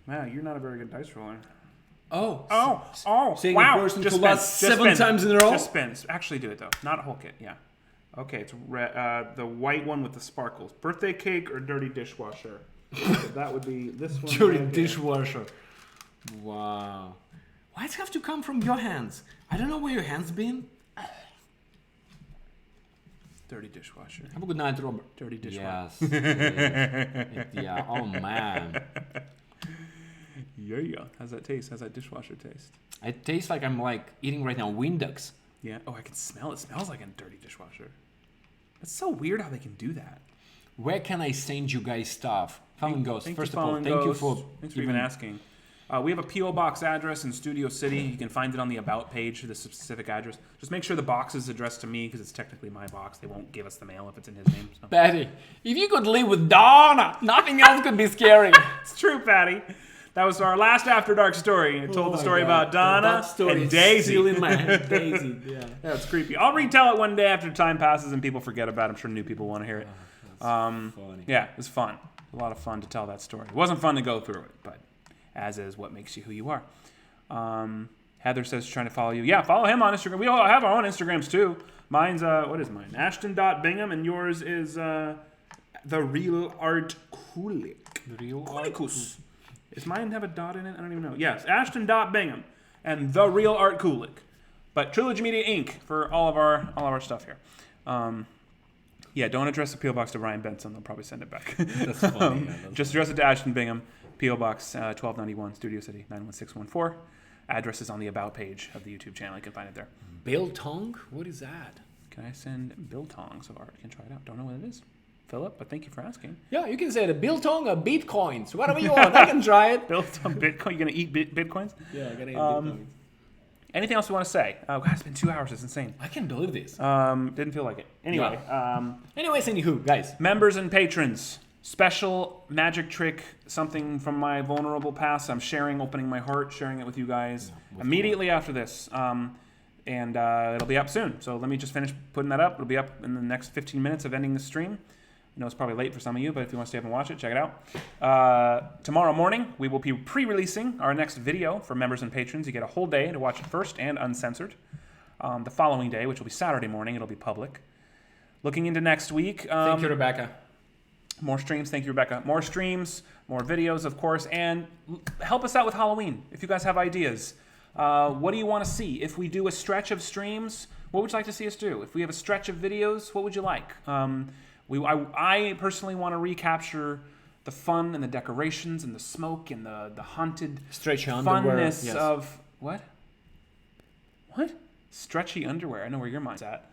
Wow, you're not a very good dice roller. Oh, saying wow. a person Just to last spin. 7 times in a row? Just spins. Actually do it, though. Not a whole kit, yeah. Okay, it's the white one with the sparkles. Birthday cake or dirty dishwasher? So that would be this one. Dirty right dishwasher. Wow. Why does it have to come from your hands? I don't know where your hands been. Dirty dishwasher. Have a good night, Robert. Dirty dishwasher. Yes. Yeah. Oh man. Yeah. How's that taste? How's that dishwasher taste? It tastes like I'm eating right now Windex. Yeah. Oh, I can smell it. It smells like a dirty dishwasher. It's so weird how they can do that. Where can I send you guys stuff? Fallen Ghost. Thank First you, of all, Fallen thank you Ghost. for Thanks for even asking. We have a P.O. Box address in Studio City. You can find it on the About page, the specific address. Just make sure the box is addressed to me because it's technically my box. They won't give us the mail if it's in his name. So. Patty, if you could live with Donna, nothing else could be scary. It's true, Patty. That was our last After Dark story. It told the story about Donna and Daisy. Still in my head. Daisy, yeah. Yeah, it's creepy. I'll retell it one day after time passes and people forget about it. I'm sure new people want to hear it. Funny. Yeah, it was fun. A lot of fun to tell that story. It wasn't fun to go through it, but as is what makes you who you are. Heather says she's trying to follow you. Yeah, follow him on Instagram. We all have our own Instagrams too. Mine's, what is mine? Ashton.Bingham, and yours is The Real Art Kulik. Real Kulikus. Does mine have a dot in it? I don't even know. Yes, Ashton.Bingham and The Real Art Kulik. But Trilogy Media Inc. for all of our stuff here. Yeah, don't address the P.O. Box to Ryan Benson. They'll probably send it back. That's funny. Just address it to Ashton Bingham, P.O. Box 1291, Studio City 91614. Address is on the About page of the YouTube channel. You can find it there. Biltong? What is that? Can I send Biltongs of art? You can try it out. Don't know what it is, Philip, but thank you for asking. Yeah, you can say the Biltong or Bitcoins. Whatever you want. I can try it. Biltong Bitcoin? You gonna eat Bitcoins? Yeah, I gotta eat Bitcoins. Anything else you want to say? God, it's been 2 hours. It's insane. I can't believe this. Didn't feel like it. Anyway. Anyways, anywho, guys. Members and patrons. Special magic trick, something from my vulnerable past. I'm opening my heart, sharing it with you guys immediately after this. And it'll be up soon. So let me just finish putting that up. It'll be up in the next 15 minutes of ending the stream. I know it's probably late for some of you, but if you want to stay up and watch it, check it out. Tomorrow morning, we will be pre-releasing our next video for members and patrons. You get a whole day to watch it first and uncensored. The following day, which will be Saturday morning, it'll be public. Looking into next week. Thank you, Rebecca. More streams. Thank you, Rebecca. More streams, more videos, of course. And help us out with Halloween if you guys have ideas. What do you want to see? If we do a stretch of streams, what would you like to see us do? If we have a stretch of videos, what would you like? I personally want to recapture the fun and the decorations and the smoke and the haunted Stretchy underwear. funness of... What? Stretchy underwear. I know where your mind's at.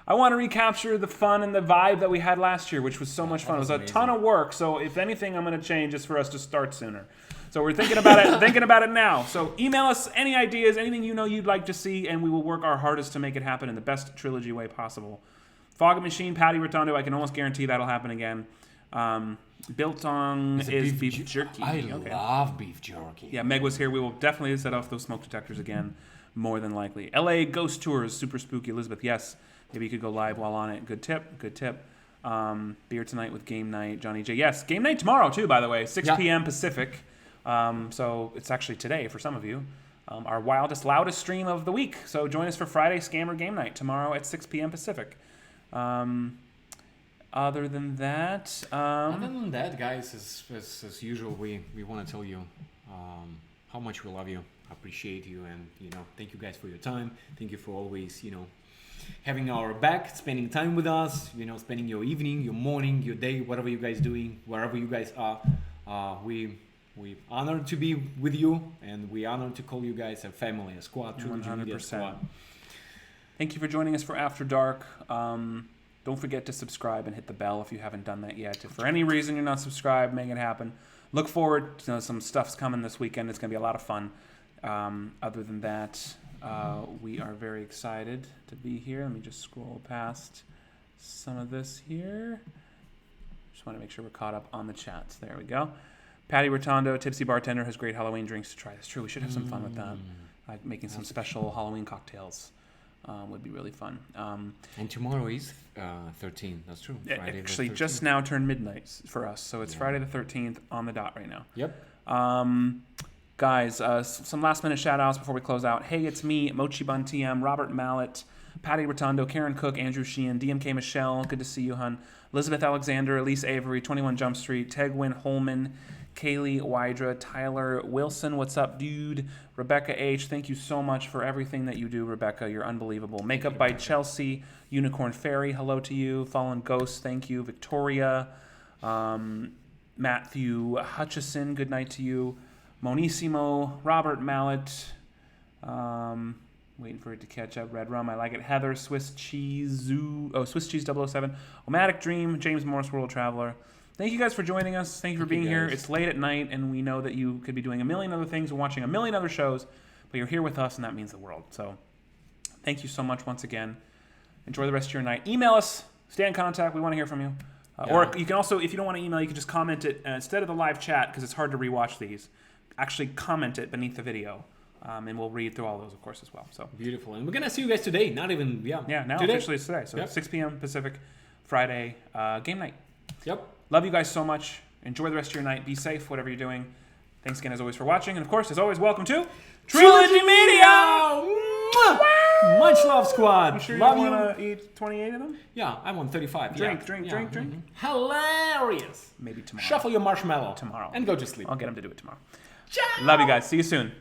I want to recapture the fun and the vibe that we had last year, which was so much fun. It was a ton of work. So if anything, I'm going to change is for us to start sooner. So we're thinking about it, now. So email us any ideas, anything you know you'd like to see, and we will work our hardest to make it happen in the best trilogy way possible. Fog Machine, Patty Rotondo, I can almost guarantee that'll happen again. Biltong is beef jerky. I love beef jerky. Yeah, Meg was here. We will definitely set off those smoke detectors again, more than likely. LA Ghost Tours, super spooky. Elizabeth, yes. Maybe you could go live while on it. Good tip. Beer tonight with Game Night. Johnny J. Yes, Game Night tomorrow too, by the way. 6 p.m. Pacific. So it's actually today for some of you. Our wildest, loudest stream of the week. So join us for Friday Scammer Game Night tomorrow at 6 p.m. Pacific. Other than that, guys, as usual, we want to tell you how much we love you, appreciate you, and thank you guys for your time. Thank you for always having our back, spending time with us. Spending your evening, your morning, your day, whatever you guys doing, wherever you guys are. We We honored to be with you, and we honored to call you guys a family, a squad, Trilogy Media 100%. squad. Thank you for joining us for After Dark. Don't forget to subscribe and hit the bell if you haven't done that yet. If for any reason you're not subscribed, make it happen. Look forward to some stuff's coming this weekend. It's going to be a lot of fun. Other than that, we are very excited to be here. Let me just scroll past some of this here. Just want to make sure we're caught up on the chats. There we go. Patty Rotondo, tipsy bartender, has great Halloween drinks to try. That's true. We should have some fun with that. Making some special Halloween cocktails would be really fun. And tomorrow is 13. That's true. It Friday actually the 13th. just now turned midnight for us, so it's Friday the 13th on the dot right now. Yep. Guys, some last minute shout outs before we close out. Hey, it's me, Mochi Bun TM, Robert Mallet, Patty Rotondo, Karen Cook, Andrew Sheehan, DMK Michelle, good to see you, hun. Elizabeth Alexander, Elise Avery, 21 Jump Street, Tegwin Holman, Kaylee Wydra, Tyler Wilson, what's up, dude? Rebecca H, thank you so much for everything that you do, Rebecca. You're unbelievable. Makeup by Chelsea, Unicorn Fairy, hello to you. Fallen Ghost, thank you. Victoria, Matthew Hutchison, good night to you. Monissimo, Robert Mallet, waiting for it to catch up. Red Rum, I like it. Heather, Swiss Cheese 007. Omatic Dream, James Morris, World Traveler. Thank you guys for joining us. Thank you for being here. It's late at night, and we know that you could be doing a million other things and watching a million other shows, but you're here with us, and that means the world. So thank you so much once again. Enjoy the rest of your night. Email us. Stay in contact. We want to hear from you. Or you can also, if you don't want to email, you can just comment it instead of the live chat, because it's hard to rewatch these. Actually comment it beneath the video, and we'll read through all those, of course, as well. So Beautiful. And we're going to see you guys today. Not even, now today. officially it's today. So 6 p.m. Pacific, Friday, game night. Yep. Love you guys so much. Enjoy the rest of your night. Be safe, whatever you're doing. Thanks again, as always, for watching. And, of course, as always, welcome to Trilogy Media! Much love, squad. You sure love you want to eat 28 of them? Yeah, I want 35. Drink. Hilarious. Maybe tomorrow. Shuffle your marshmallow. Tomorrow. And go to sleep. I'll get him to do it tomorrow. Love you guys. See you soon.